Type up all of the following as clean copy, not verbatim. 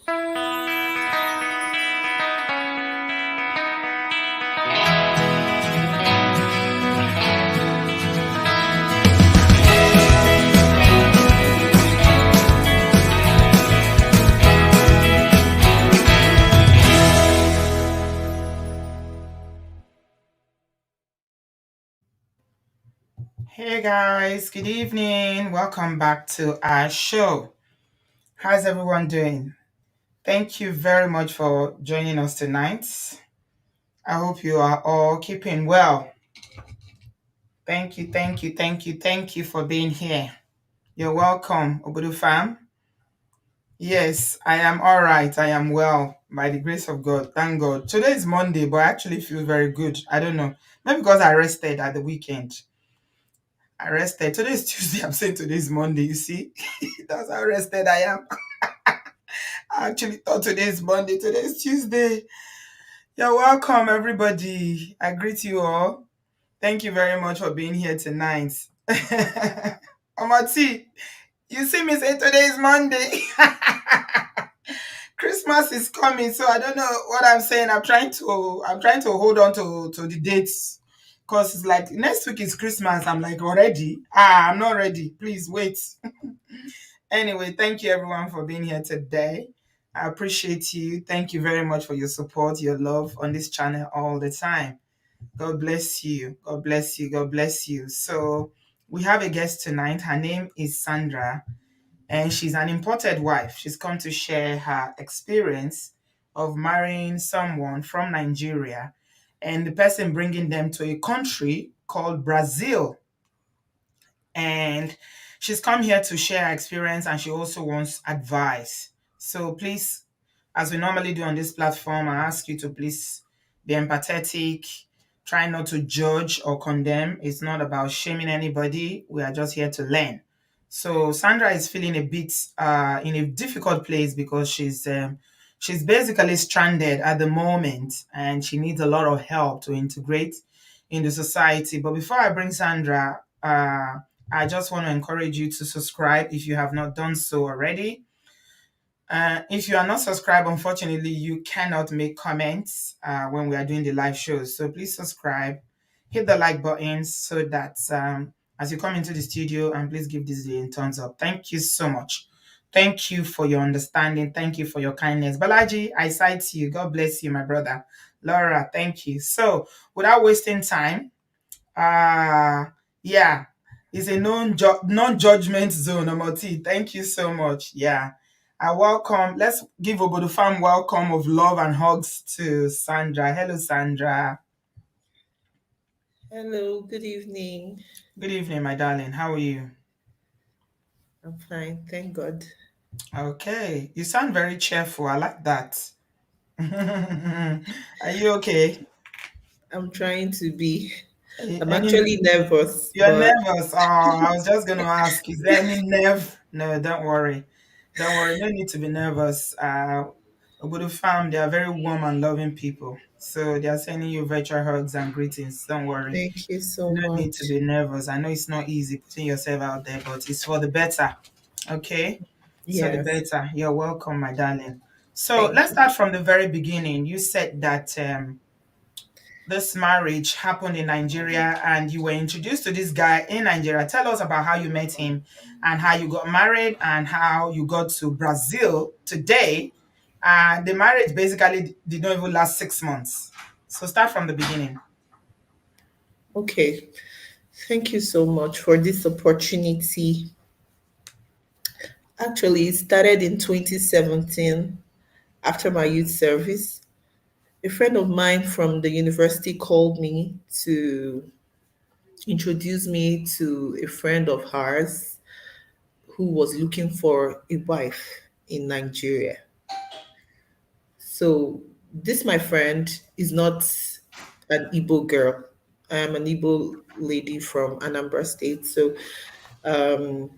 Hey guys, good evening. Welcome back to our show. How's everyone doing? Thank you very much for joining us tonight. I hope you are all keeping well. Thank you for being here. You're welcome, Obudu fam. Yes, I am all right. I am well by the grace of God. Thank God. Today is Monday, but I actually feel very good. I don't know. Maybe because I rested at the weekend. I rested. Today is Tuesday. I'm saying today is Monday. You see, that's how rested I am. I actually thought today is Monday. Today is Tuesday. You're welcome, everybody. I greet you all. Thank you very much for being here tonight. Omati, you see me say today is Monday. Christmas is coming, so I don't know what I'm saying. I'm trying to hold on to the dates. Because it's like next week is Christmas. I'm like already. I'm not ready. Please wait. Anyway, thank you everyone for being here today. I appreciate you. Thank you very much for your support, your love on this channel all the time. God bless you. God bless you. God bless you. So, we have a guest tonight. Her name is Sandra, and she's an imported wife. She's come to share her experience of marrying someone from Nigeria and the person bringing them to a country called Brazil, and she's come here to share her experience, and she also wants advice. So please, as we normally do on this platform, I ask you to please be empathetic, try not to judge or condemn. It's not about shaming anybody. We are just here to learn. So Sandra is feeling a bit in a difficult place because she's basically stranded at the moment, and she needs a lot of help to integrate in the society. But before I bring Sandra, I just want to encourage you to subscribe if you have not done so already. If you are not subscribed, unfortunately, you cannot make comments when we are doing the live shows. So please subscribe, hit the like button so that as you come into the studio, and please give this video a thumbs up. Thank you so much. Thank you for your understanding. Thank you for your kindness. Balaji, I cite you. God bless you, my brother. Laura, thank you. So without wasting time, yeah, it's a non-judgment zone, Omoti. Thank you so much. Yeah. I welcome, let's give Obodo Farm welcome of love and hugs to Sandra. Hello, Sandra. Hello, good evening. Good evening, my darling. How are you? I'm fine, thank God. Okay. You sound very cheerful. I like that. Are you okay? I'm trying to be. I'm Any actually nervous, You're but nervous. Oh, I was just gonna ask, is there any nerve? No, don't worry. Don't worry, no need to be nervous. Obodo Farm, they are very warm and loving people. So they are sending you virtual hugs and greetings. Don't worry. thank you so No need to much. be nervous. I know it's not easy putting yourself out there, but it's for the better. Okay? So the Yes, better. You're welcome, my darling. So thank let's you. start from the very beginning. You said that this marriage happened in Nigeria and you were introduced to this guy in Nigeria. Tell us about how you met him and how you got married and how you got to Brazil today. And the marriage basically did not even last 6 months. So start from the beginning. Okay, thank you so much for this opportunity. Actually, it started in 2017 after my youth service. A friend of mine from the university called me to introduce me to a friend of hers who was looking for a wife in Nigeria. So this, my friend, is not an Igbo girl. I am an Igbo lady from Anambra State. So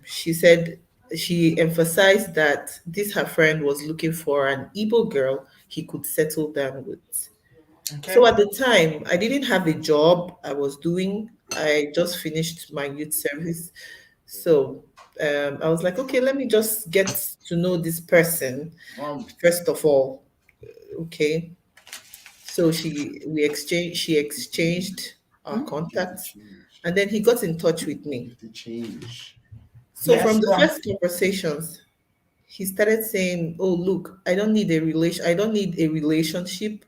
she said she emphasized that this her friend was looking for an Igbo girl he could settle down with. So Okay. at the time, I didn't have a job I was doing. I just finished my youth service. So I was like, okay, let me just get to know this person first of all. Okay. So she exchanged our contacts, and then he got in touch with me. So from Yes, the go on. first conversations, he started saying, "Oh, look, I don't need a relationship.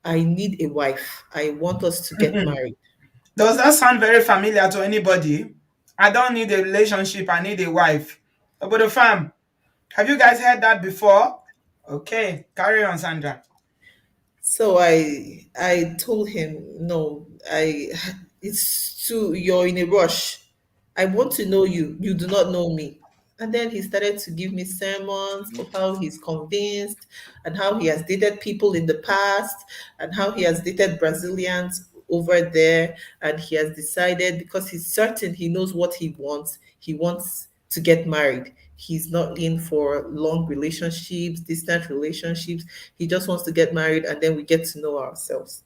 I need a wife. I want us to get married." Does that sound very familiar to anybody? I don't need a relationship, I need a wife. But the fam, have you guys heard that before? Okay, carry on, Sandra. So I told him, no, I it's too you're in a rush. I want to know you. You do not know me. And then he started to give me sermons of how he's convinced and how he has dated people in the past and how he has dated Brazilians over there, and he has decided because he's certain he knows what he wants. He wants to get married. He's not in for long relationships, distant relationships. He just wants to get married and then we get to know ourselves.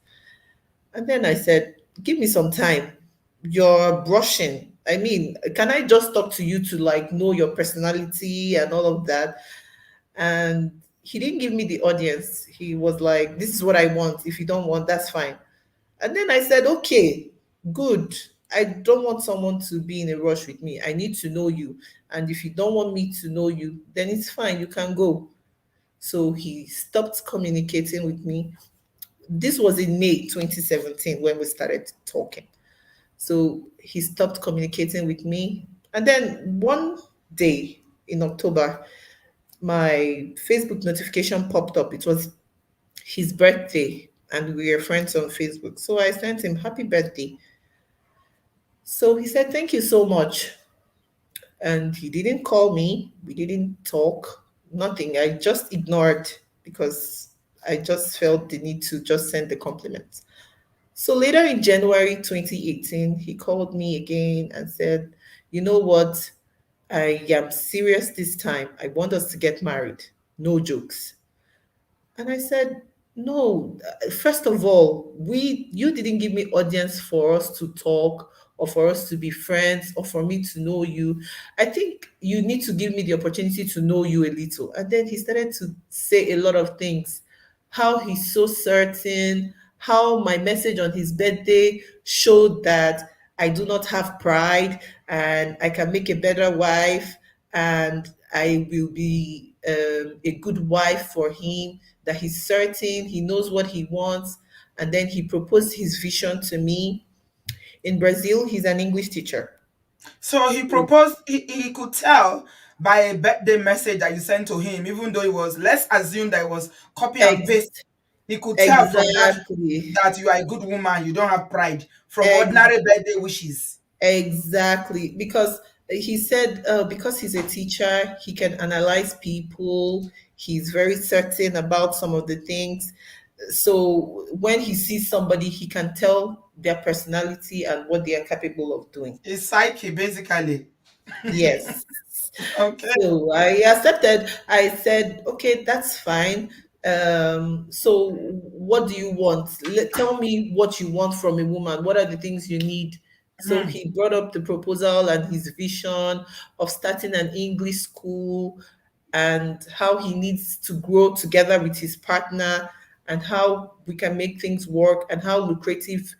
And then I said, give me some time. You're brushing. I mean, can I just talk to you to like know your personality and all of that? And he didn't give me the audience. He was like, this is what I want. If you don't want, that's fine. And then I said, okay, good. I don't want someone to be in a rush with me. I need to know you. And if you don't want me to know you, then it's fine. You can go. So he stopped communicating with me. This was in May 2017 when we started talking. So he stopped communicating with me. And then one day in October, my Facebook notification popped up. It was his birthday, and we were friends on Facebook. So I sent him happy birthday. So he said, thank you so much. And he didn't call me. We didn't talk, nothing. I just ignored because I just felt the need to just send the compliments. So later in January 2018, he called me again and said, you know what? I am serious this time. I want us to get married. No jokes. And I said, no, first of all, you didn't give me audience for us to talk or for us to be friends or for me to know you. I think you need to give me the opportunity to know you a little. And then he started to say a lot of things, how he's so certain, how my message on his birthday showed that I do not have pride and I can make a better wife and I will be a good wife for him, that he's certain, he knows what he wants. And then he proposed his vision to me. In Brazil, he's an English teacher. So he So, proposed, he could tell by a birthday message that you sent to him, even though it was, let's assume that it was copy and paste. ex- He could tell from that exactly. that you are a good woman, you don't have pride, from Ex- ordinary birthday wishes. exactly. Because he said, because he's a teacher, he can analyze people. He's very certain about some of the things. So when he sees somebody, he can tell their personality and what they are capable of doing. It's psyche, basically. Yes. Okay. So I accepted. I said, okay, that's fine. So what do you want? Tell me what you want from a woman. What are the things you need? So Mhm. he brought up the proposal and his vision of starting an English school and how he needs to grow together with his partner and how we can make things work and how lucrative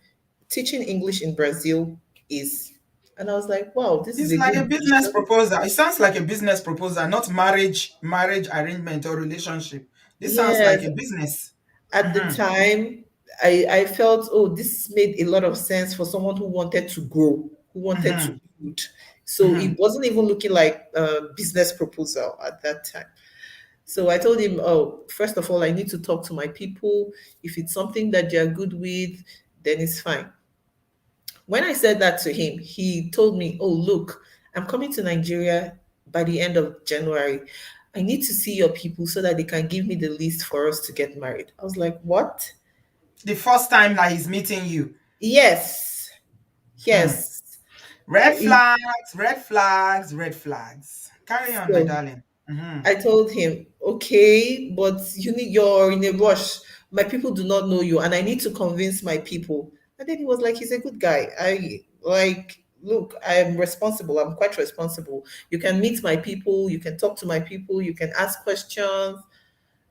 teaching English in Brazil is. And I was like, wow, this is It's a like a good business vision. proposal. It sounds like a business proposal, not marriage arrangement or relationship. This sounds like Yes, a business. at the Mhm. time, I felt, oh, this made a lot of sense for someone who wanted to grow, who wanted to Mhm. build. So it Mhm. wasn't even looking like a business proposal at that time. So I told him, oh, first of all, I need to talk to my people. If it's something that they're good with, then it's fine. When I said that to him, he told me, oh, look, I'm coming to Nigeria by the end of January. I need to see your people so that they can give me the list for us to get married. I was like, what? The first time that he's meeting you. Yes, Hmm. yes. Red It- flags, red flags, red flags. Carry on, my so darling. Mhm. I told him, okay, but you're in a rush. My people do not know you, and I need to convince my people. And then he was like, he's a good guy. I like look, I am responsible. I'm quite responsible. You can meet my people, you can talk to my people, you can ask questions.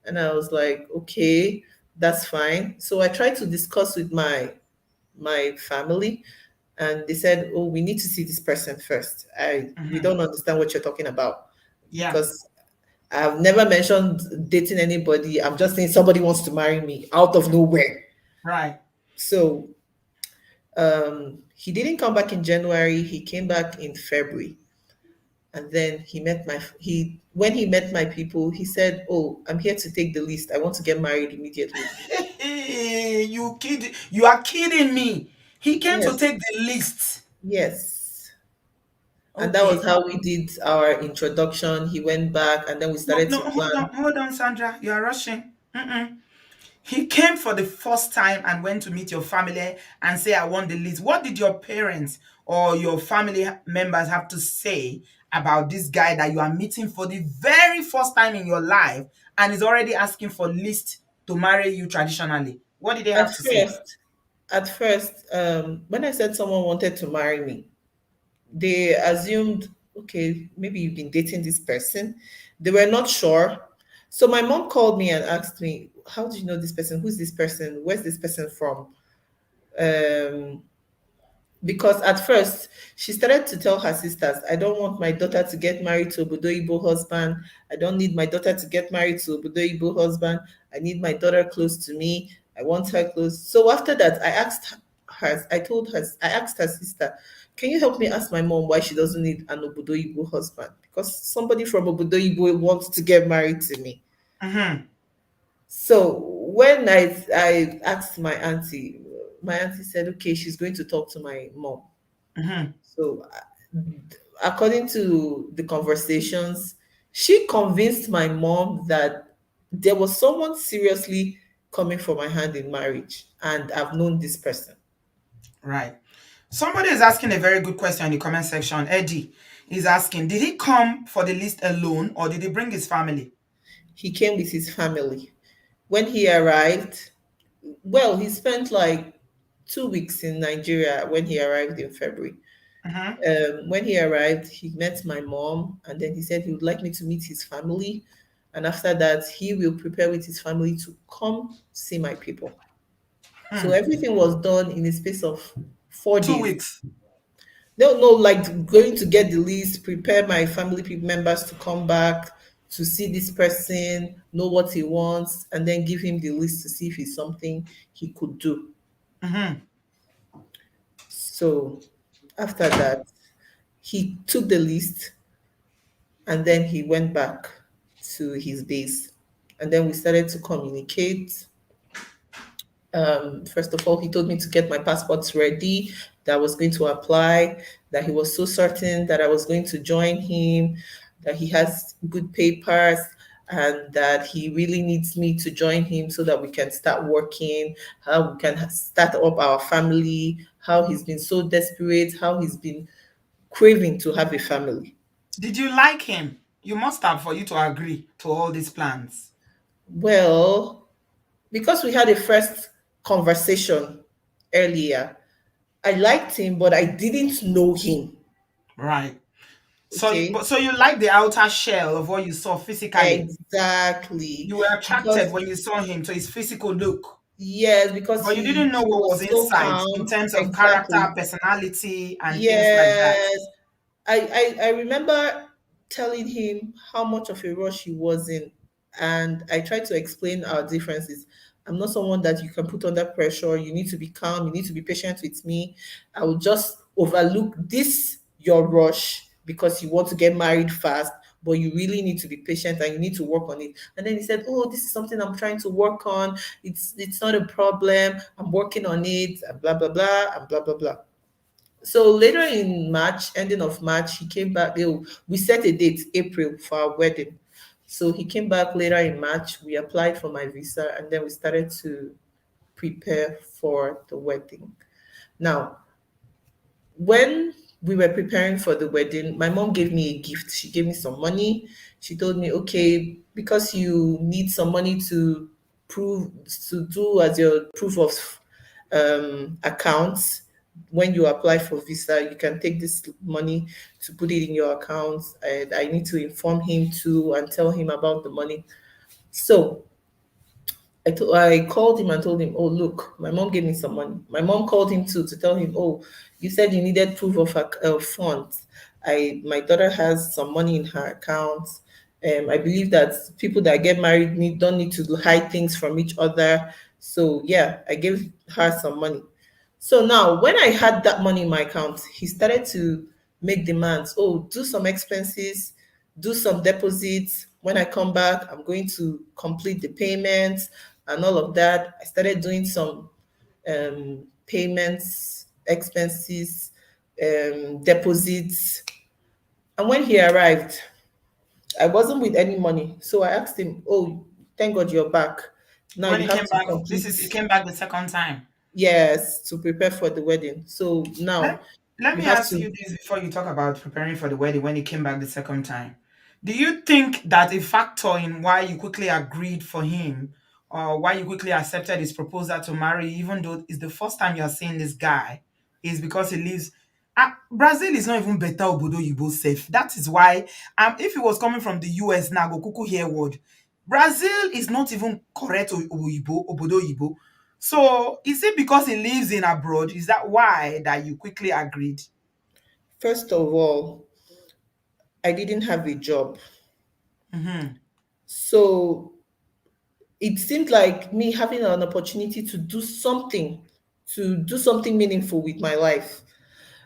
And I was like, okay, that's fine. So I tried to discuss with my family, and they said, oh, we need to see this person first. We Hmm. don't understand what you're talking about, Yeah. because I've never mentioned dating anybody. I'm just saying somebody wants to marry me out of nowhere. Right. So he didn't come back in January. He came back in February, and then he when he met my people, he said, "Oh, I'm here to take the list. I want to get married immediately." You are kidding me. He came to Yes, take the list. yes. And that was Okay. how we did our introduction. He went back, and then we No, started no, to plan. hold on, Sandra. You are rushing. Mm-mm. He came for the first time and went to meet your family and say, I want the list. What did your parents or your family members have to say about this guy that you are meeting for the very first time in your life and is already asking for list to marry you traditionally? What did they At have to say? first, when I said someone wanted to marry me, they assumed, okay, maybe you've been dating this person. They were not sure. So my mom called me and asked me, how do you know this person? Who's this person? Where's this person from? Um, because at first she started to tell her sisters, I don't want my daughter to get married to a Bodoibo husband. I don't need my daughter to get married to a Bodoibo husband. I need my daughter close to me. I want her close. So after that, I asked her sister, can you help me ask my mom why she doesn't need an Obodoyibo husband? Because somebody from Obodoyibo wants to get married to me. Mm-hmm. So when I asked my auntie said, okay, she's going to talk to my mom. Mm-hmm. So, according to the conversations, she convinced my mom that there was someone seriously coming for my hand in marriage, and I've known this person. Right. Somebody is asking a very good question in the comment section. Eddie is asking, did he come for the list alone or did he bring his family? He came with his family. When he arrived, well, he spent like 2 weeks in Nigeria when he arrived in February. Mm-hmm. When he arrived, he met my mom, and then he said he would like me to meet his family. And after that, he will prepare with his family to come see my people. So Hmm. everything was done in a space of 4 days. 2 weeks. No, no, like going to get the list, prepare my family members to come back to see this person, know what he wants, and then give him the list to see if it's something he could do. Mm-hmm. So after that, he took the list, and then he went back to his base. And then we started to communicate. First of all, he told me to get my passports ready, that I was going to apply, that he was so certain that I was going to join him, that he has good papers, and that he really needs me to join him so that we can start working, how we can start up our family, how he's been so desperate, how he's been craving to have a family. Did you like him? You must have for you to agree to all these plans. Well, because we had a first conversation earlier, I liked him, but I didn't know him. Right. Okay. So you like the outer shell of what you saw physically. Exactly. You were attracted Because, when you saw him to his physical look, yes, because but you didn't know he what was was so inside in calm. terms of character, Exactly. personality, and things like that. Yes. I remember telling him how much of a rush he was in, and I tried to explain our differences. I'm not someone that you can put under pressure. You need to be calm. You need to be patient with me. I will just overlook this your rush because you want to get married fast, but you really need to be patient and you need to work on it. And then he said, "Oh, this is something I'm trying to work on. It's not a problem. I'm working on it. And blah blah blah and blah blah blah." So later in March, ending of March, he came back. We set a date, April, for our wedding. So he came back later in March. We applied for my visa, and then we started to prepare for the wedding. Now, when we were preparing for the wedding, my mom gave me a gift. She gave me some money. She told me, okay, because you need some money prove to do as your proof of accounts, when you apply for visa, you can take this money to put it in your account. And I need to inform him too and tell him about the money. So I called him and told him, oh, look, my mom gave me some money. My mom called him too to tell him, oh, you said you needed proof of funds. My daughter has some money in her account. I believe that people that get married don't need to hide things from each other. So yeah, I gave her some money. So now, when I had that money in my account, he started to make demands. Oh, do some expenses, do some deposits. When I come back, I'm going to complete the payments and all of that. I started doing some payments, expenses, deposits. And when he arrived, I wasn't with any money. So I asked him, oh, thank God you're back. Now When you he have came to back, this complete, is he came back the second time. yes, to prepare for the wedding. So now Let you me have ask to. you this before you talk about preparing for the wedding when he came back the second time. Do you think that a factor in why you quickly agreed for him or why you quickly accepted his proposal to marry, even though it's the first time you're seeing this guy, is because he lives. Brazil is not even better obodo yibo safe. That is why, if he was coming from the US now, go kuku hear word. Brazil is not even correct obodo yibo. So is it because he lives in abroad? Is that why that you quickly agreed? First of all, I didn't have a job. Mm-hmm. So it seemed like me having an opportunity to do something meaningful with my life.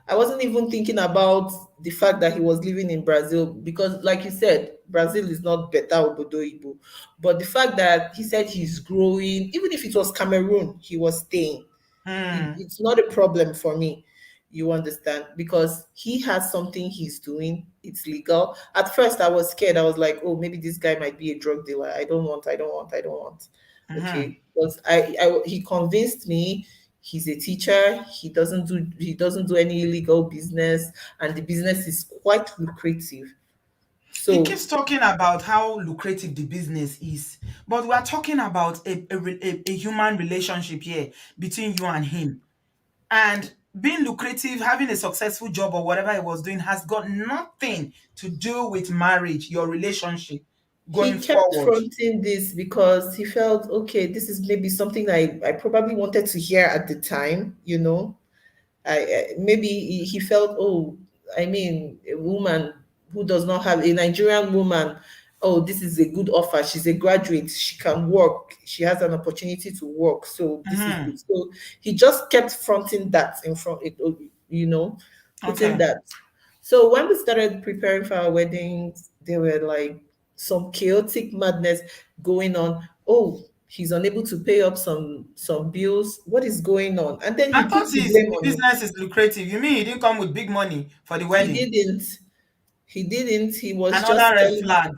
I wasn't even thinking about the fact that he was living in Brazil because, like you said, Brazil is not better obodo. But the fact that he said he's growing, even if it was Cameroon, he was staying. Hmm. It's not a problem for me. You understand? Because he has something he's doing. It's legal. At first, I was scared. I was like, oh, maybe this guy might be a drug dealer. I don't want. Mm-hmm. Okay. Because he convinced me he's a teacher. He doesn't do any illegal business, and the business is quite lucrative. He So keeps talking about how lucrative the business is, but we are talking about a human relationship here between you and him. And being lucrative, having a successful job or whatever he was doing has got nothing to do with marriage, your relationship going he kept forward. fronting this because he felt, okay, this is maybe something I probably wanted to hear at the time. Maybe he felt, oh, I mean, a woman who does not have a Nigerian woman, oh, this is a good offer. She's a graduate. She can work. She has an opportunity to work. So this is Mm-hmm. good. So he just kept fronting that in front, putting Okay. that. So when we started preparing for our weddings, there were like some chaotic madness going on. Oh, he's unable to pay up some bills. What is going on? And then I he thought puts the blame the on me. business is lucrative. You mean he didn't come with big money for the He wedding? didn't. He didn't. He was Another just red telling. flag.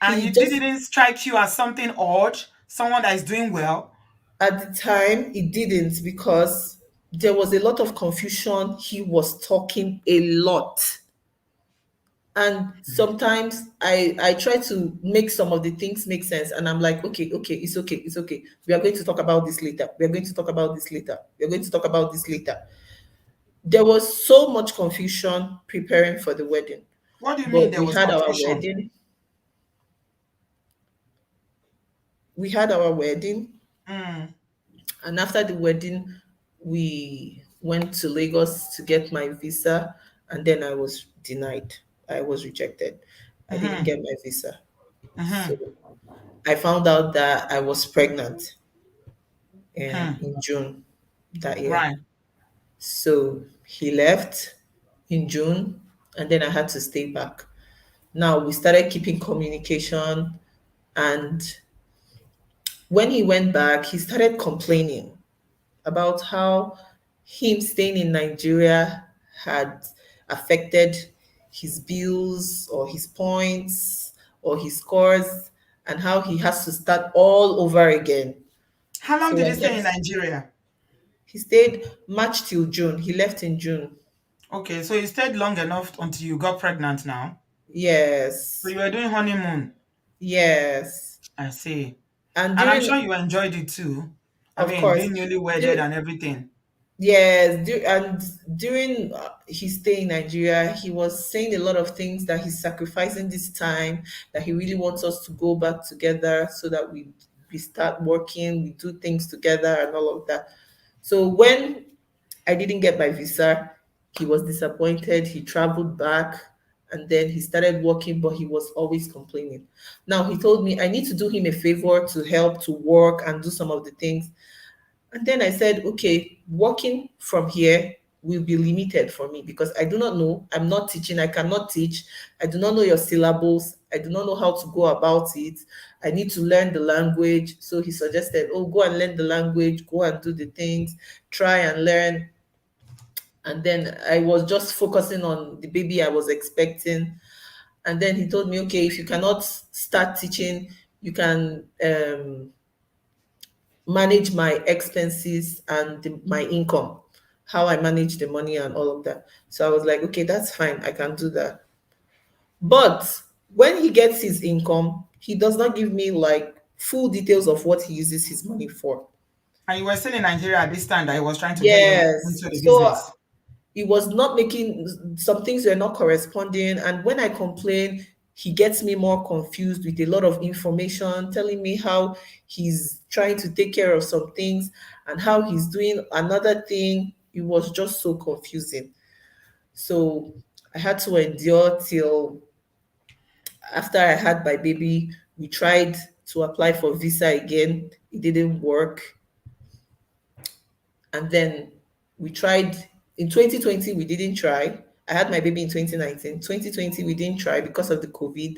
And He you just didn't strike you as something odd, someone that is doing well. At the time he didn't because there was a lot of confusion. He was talking a lot. And sometimes I try to make some of the things make sense, and I'm like, okay, it's okay. We are going to talk about this later. We are going to talk about this later. We are going to talk about this later. There was so much confusion preparing for the wedding, What do you mean but there was confusion? we had our wedding, Mm, and after the wedding, we went to Lagos to get my visa, and then I was denied. I was rejected. I didn't mm-hmm, get my visa. So mm-hmm, I found out that I was pregnant hmm, in June that year. right. So he left in June, and then I had to stay back. Now we started keeping communication, and when he went back, he started complaining about how him staying in Nigeria had affected his bills or his points or his scores, and how he has to start all over again. How long So did I he stay in kept, Nigeria? he stayed March till June. He left in June. Okay, so you stayed long enough until you got pregnant now. So Yes. you were doing honeymoon. Yes. I see. And And I'm sure during, you enjoyed it too. I of mean, course, being newly wedded during, and everything. Yes, and during his stay in Nigeria, he was saying a lot of things that he's sacrificing this time, that he really wants us to go back together so that we start working, we do things together and all of that. So when I didn't get my visa, he was disappointed. He traveled back and then he started working, but he was always complaining. Now he told me I need to do him a favor to help to work and do some of the things. And then I said, okay, working from here will be limited for me because I do not know. I'm not teaching. I cannot teach. I do not know your syllables. I do not know how to go about it. I need to learn the language. So he suggested, oh, go and learn the language, go and do the things, try and learn. And then I was just focusing on the baby I was expecting. And then he told me, okay, if you cannot start teaching, you can manage my expenses and my income, how I manage the money and all of that. So I was like, okay, that's fine. I can do that. But when he gets his income, he does not give me like full details of what he uses his money for. And you were still in Nigeria at this time that he was trying to get you Yes. into the So business. it was not making, some things were not corresponding. And when I complain, he gets me more confused with a lot of information, telling me how he's trying to take care of some things and how he's doing another thing. It was just so confusing. So I had to endure till after I had my baby. We tried to apply for visa again, it didn't work. And then we tried in 2020, we didn't try. I had my baby in 2019. 2020, we didn't try because of the COVID.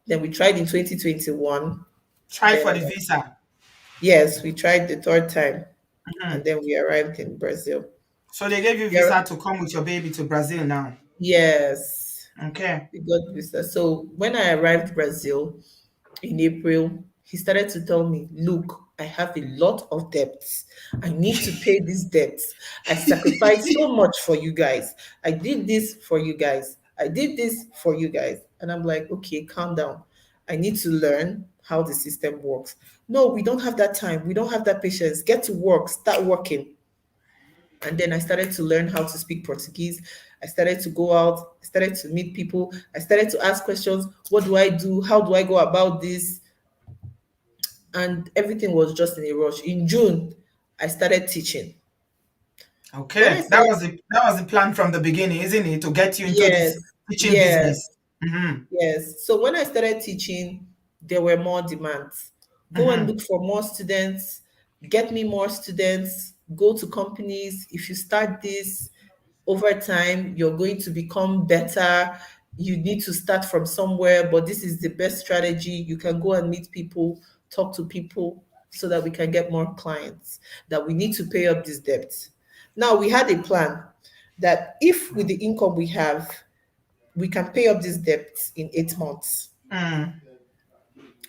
Then we tried in 2021. Try for Then, the visa. yes, we tried the third time. And Mhm. then we arrived in Brazil. So they gave you Yeah. visa to come with your baby to Brazil now. Yes, Okay. we got visa. So when I arrived Brazil in April, he started to tell me, look, I have a lot of debts. I need to pay these debts. I sacrificed so much for you guys. I did this for you guys. I did this for you guys. And I'm like, okay, calm down. I need to learn how the system works. No, we don't have that time. We don't have that patience. Get to work, start working. And then I started to learn how to speak Portuguese. I started to go out, I started to meet people, I started to ask questions. What do I do? How do I go about this? And everything was just in a rush. In June, I started teaching. When I Okay. That started, was the plan from the beginning, isn't it? To get you into yes, this teaching yes, business. Mm-hmm. yes. So when I started teaching, there were more demands. Go and Mm-hmm. look for more students, get me more students, go to companies. If you start this, over time you're going to become better. You need to start from somewhere, but this is the best strategy. You can go and meet people, talk to people so that we can get more clients, that we need to pay up this debt. Now we had a plan that if with the income we have, we can pay up this debt in 8 months. Mm.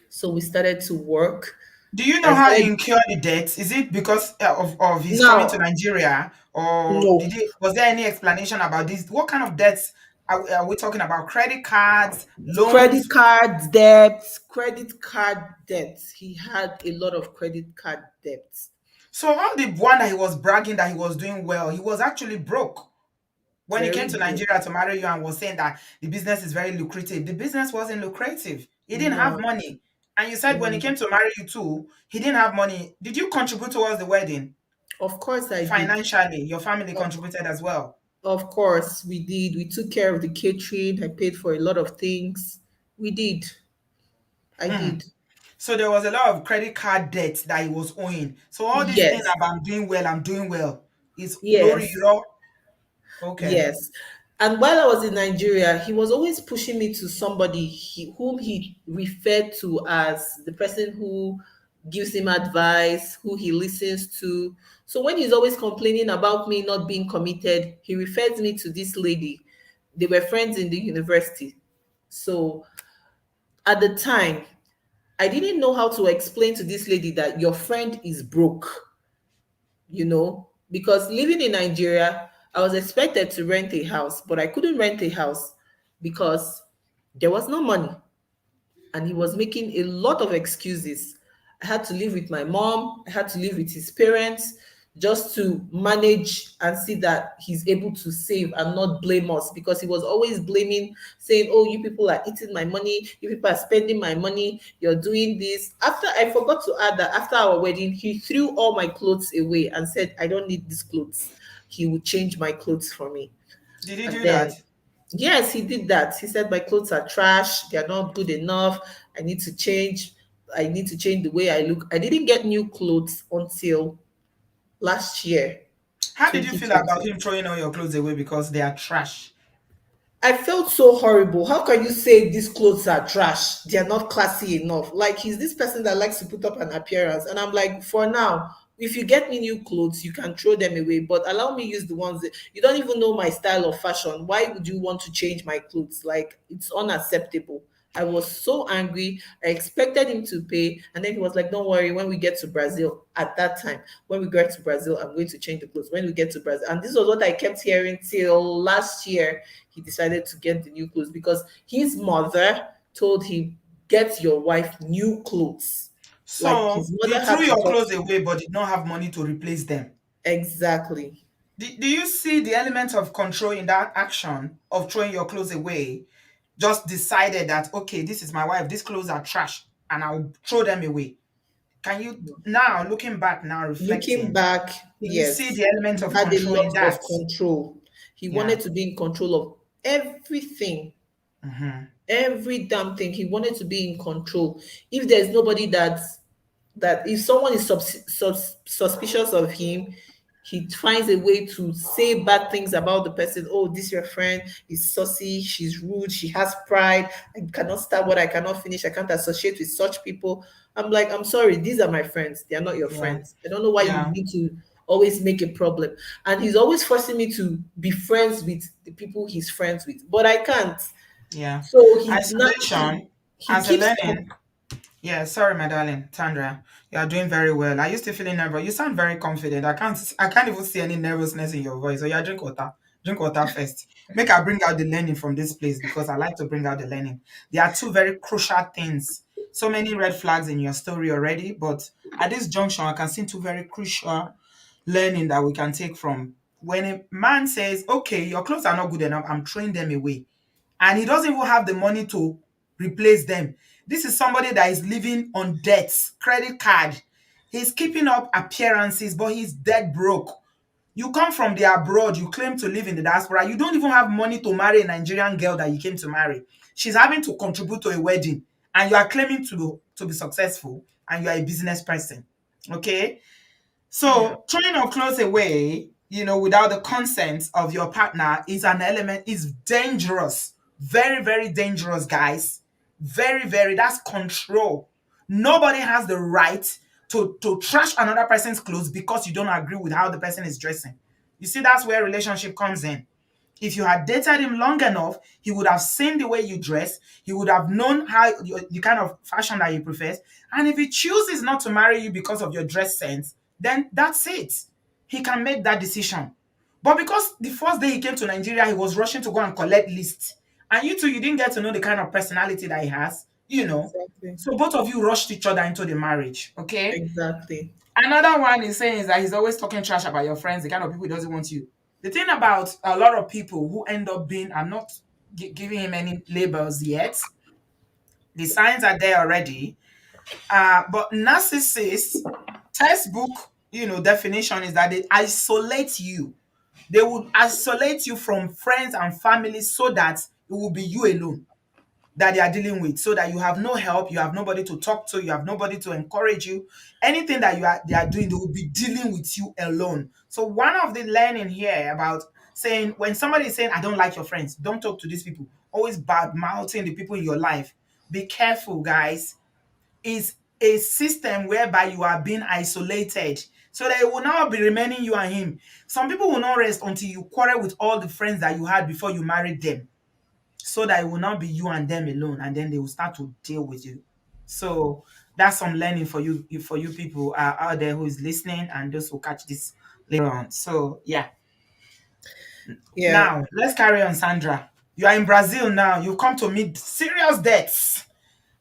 So we started to work. Do you I know how he started incurred the debt? Is it because of his coming to now. Nigeria, or No, did he? Was there any explanation about this? What kind of debts are we talking about? Credit cards, credit loans. card debts, credit card debts. He had a lot of credit card debts. So all the one that he was bragging that he was doing well, he was actually broke. When he came Very to broke. Nigeria to marry you and was saying that the business is very lucrative, the business wasn't lucrative. He didn't have No. money. And you said when he Mm. came to marry you too, he didn't have money. Did you contribute towards the wedding? Of course I did. Financially, your family Of, contributed as well. of course we did. We took care of the catering. I paid for a lot of things. We did. I Hmm. did. So there was a lot of credit card debt that he was owing. So all this thing Yes. about I'm doing well is lori, Yes. Okay. Yes. And while I was in Nigeria, he was always pushing me to somebody whom he referred to as the person who gives him advice, who he listens to. So when he's always complaining about me not being committed, he refers me to this lady. They were friends in the university. So at the time, I didn't know how to explain to this lady that your friend is broke, because living in Nigeria, I was expected to rent a house, but I couldn't rent a house because there was no money. And he was making a lot of excuses. I had to live with my mom, I had to live with his parents just to manage and see that he's able to save and not blame us, because he was always blaming, saying, "Oh, you people are eating my money, you people are spending my money, you're doing this." After, I forgot to add that after our wedding, he threw all my clothes away and said, "I don't need these clothes." He would change my clothes for me. Did he And do that? then, yes, he did that. He said, "My clothes are trash, they are not good enough. I need to change. I need to change the way I look." I didn't get new clothes until last year, How did you feel about 2020. him throwing all your clothes away because they are trash? I felt so horrible. How can you say these clothes are trash? They are not classy enough. Like, he's this person that likes to put up an appearance. And I'm like, for now, if you get me new clothes, you can throw them away. But allow me use the ones that you don't even know my style of fashion. Why would you want to change my clothes? Like, it's unacceptable. I was so angry. I expected him to pay. And then he was like, "Don't worry, when we get to Brazil," at that time, "when we get to Brazil, I'm going to change the clothes. When we get to Brazil." And this was what I kept hearing till last year. He decided to get the new clothes because his mother told him, "Get your wife new clothes." Like, So his he mother threw had to your talk clothes to him. away but did not have money to replace them. Exactly. Do you see the element of control in that action of throwing your clothes away? Just decided that, okay, this is my wife, these clothes are trash, and I'll throw them away. Can you now, looking back now, Looking reflecting, back, do you see yes, the element he of had a control in lot of that? control. He Yeah. wanted to be in control of everything, Hmm. every damn thing. He wanted to be in control. If there's nobody that if someone is suspicious of him, he finds a way to say bad things about the person. "Oh, this your friend is saucy, she's rude, she has pride. I cannot start what I cannot finish. I can't associate with such people." I'm like, "I'm sorry, these are my friends. They are not your Yeah. friends. I don't know why you Yeah. need to always make a problem." And he's always forcing me to be friends with the people he's friends with, but I can't. Yeah. So he not Isolation he as a keeps learning. Yeah, sorry, my darling, Sandra. You are doing very well. I used to feeling nervous. You sound very confident. I can't even see any nervousness in your voice. So yeah, drink water. Drink water first. Make I bring out the learning from this place because I like to bring out the learning. There are two very crucial things. So many red flags in your story already, but at this junction, I can see two very crucial learning that we can take from when a man says, "Okay, your clothes are not good enough, I'm throwing them away," and he doesn't even have the money to replace them. This is somebody that is living on debts, credit card. He's keeping up appearances, but he's dead broke. You come from the abroad, you claim to live in the diaspora, you don't even have money to marry a Nigerian girl that you came to marry. She's having to contribute to a wedding, and you are claiming to be successful, and you are a business person. Okay? yeah, So throwing your clothes away, without the consent of your partner is an element, is dangerous. Very, very dangerous, guys. Very, very, that's control. Nobody has the right to trash another person's clothes because you don't agree with how the person is dressing. You see, that's where relationship comes in. If you had dated him long enough, he would have seen the way you dress. He would have known the kind of fashion that you prefer. And if he chooses not to marry you because of your dress sense, then that's it. He can make that decision. But because the first day he came to Nigeria, he was rushing to go and collect lists. And you two, you didn't get to know the kind of personality that he has. exactly. So both of you rushed each other into the marriage. Okay. Exactly. Another one is saying is that he's always talking trash about your friends, the kind of people he doesn't want you. The thing about a lot of people who end up being, I'm not giving him any labels yet. The signs are there already. But narcissists, textbook, definition is that they isolate you. They would isolate you from friends and family so that it will be you alone that they are dealing with, so that you have no help, you have nobody to talk to, you have nobody to encourage you. Anything that they are doing, they will be dealing with you alone. So one of the learning here about saying, when somebody is saying, "I don't like your friends, don't talk to these people," always bad mouthing the people in your life. Be careful, guys. Is a system whereby you are being isolated, so that it will now be remaining you and him. Some people will not rest until you quarrel with all the friends that you had before you married them, so that it will not be you and them alone, and then they will start to deal with you. So that's some learning for you people out there who is listening, and those who catch this later on. So yeah, Yeah. now let's carry on. Sandra, you are in Brazil now. You come to meet serious debts,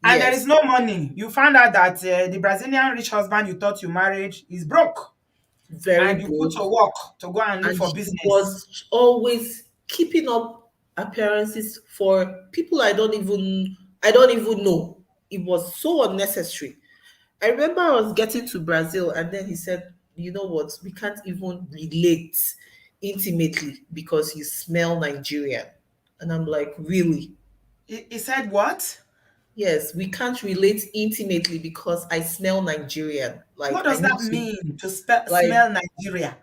and there is Yes. no money. You find out that the Brazilian rich husband you thought you married is broke. very and you put to broke, work to go and look and for he business. was always keeping up appearances for people I don't even know. It was so unnecessary. I remember I was getting to Brazil, and then he said, "You know what? We can't even relate intimately because you smell Nigerian." And I'm like, "Really?" He said what? Yes, we can't relate intimately because I smell Nigerian. What Like I does need that to mean to like smell Nigeria?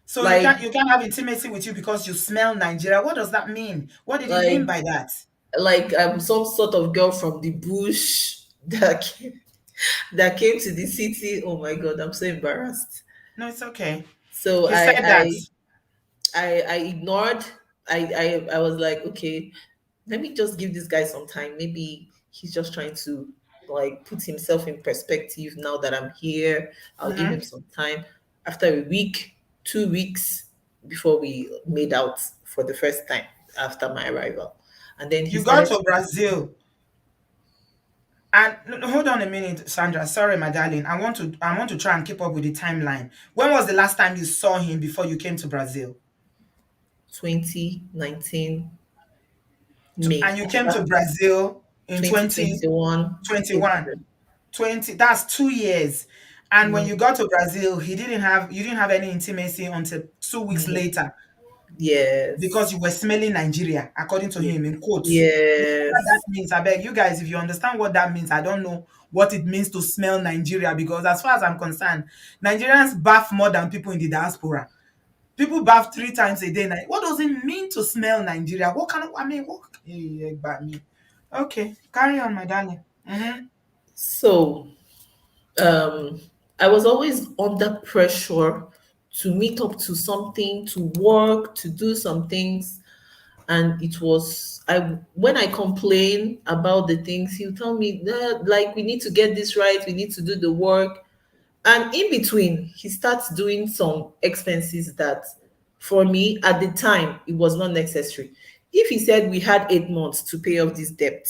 So like you can't have intimacy with you because you smell Nigeria. What does that mean? What did he mean like by that? I'm some sort of girl from the bush that came to the city. Oh my god, I'm so embarrassed. No, it's okay. So He said that. I ignored. I was like, okay, let me just give this guy some time. Maybe he's just trying to like put himself in perspective now that I'm here. I'll give him Mhm. some time. After a week, 2 weeks before we made out for the first time after my arrival. And then he You got started to talking to me. Brazil. And no, hold on a minute, Sandra. Sorry, my darling. I want to try and keep up with the timeline. When was the last time you saw him before you came to Brazil? 2019 May, And you came to Brazil in 2021 2021. April. 20, that's 2 years. And when Mm, you got to Brazil, you didn't have any intimacy until 2 weeks no. later because Yes. you were smelling Nigeria, according to Ye- him, in quotes. Whatever that Yes. means, I beg you guys, if you understand what that means, I don't know what it means to smell Nigeria because, as far as I'm concerned, Nigerians bath more than people in the diaspora. People bath 3 times a day. What does it mean to smell Nigeria? What kind of, I mean, what? But me. Okay, carry on, my darling. Mm-hmm. So, um, I was always under pressure to meet up to something, to work, to do some things. And it was I when I complain about the things, he'll tell me that like we need to get this right, we need to do the work. And in between, he starts doing some expenses that for me at the time it was not necessary. If he said we had 8 months to pay off this debt,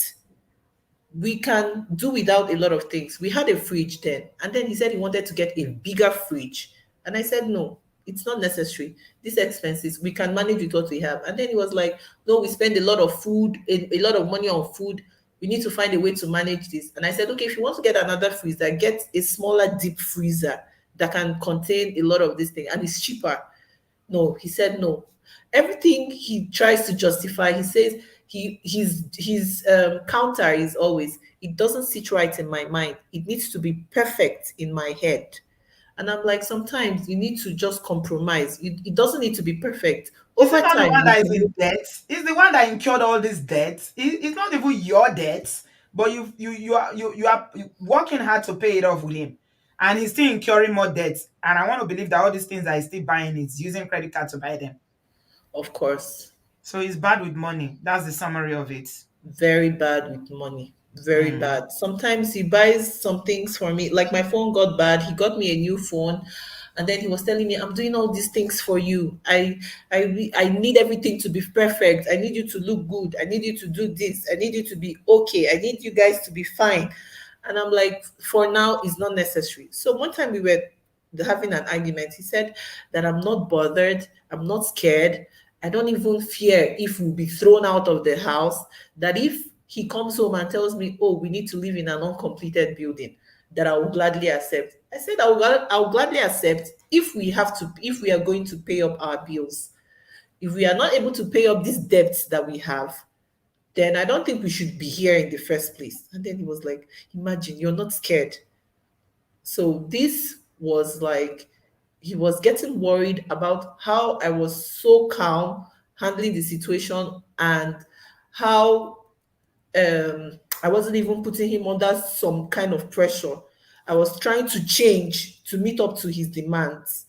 we can do without a lot of things. We had a fridge then, and then he said he wanted to get a bigger fridge. And I said, no, it's not necessary. These expenses, we can manage with what we have. And then he was like, no, we spend a lot of food, a lot of money on food. We need to find a way to manage this. And I said, okay, if you want to get another freezer, get a smaller deep freezer that can contain a lot of this thing and it's cheaper. No, he said no. Everything he tries to justify, he says his counter is always it doesn't sit right in my mind. It needs to be perfect in my head. And I'm like, sometimes you need to just compromise. It doesn't need to be perfect. Is Over it not the time, one you that is can in move. debt? Is the one that incurred all this debt? It's not even your debt, but you are working hard to pay it off with him, and he's still incurring more debt. And I want to believe that all these things that he's still buying is using credit card to buy them. Of course, So he's bad with money. That's the summary of it. very bad with money. Very Mm. bad. Sometimes he buys some things for me. Like my phone got bad. He got me a new phone, and then he was telling me, "I'm doing all these things for you. I need everything to be perfect. I need you to look good. I need you to do this. I need you to be okay. I need you guys to be fine." And I'm like, for now, it's not necessary. So one time we were having an argument. He said that I'm not bothered. I'm not scared. I don't even fear if we'll be thrown out of the house. That if he comes home and tells me, oh, we need to live in an uncompleted building, that I will gladly accept. I said I will gladly accept if we are going to pay up our bills. If we are not able to pay up these debts that we have, then I don't think we should be here in the first place. And then he was like, imagine you're not scared. So this was like he was getting worried about how I was so calm handling the situation and how I wasn't even putting him under some kind of pressure. I was trying to change to meet up to his demands.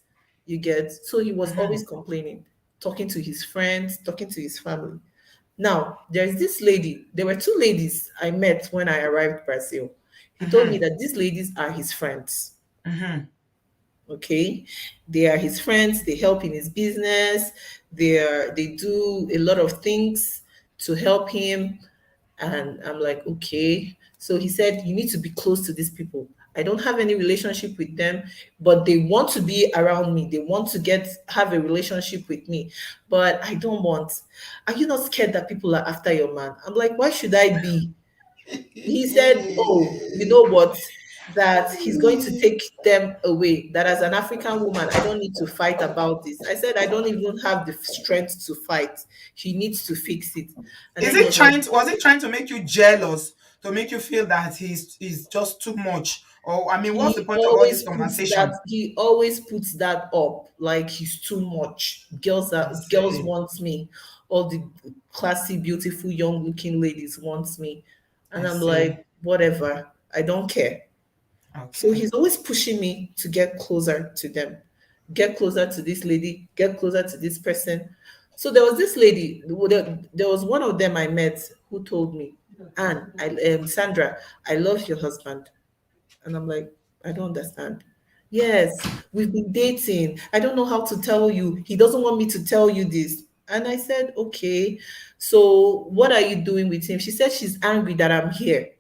You get so he was Mm-hmm. always complaining, talking to his friends, talking to his family. Now, there's this lady. There were two ladies I met when I arrived Brazil. He told me Mm-hmm. that these ladies are his friends. Mm-hmm. Okay, they are his friends. They help in his business. They do a lot of things to help him. And I'm like, okay. So he said, you need to be close to these people. I don't have any relationship with them, but they want to be around me. They want to get have a relationship with me, but I don't want. Are you not scared that people are after your man? I'm like, why should I be? He said, "Oh, you know what? That he's going to take them away. That as an African woman, I don't need to fight about this." I said, "I don't even have the strength to fight. He needs to fix it." And Is then he it was like, trying to, was it trying to make you jealous, to make you feel that he's just too much? Or I mean, what's the point of all this conversation? He always puts that up like he's too much. I Girls see. want me. All the classy, beautiful, young looking ladies wants me. I And I'm see. like, whatever. I don't care. So Okay. he's always pushing me to get closer to them, get closer to this lady, get closer to this person. So there was this lady, there was one of them I met who told me, "And Sandra, I love your husband." And I'm like, I don't understand. "Yes, we've been dating. I don't know how to tell you. He doesn't want me to tell you this." And I said, "Okay, so what are you doing with him?" She said she's angry that I'm here.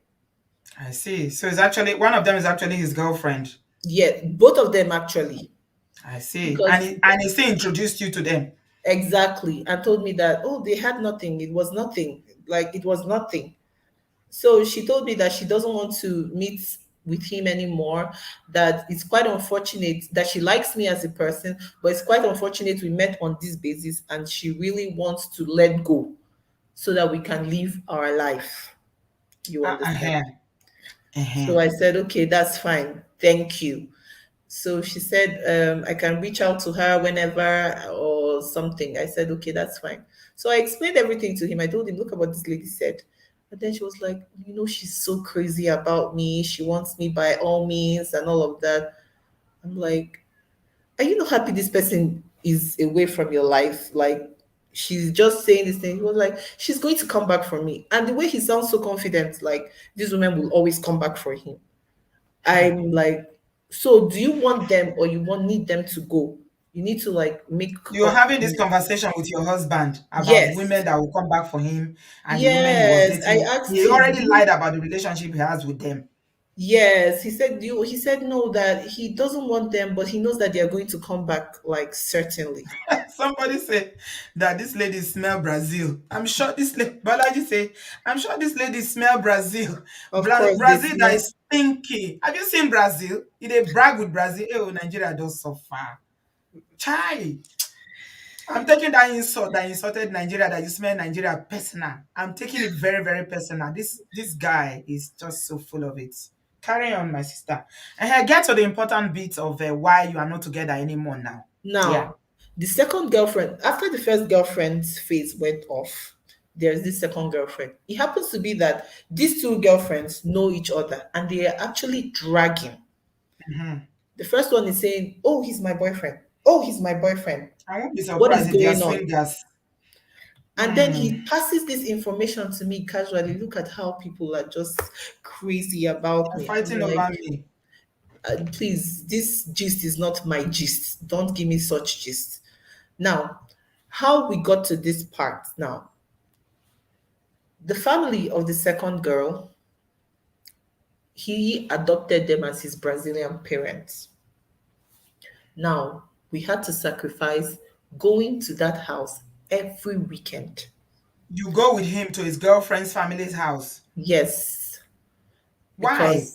I see. So it's actually one of them is actually his girlfriend. Yeah, both of them actually. I see. And Because he still introduced you to them. exactly, and told me that, oh, they had nothing. It was nothing. Like it was nothing. So she told me that she doesn't want to meet with him anymore, that it's quite unfortunate that she likes me as a person, but it's quite unfortunate we met on this basis and she really wants to let go so that we can live our life. You understand? Uh-huh. Uh-huh. So I said, okay, that's fine. Thank you. So she said, I can reach out to her whenever or something. I said, okay, that's fine. So I explained everything to him. I told him, look at what this lady said. And then she was like, she's so crazy about me. She wants me by all means and all of that. I'm like, are you not happy this person is away from your life? Like, she's just saying this thing. He was like, she's going to come back for me. And the way he sounds so confident, like, this woman will always come back for him. I'm like, so do you want them or you want need them to go? You need to like make You're up. having this conversation with your husband about women Yes, that will come back for him and the women he was yes. I dating. asked He him, already lied about the relationship he has with them. yes. He said, you. He said no, that he doesn't want them, but he knows that they are going to come back, like certainly. Somebody say that this lady smell Brazil. I'm sure this lady, Balaji say, I'm sure this lady smell Brazil. Of course, they Brazil that smell. is stinky. Have you seen Brazil? They brag with Brazil. Oh, Nigeria does so far. Chai. I'm taking that insult that insulted Nigeria, that you smell Nigeria personal. I'm taking it very, very personal. This guy is just so full of it. Carry on, my sister. And I get to the important bit of why you are not together anymore now. Yeah. Now, the second girlfriend, after the first girlfriend's phase went off, there's this second girlfriend. It happens to be that these two girlfriends know each other and they are actually dragging. Mhm. The first one is saying, "Oh, he's my boyfriend. Oh, he's my boyfriend. I won't be What is surprised if they are going on?" swingers. And then Hmm. he passes this information to me casually. Look at how people are just crazy about They're me. I'm fighting like, over me. please, this gist is not my gist. Don't give me such gist. Now, how we got to this part now, the family of the second girl, he adopted them as his Brazilian parents. Now, we had to sacrifice going to that house every weekend. You go with him to his girlfriend's family's house. Yes, Why?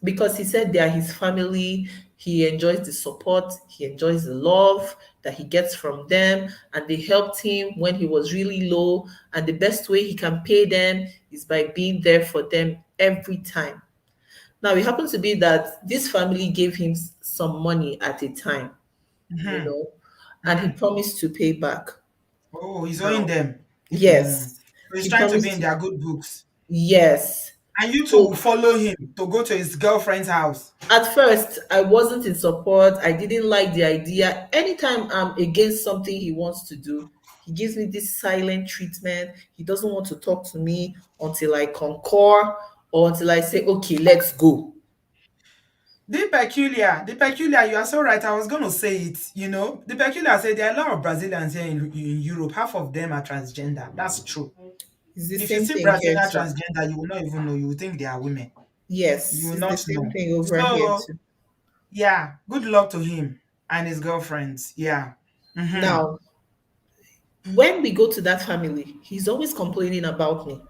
because he said they are his family. He enjoys the support, he enjoys the love that he gets from them, and they helped him when he was really low. And the best way he can pay them is by being there for them every time. Now, it happens to be that this family gave him some money at a time, you Hmm. know, and he Hmm. promised to pay back. Oh, he's owing Now, them. Hmm. yes, So he's he trying to be promised in to, their good books. yes. And you two will So follow him to go to his girlfriend's house. at first, I wasn't in support. I didn't like the idea. Anytime I'm against something he wants to do, he gives me this silent treatment. He doesn't want to talk to me until I concur or until I say, okay, let's go. The peculiar, you are so right. I was going to say it, you know. The peculiar said there are a lot of Brazilians here in Europe. Half of them are transgender. That's true. It's the If you same see thing here Brazilian too. transgender, you will not even know. You will think they are women. You Yes, will it's the not same know. thing over here So too. yeah, good luck to him and his girlfriends. Yeah. Mm-hmm. Now, when we go to that family, he's always complaining about me.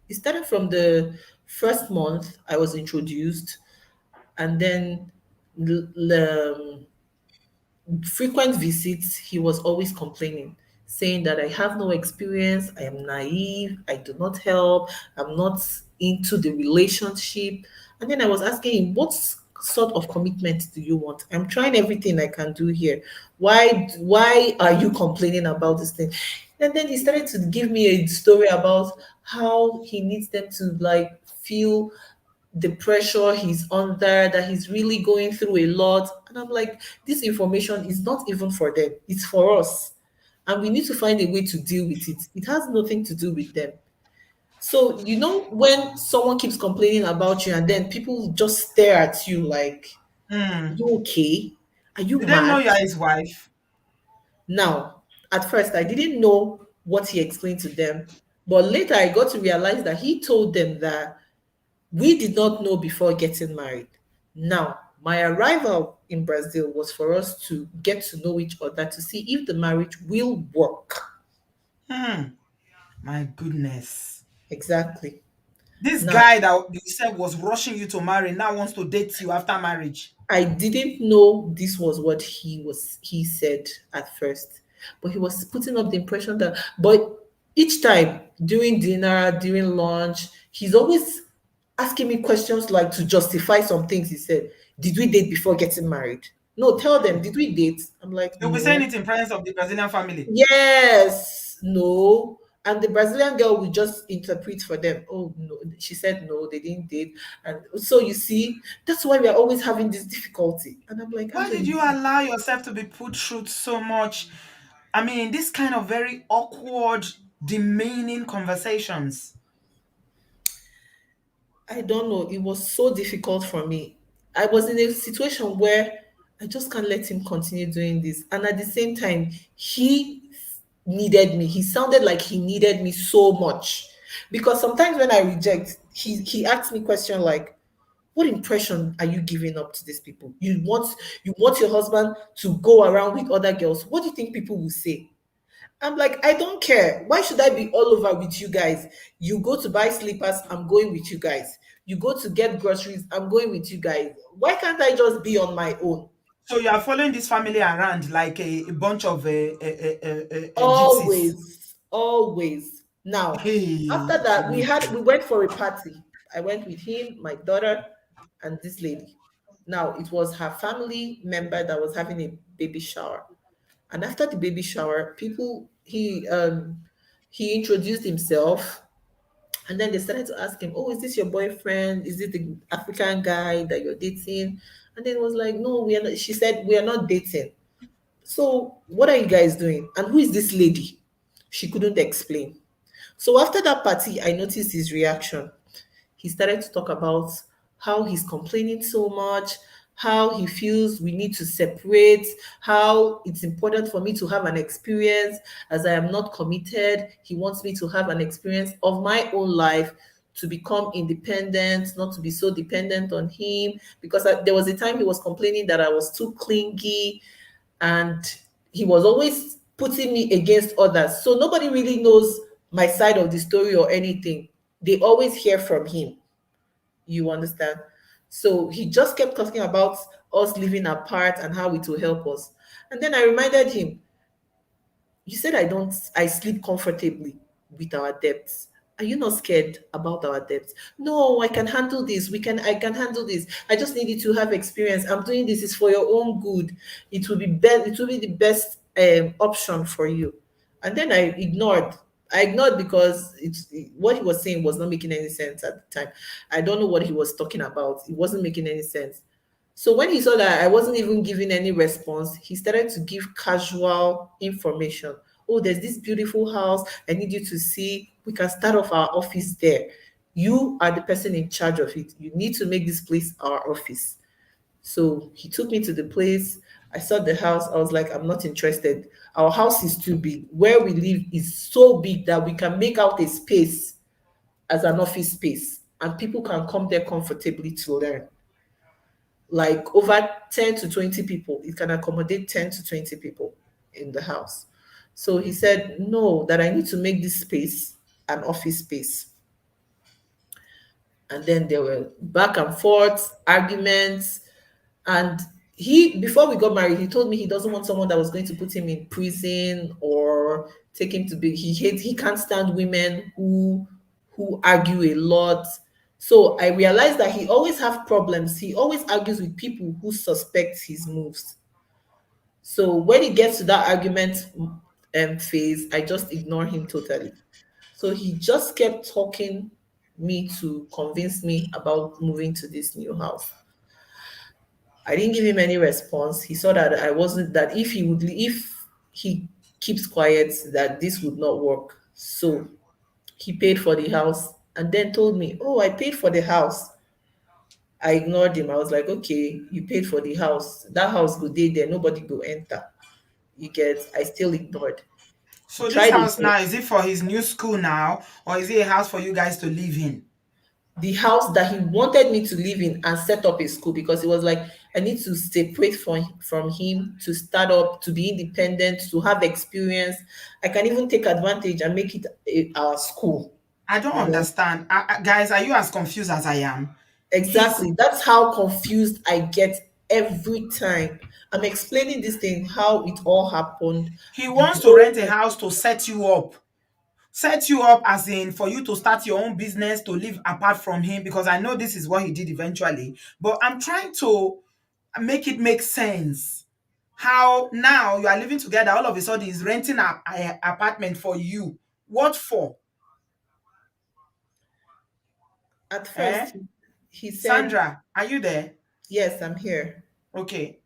It started from the first month I was introduced, and then frequent visits, he was always complaining, saying that I have no experience, I am naive, I do not help, I'm not into the relationship. And then I was asking him, what sort of commitment do you want? I'm trying everything I can do here. Why are you complaining about this thing? And then he started to give me a story about how he needs them to like feel the pressure he's under, that he's really going through a lot. And I'm like, this information is not even for them, it's for us. And we need to find a way to deal with it. It has nothing to do with them. So, you know, when someone keeps complaining about you and then people just stare at you like, are Mm. you okay? Are you Did they know mad? you are his wife? Now, at first, I didn't know what he explained to them. But later, I got to realize that he told them that we did not know before getting married. Now, my arrival in Brazil was for us to get to know each other to see if the marriage will work. Hmm. My goodness. Exactly. This Now, guy that you said was rushing you to marry now wants to date you after marriage. I didn't know this was what he said at first, but he was putting up the impression that, but each time during dinner, during lunch, he's always asking me questions like to justify some things he said. Did we date before getting married? No, tell them, Hmm. did we date? I'm like, He'll be saying no. it in presence of the Brazilian family. Yes, no. And the Brazilian girl will just interpret for them. Oh no, she said no, they didn't date. And so you see, that's why we are always having this difficulty. And I'm like, Why did Anthony, you allow yourself to be put through so much? I mean, this kind of very awkward, demeaning conversations. I don't know. It was so difficult for me. I was in a situation where I just can't let him continue doing this. And at the same time, he needed me. He sounded like he needed me so much. Because sometimes when I reject, he asks me question like, what impression are you giving up to these people? You want your husband to go around with other girls. What do you think people will say? I'm like, I don't care. Why should I be all over with you guys? You go to buy slippers, I'm going with you guys. You go to get groceries, I'm going with you guys. Why can't I just be on my own? So you are following this family around like a bunch of gypsies. Always, always. Now, Hey, after that, Chineke. we went for a party. I went with him, my daughter, and this lady. Now, it was her family member that was having a baby shower. And after the baby shower, people he introduced himself. And then they started to ask him, oh, is this your boyfriend? Is it the African guy that you're dating? And then it was like, no, we are not. She said, we are not dating. So what are you guys doing? And who is this lady? She couldn't explain. So after that party, I noticed his reaction. He started to talk about how he's complaining so much, how he feels we need to separate, how it's important for me to have an experience as I am not committed. He wants me to have an experience of my own life to become independent, not to be so dependent on him. Because there was a time he was complaining that I was too clingy and he was always putting me against others. So nobody really knows my side of the story or anything. They always hear from him. You understand? So he just kept talking about us living apart and how it will help us. And then I reminded him, you said I sleep comfortably with our debts. Are you not scared about our debts? No, I can handle this. I can handle this. I just need you to have experience. I'm doing this is for your own good. It will be the best option for you. And then I ignored. I ignored because what he was saying was not making any sense at the time. I don't know what he was talking about. It wasn't making any sense. So when he saw that I wasn't even giving any response, he started to give casual information. Oh, there's this beautiful house. I need you to see. We can start off our office there. You are the person in charge of it. You need to make this place our office. So he took me to the place. I saw the house. I was like, I'm not interested. Our house is too big. Where we live is so big that we can make out a space as an office space. and people can come there comfortably to learn. Like over 10 to 20 people. It can accommodate 10 to 20 people in the house. So he said, no, that I need to make this space an office space. And then there were back and forth arguments. And he, before we got married, he told me he doesn't want someone that was going to put him in prison or take him to be, he can't stand women who argue a lot. So I realized that he always have problems. He always argues with people who suspect his moves. So when it gets to that argument phase, I just ignore him totally. So he just kept talking me to convince me about moving to this new house. I didn't give him any response. He saw that I wasn't, that if he keeps quiet, that this would not work. So he paid for the house and then told me, "Oh, I paid for the house." I ignored him. I was like, "Okay, you paid for the house. That house go dey there. Nobody go enter." You get? I still ignored. He So this tried house again. now, is it for his new school now, or is it a house for you guys to live in? The house that he wanted me to live in and set up a school, because he was like, I need to separate from him to start up, to be independent, to have experience. I can even take advantage and make it our school, I don't you know. understand. Guys, are you as confused as I am? He's Exactly. That's how confused I get every time. I'm explaining this thing, how it all happened. he The wants to whole rent a house to set you up. Set you up as in for you to start your own business to live apart from him, because I know this is what he did eventually. But I'm trying to make it make sense. How now you are living together, all of a sudden he's renting a apartment for you. What for? at Eh? first he said, Sandra, are you there? yes, I'm here. Okay.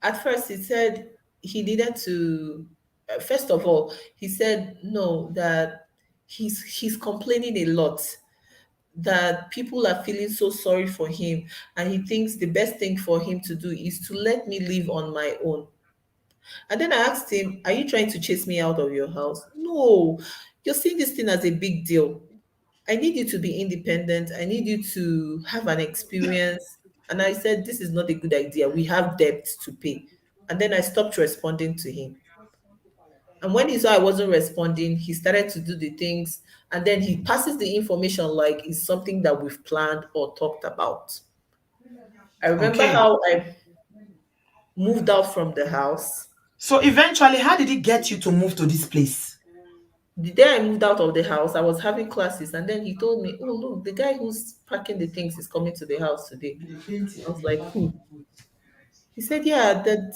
At first he said he needed to, first of all, he said no, that he's complaining a lot, that people are feeling so sorry for him, and he thinks the best thing for him to do is to let me live on my own. And then I asked him, are you trying to chase me out of your house? No, you're seeing this thing as a big deal. I need you to be independent. I need you to have an experience. And I said, this is not a good idea. We have debt to pay. And then I stopped responding to him. And when he saw I wasn't responding, he started to do the things. And then he passes the information like it's something that we've planned or talked about. I remember Okay. how I moved out from the house. So eventually, how did he get you to move to this place? The day I moved out of the house, I was having classes, and then he told me, "Oh, look, the guy who's packing the things is coming to the house today." I was like, "Who?" He said, "Yeah, that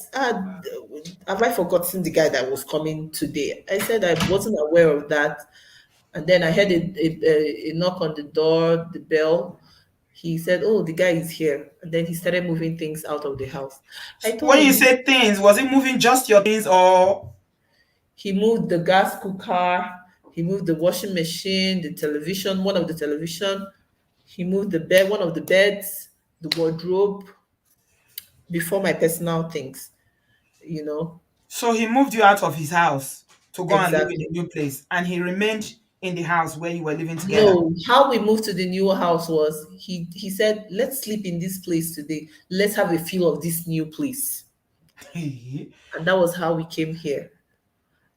have I forgotten the guy that was coming today?" I said I wasn't aware of that, and then I heard a knock on the door, the bell. He said, "Oh, the guy is here," and then he started moving things out of the house. I told When him you say things, was it moving just your things or he moved the gas cooker, he moved the washing machine, the television, one of the television, he moved the bed, one of the beds, the wardrobe, before my personal things, you know. so he moved you out of his house to go and live in a Exactly. new place and he remained in the house where you were living together? No, how we moved to the new house was he said, let's sleep in this place today. Let's have a feel of this new place. And that was how we came here.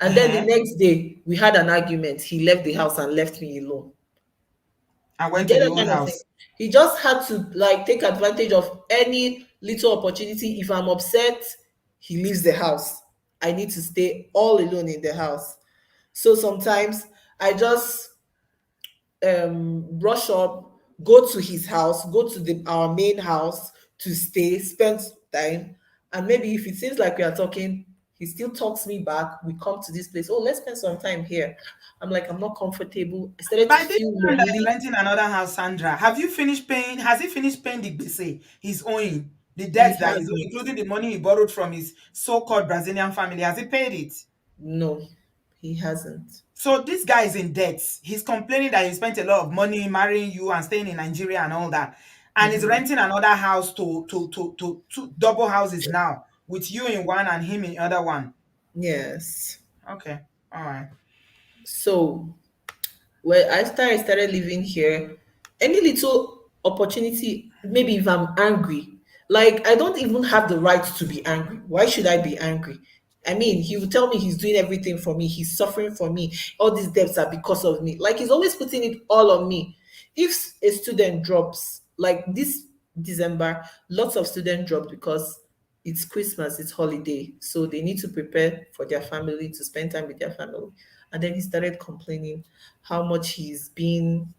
And then the Uh-huh. next day we had an argument. He left the house and left me alone. I You went to get the that old kind of thing. house. He just had to like take advantage of any little opportunity. If I'm upset, he leaves the house. I need to stay all alone in the house. So sometimes I just brush up, go to his house, go to our main house to stay, spend time. And maybe if it seems like we are talking, he still talks me back. We come to this place. Oh, let's spend some time here. I'm like, I'm not comfortable. I started to By this feel time that you're lonely. renting another house, Sandra, have you finished paying? Has he finished paying the gbese he's owing? The He debt that he's owing, hasn't. including the money he borrowed from his so-called Brazilian family. Has he paid it? No, he hasn't. So this guy is in debt. He's complaining that he spent a lot of money marrying you and staying in Nigeria and all that. And he's Mhm. renting another house to two double houses now, with you in one and him in the other one. Yes. Okay. All right. So, well, I started living here. any little opportunity, maybe if I'm angry, like I don't even have the right to be angry. Why should I be angry? I mean, he will tell me he's doing everything for me, he's suffering for me, all these debts are because of me. Like he's always putting it all on me. If a student drops, like this December, lots of students dropped because it's Christmas, it's holiday. So they need to prepare for their family, to spend time with their family. And then he started complaining how much he's been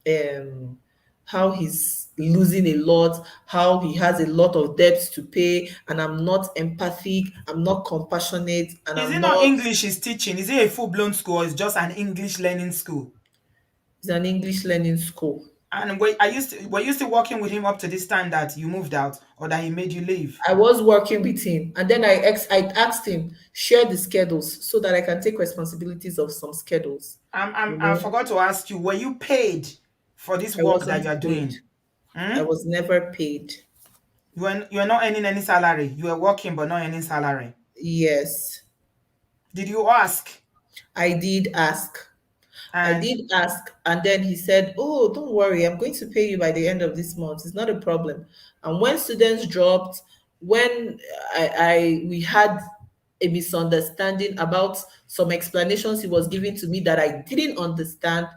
um how he's losing a lot, how he has a lot of debts to pay, and I'm not empathic, I'm not compassionate, and Is I'm it not not. English he's teaching? Is it a full-blown school or is just an English learning school? It's an English learning school. And were you still working with him up to this time that you moved out or that he made you leave? I was working with him, and then I asked him share the schedules so that I can take responsibilities of some schedules. I forgot to ask you, were you paid for this I work that wasn't you are paid. doing? I Hmm? was never paid. You were not earning any salary. You were working but not earning salary. Yes, Did you ask? I did ask. I And did ask, and then he said, "Oh, don't worry, I'm going to pay you by the end of this month. It's not a problem." And when students dropped, when we had a misunderstanding about some explanations he was giving to me that I didn't understand,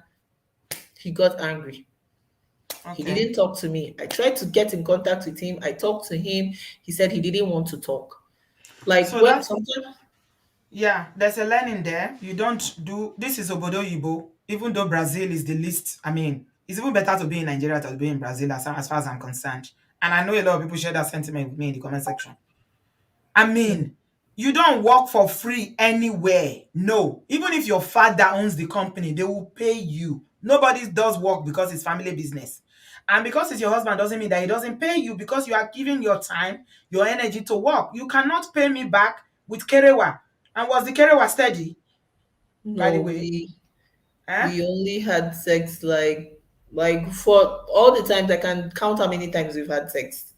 he got angry. He okay. didn't talk to me. I tried to get in contact with him. I talked to him. He said he didn't want to talk. Like So when that's sometimes yeah, there's a learning there. You don't do this is obodooyibo, even though Brazil is the least. I mean, it's even better to be in Nigeria than to be in Brazil as far as I'm concerned. And I know a lot of people share that sentiment with me in the comment section. I mean, you don't work for free anywhere. No. Even if your father owns the company, they will pay you. Nobody does work because it's family business. And because it's your husband doesn't mean that he doesn't pay you because you are giving your time, your energy to work. You cannot pay me back with kerewa. And was the kerewa steady, by the no, way? Eh? we only had sex like for all the times I can count how many times we've had sex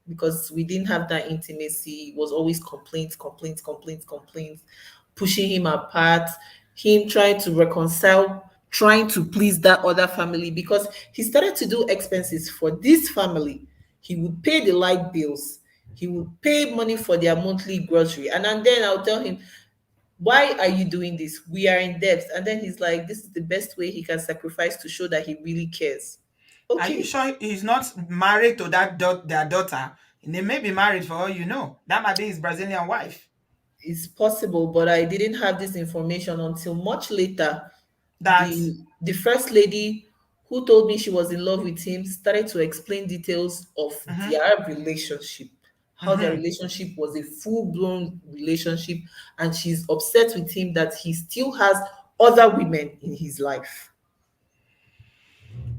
because we didn't have that intimacy. It was always complaints, complaints, complaints, complaints, pushing him apart, him trying to reconcile, trying to please that other family because he started to do expenses for this family. He would pay the light bills, he would pay money for their monthly grocery, and then I'll tell him, why are you doing this? We are in debt. And then he's like, this is the best way he can sacrifice to show that he really cares. Are you Okay, sure he's not married to their daughter? And they may be married for all you know. That might be his Brazilian wife. it's possible, but I didn't have this information until much later. That The first lady who told me she was in love with him started to explain details of mhm, their relationship, how their mhm. relationship was a full-blown relationship, and she's upset with him that he still has other women in his life.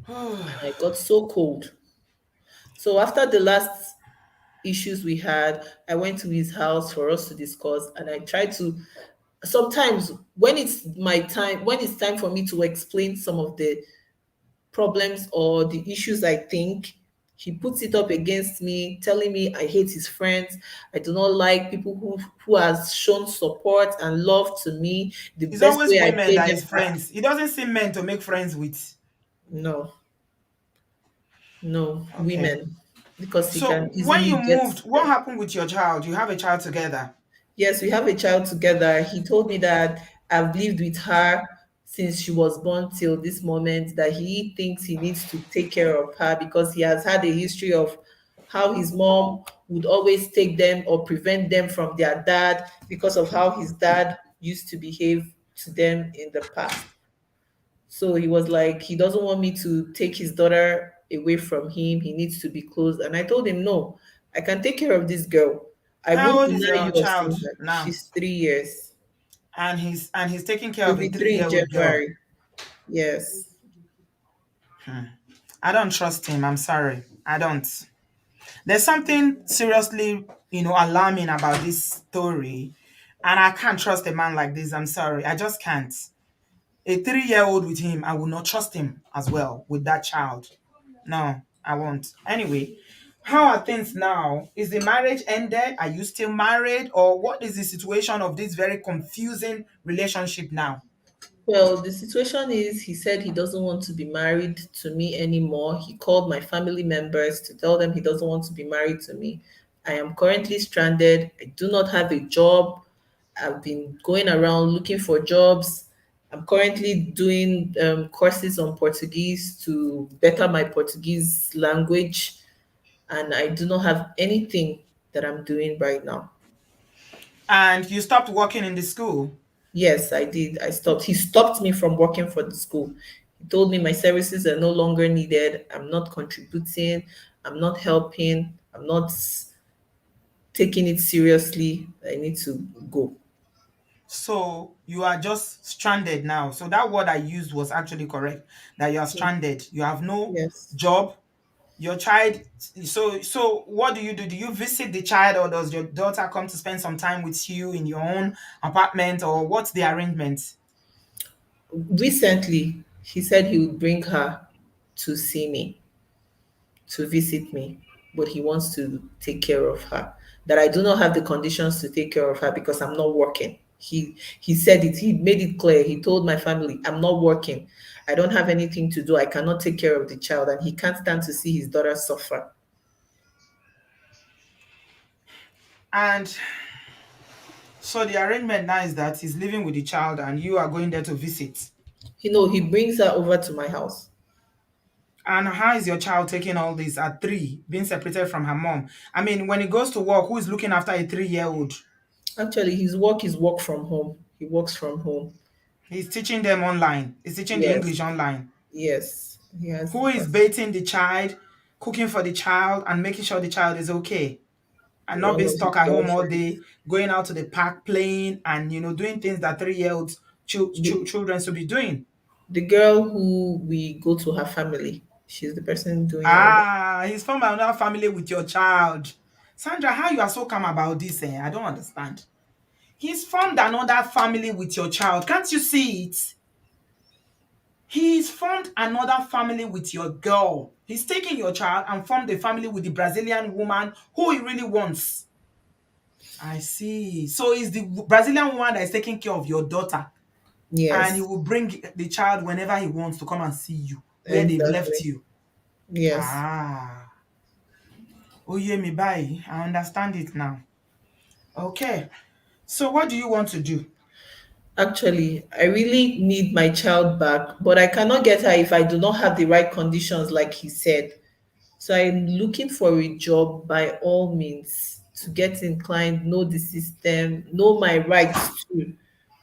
And I got so cold. So after the last issues we had, I went to his house for us to discuss, and I tried to. Sometimes when it's time for me to explain some of the problems or the issues I think, he puts it up against me, telling me I hate his friends. I do not like people who has shown support and love to me. The It's best always way I women pay that them is back. friends. He doesn't see men to make friends with. No, no, Okay. women, because he So can when easily you get moved, what them. happened with your child? You have a child together. Yes, we have a child together. He told me that I've lived with her since she was born till this moment, that he thinks he needs to take care of her because he has had a history of how his mom would always take them or prevent them from their dad because of how his dad used to behave to them in the past. So he was like, he doesn't want me to take his daughter away from him. He needs to be close. And I told him, no, I can take care of this girl. I How won't old is deny your you of child seeing her. now? She's 3 years. And he's taking care She'll of a be three in 3-year-old girl. January. Yes. Hmm. I don't trust him. I'm sorry. I don't. There's something seriously, alarming about this story. And I can't trust a man like this. I'm sorry. I just can't. A 3-year-old with him, I will not trust him as well with that child. No, I won't. Anyway, how are things now? Is the marriage ended? Are you still married? Or what is the situation of this very confusing relationship now? Well, the situation is he said he doesn't want to be married to me anymore. He called my family members to tell them he doesn't want to be married to me. I am currently stranded. I do not have a job. I've been going around looking for jobs. I'm currently doing courses on Portuguese to better my Portuguese language, and I do not have anything that I'm doing right now. And you stopped working in the school. Yes, I did. I stopped. He stopped me from working for the school. He told me my services are no longer needed. I'm not contributing. I'm not helping. I'm not taking it seriously. I need to go. So you are just stranded now. So that word I used was actually correct. That you are stranded. You have no Yes. job. Your child. So what do you do? Do you visit the child, or does your daughter come to spend some time with you in your own apartment, or what's the arrangement? Recently, he said he would bring her to see me, to visit me, but he wants to take care of her. That I do not have the conditions to take care of her because I'm not working. He said it, he made it clear. He told my family, I'm not working. I don't have anything to do. I cannot take care of the child, and he can't stand to see his daughter suffer. And so the arrangement now is that he's living with the child and you are going there to visit. He brings her over to my house. And how is your child taking all this at 3, being separated from her mom? I mean, when he goes to work, who is looking after a 3-year-old? Actually, his work is work from home. He works from home. He's teaching them online. He's teaching the Yes, English online. yes. He has Who is bathing the child, cooking for the child, and making sure the child is okay? And not one being of his stuck at home all girlfriends. day, going out to the park playing and, doing things that 3-year-olds The children should be doing. The girl who we go to her family, she's the person doing all that. Ah, he's from another family with your child. Sandra, how you are so calm about this? I don't understand. He's formed another family with your child. Can't you see it? He's formed another family with your girl. He's taken your child and formed a family with the Brazilian woman who he really wants. I see. So it's the Brazilian woman that is taking care of your daughter, and he Yes, will bring the child whenever he wants to come and see you where they've left exactly. you. Yes. Ah, oye mi báyìí. I understand it now. Okay. So what do you want to do? Actually, I really need my child back, but I cannot get her if I do not have the right conditions, like he said. So I'm looking for a job by all means to get inclined, know the system, know my rights too,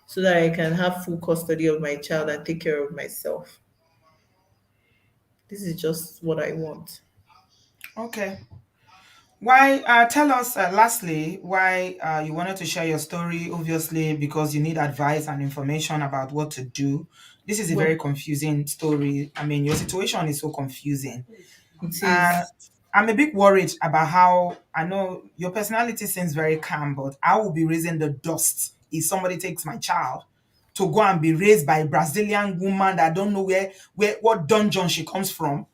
so that I can have full custody of my child and take care of myself. This is just what I want. Okay. Why, tell us lastly why you wanted to share your story, obviously, because you need advice and information about what to do. This is a Well, very confusing story. I mean, your situation is so confusing. it Uh, is. I'm a bit worried about how I know your personality seems very calm, but I will be raising the dust if somebody takes my child to go and be raised by a Brazilian woman that I don't know where what dungeon she comes from.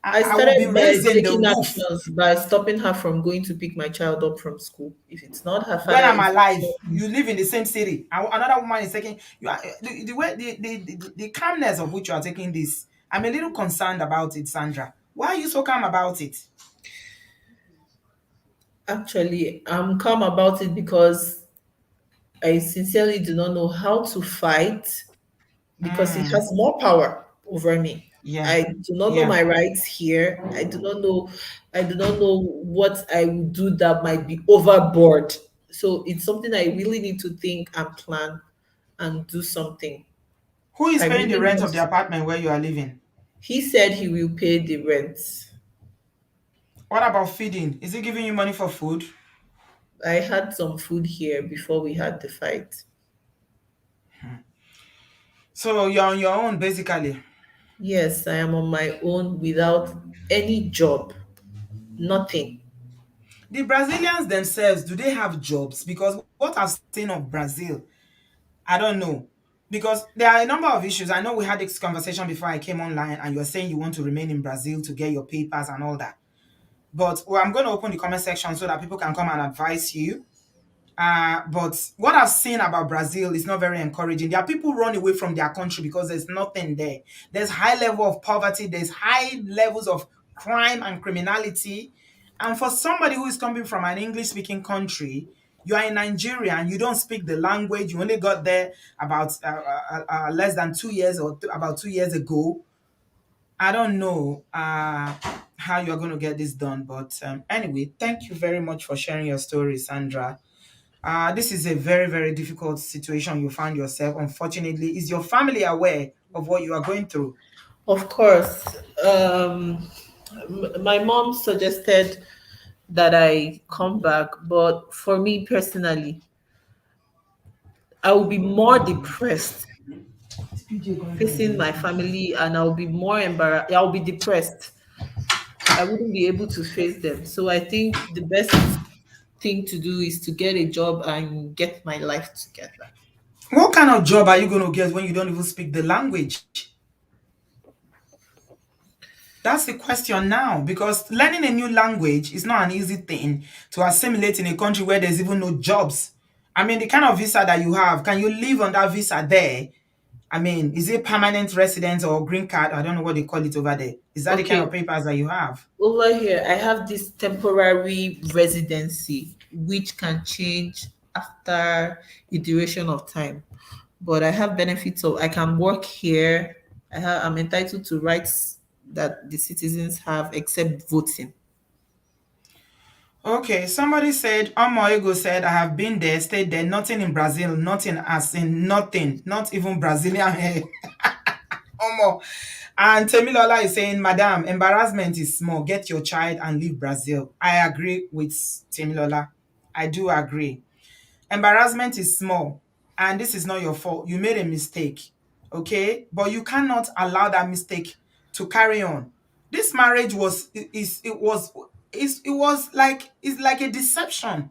I I will be started by raising the taking roof actions by stopping her from going to pick my child up from school. If it's not her when father, I'm if it's alive. not You him. live in the same city. Another woman is taking you. Are, the way the calmness of which you are taking this, I'm a little concerned about it, Sandra. Why are you so calm about it? Actually, I'm calm about it because I sincerely do not know how to fight because he Mm, has more power over me. yeah, I do not know yeah. my rights here. I do not know what I would do that might be overboard. So it's something I really need to think and plan and do something. Who is I paying the really rent want. of the apartment where you are living? He said he will pay the rent. What about feeding? Is he giving you money for food? I had some food here before we had the fight. So you're on your own basically. Yes, I am on my own without any job, nothing. The Brazilians themselves, do they have jobs? Because what I've seen of Brazil, I don't know. Because there are a number of issues. I know we had this conversation before I came online, and you're saying you want to remain in Brazil to get your papers and all that. But well, I'm going to open the comment section so that people can come and advise you. But what I've seen about Brazil is not very encouraging. There are people run away from their country because there's nothing there. There's high level of poverty. There's high levels of crime and criminality. And for somebody who is coming from an English-speaking country, you are in Nigeria and you don't speak the language. You only got there about less than 2 years or about 2 years ago. I don't know how you're going to get this done. But anyway, thank you very much for sharing your story, Sandra. This is a very, very difficult situation you find yourself. Unfortunately, is your family aware of what you are going through? Of course, my mom suggested that I come back, but for me personally, I will be more depressed facing my family, and I'll be more embarrassed. I'll be depressed. I wouldn't be able to face them. So I think the best thing to do is to get a job and get my life together. What kind of job are you going to get when you don't even speak the language? That's the question now, because learning a new language is not an easy thing to assimilate in a country where there's even no jobs. I mean, the kind of visa that you have, can you live on that visa there? I mean, is it permanent residence or green card? I don't know what they call it over there. Is that the kind of Okay, papers that you have? over here, I have this temporary residency, which can change after a duration of time. But I have benefits of I can work here. I'm entitled to rights that the citizens have, except voting. Okay, somebody said, Omoego said, I have been there, stayed there, nothing in Brazil, nothing as in nothing, not even Brazilian hair. Omo. And Temilola is saying, Madam, embarrassment is small. Get your child and leave Brazil. I agree with Temilola. I do agree. Embarrassment is small, and this is not your fault. You made a mistake, okay? But you cannot allow that mistake to carry on. This marriage was is it was like it's like a deception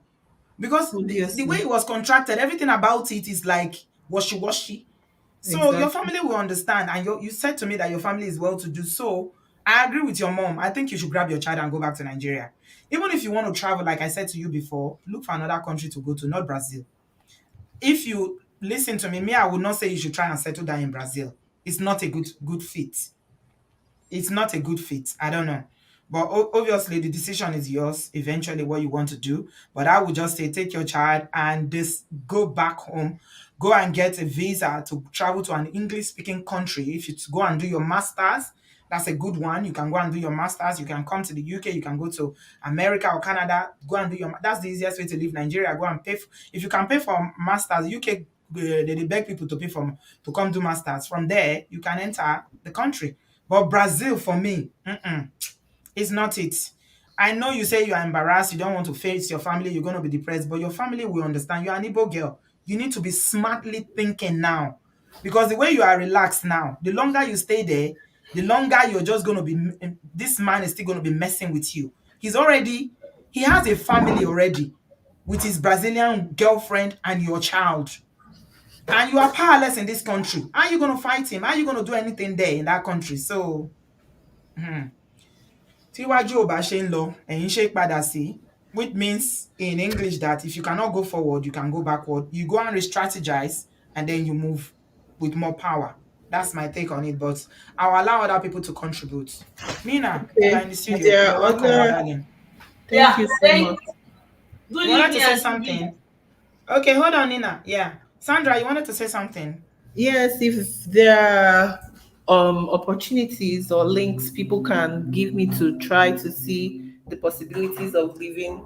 because the way Obviously, it was contracted, everything about it is like washy-washy. So your exactly. family will understand, and you said to me that your family is well to do. So I agree with your mom. I think you should grab your child and go back to Nigeria. Even if you want to travel, like I said to you before, look for another country to go to, not Brazil. If you listen to me, I would not say you should try and settle down in Brazil. It's not a good fit. It's not a good fit. I don't know. But obviously, the decision is yours, eventually, what you want to do. But I would just say take your child and just go back home. Go and get a visa to travel to an English speaking country. If you to go and do your master's, that's a good one. You can go and do your master's. You can come to the UK. You can go to America or Canada. Go and do your. That's the easiest way to leave Nigeria. Go and pay. If you can pay for master's, UK they beg people to pay for to come do masters. From there, you can enter the country. But Brazil, for me, it's not it. I know you say you are embarrassed, you don't want to face your family, you're going to be depressed, but your family will understand. You're an Igbo girl. You need to be smartly thinking now. Because the way you are relaxed now, the longer you stay there, the longer you're just going to be, this man is still going to be messing with you. He has a family already with his Brazilian girlfriend and your child. And you are powerless in this country. How are you going to fight him? How are you going to do anything there in that country? So, tíwájú ò bá ṣe ń lọ ẹ̀yìn ṣe é padà sí, which means in English that if you cannot go forward you can go backward. You go and re-strategize and then you move with more power. That's my take on it, but I'll allow other people to contribute. Nina, you are in Okay. the studio. There You're are welcome, my other. darling. Thank you so Thank much. you. Good You wanted to evening, say Auntie B. something? Okay, hold on, Nina. Yeah. Sandra, you wanted to say something? Yes, if there are opportunities or links people can give me to try to see the possibilities of living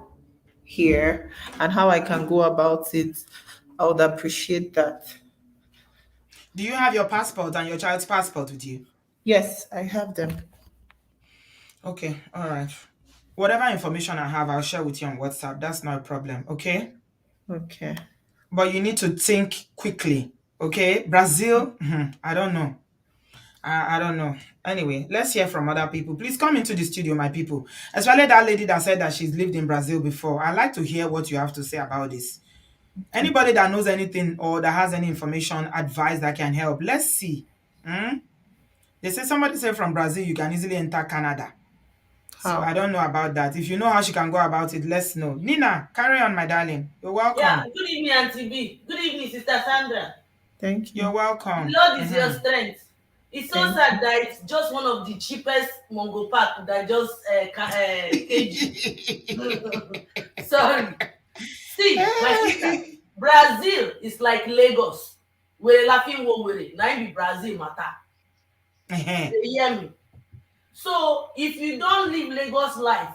here and how I can go about it, I would appreciate that. Do you have your passport and your child's passport with you? Yes, I have them. Okay, all right. Whatever information I have, I'll share with you on WhatsApp. That's not a problem, okay? Okay. But you need to think quickly. Okay, Brazil. I don't know. I don't know. Anyway, let's hear from other people. Please come into the studio, my people. Especially that lady that said that she's lived in Brazil before. I'd like to hear what you have to say about this. Anybody that knows anything or that has any information, advice that can help. Let's see. Hmm? They say somebody said from Brazil you can easily enter Canada. So I How? don't know about that. If you know how she can go about it, let's know. Nina, carry on, my darling. You're Yeah, welcome. good evening, Auntie B. Good evening, Sister Sandra. Thank You're you. The welcome. Lord is your Mm-hmm. strength. It's so Thank sad you. that it's just one of the cheapest Mongo pack that just caged you. Sorry. See, my sister, Brazil is like Lagos. We're laughing wo were. Now be Brazil matter. You hear me? So if you don't live Lagos life,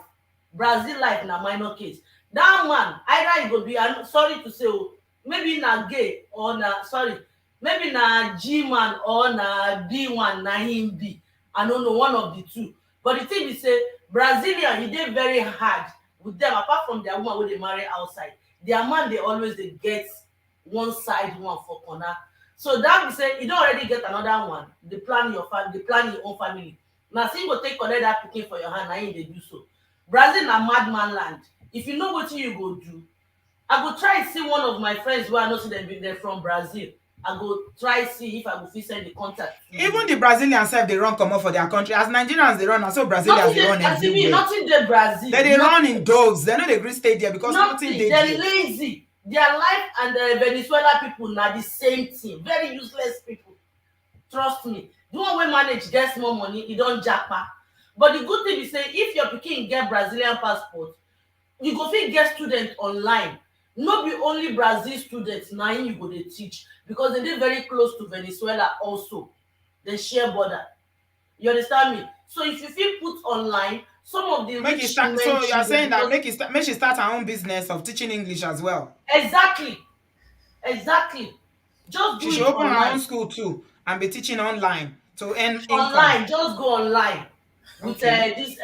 Brazil life na minor case. That man either he go be, I'm sorry to say, oh, maybe na gay or na sorry, maybe na G man or na B one na him be. I don't know, one of the two. But the thing is say Brazilian, he dey very hard with them. Apart from their woman wey dey marry outside, their man dey always dey get one side one for corner. So that be say you don already get another one. Dey plan your family, dey plan your own family. Na so you go take collect that pikin for your hand, na him dey do so. Brazil na madman land. If you know wetin you go do, I go try see one of my friends wey I know say dem be dem from Brazil. I go try see if I go fit send the contact Even to. the Brazilians self, they run come up for their country. As Nigerians, they run, and so Brazilians, Nothing they dey run Aunty B, everywhere. nothing dey Brazil, They run in nothing. doves. They know they agree stay there because nothing Nothing, they they're there. lazy. Their life and the Venezuela people na the same thing. Very useless people. Trust me. The one wey manage get small money, e don japa. But the good thing be say if your pikin get Brazilian passport, you go fit get student online. No be only Brazil students na im you go dey teach because dem dey very close to Venezuela also. Dem share border. You understand me? So if you fit put online some of the Make it rich start. men So you are children saying that because make she start her own business of teaching English as well. exactly, exactly. Just do She should it open her own online. school too and be teaching online to earn income. Online, just go online with Okay. this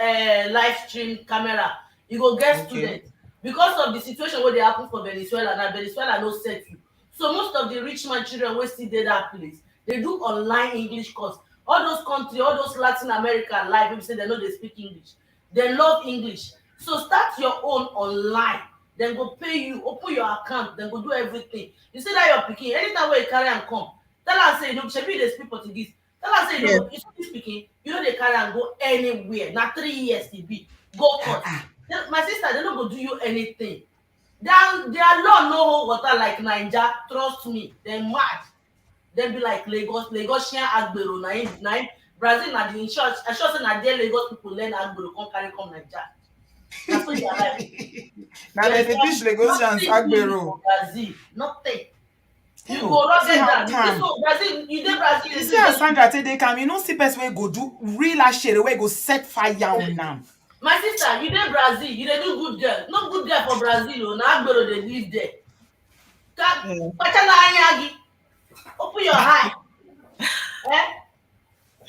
live stream camera. You go get Okay. students because of the situation wey dey happen for Venezuela. Now Venezuela no set you, so most of the rich man children wey still dey that place dey do online English course. All those country, all those Latin America life wey be say dem no dey speak English, dem love English. So start your own online. Dem go pay you, open your account, dem go do everything. You see that your pikin, anytime wey you carry am come, tell am say you no shebi you dey speak Portuguese. Tell am say you Yes. no, you see this pikin, you no dey carry am go anywhere. Na 3 years e be. Go Ah, court. ah. My sister, dem no go do you anything. Their law no hold water like Naija. Trust me, dem mad. Dem be like Lagos, Lagosian agbero na im Brazil na the church. I sure say na there Lagos people learn agbero come carry come Naija. Na so their life be. Now You they understand teach me? Lagosians Nothing do you Agbero. for Brazil. Nothing. You Oh, go rub see it how down. You see calm. so Brazil, you dey Brazil, You dey see do how just Sandra take they calm. You know, see person wey go do real share wey go set fire on them. my sister, you dey Brazil, you dey do good girl. No good girl for Brazil o, na agbero dey live there. Yeah. Kpachala anya gị, open your eye. Eh?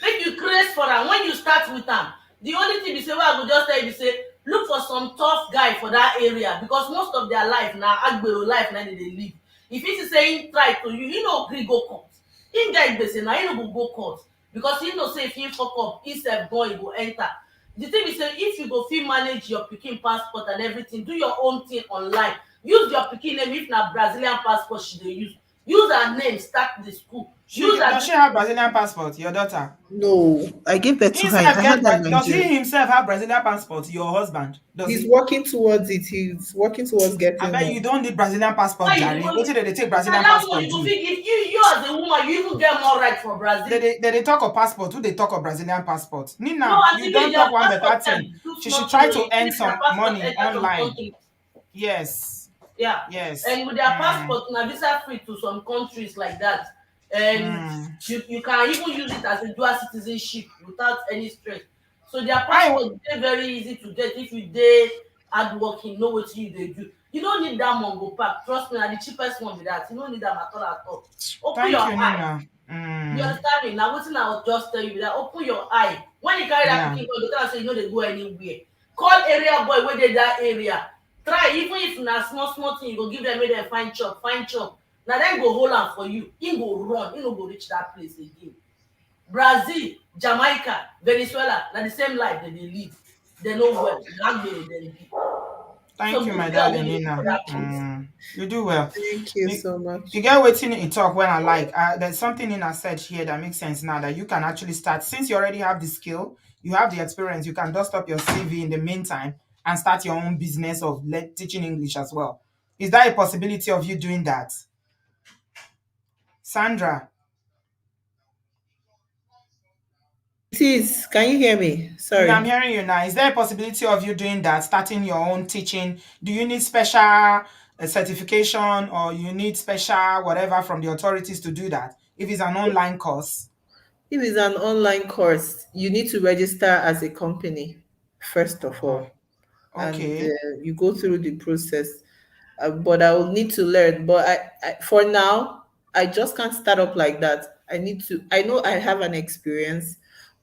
Make you craze for am when you start with am. The only thing be say wey I go just tell you be say look for some tough guy for that area because most of their life na agbero life na dem dey live. If you see say him try to you, he no gree go court. Him get gbese na he no go go court because he know say if him fuck up, he sef born he go enter. The thing be say if you go fit manage your pikin passport and everything, do your own thing online. Use your pikin name if na Brazilian passport she dey use. Use her name start the school. Use Does her she have Brazilian passport? Your daughter. No, I gave birth to He her. self I had get. her in Does he Nigeria. himself have Brazilian passport? Your husband? Does He's he? working towards it. He's working towards I getting bet you one. don't need Brazilian passport, why you Jerry. What only did they take na Brazilian that one passport you go do? fit give you as a woman you even get more right for Brazil. They talk of passport. Who they talk of Brazilian passport? No, Nina, you Aunty B, don't their talk one passport better sef thing. too She should small thing try o. to You earn finish their some passport money enter some online. countries. Yes. Yeah, Yes. and with their passport na visa free to some countries like that. And Mm. you can even use it as a dual citizenship without any stress. So their I passport dey very easy to get if you dey hardworking, know wetin you dey do. You no need that Mongo pack. Trust me, na the cheapest one be that. You no need am at all at all. Open your thank you, eye. Nina. You Mm. understand me? Na wetin I just tell you be that open your eye. When you carry that Yeah. pikin go, you tell am say you no dey go anywhere. Call area boy wey dey that area. Try even if na small small thing you go give dem make dem find chop, find chop. Na dem go hold am for you. Him go run, him no go reach that place again. Brazil, Jamaica, Venezuela na the same life dem dey live. Dem no well, na agbero dem be. So Thank you, good my girl darling wey you be for Nina. that place. You do well. Thank you You, so you much. get waiting in talk when I like. There's something Nina said here that makes sense now that you can actually start since you already have the skill, you have the experience. You can dust up your CV in the meantime and start your own business of teaching English as well. Is there a possibility of you doing that, Sandra? It is. Can you hear me? Yeah, I'm Sorry. hearing you now. Is there a possibility of you doing that, starting your own teaching? Do you need special certification or you need special whatever from the authorities to do that? If it's an online course. If it's an online course, you need to register as a company, first of Oh, all, and okay. you go through the process. But I will need to learn. But for now, I just can't start up like that. I need to, I know I have an experience,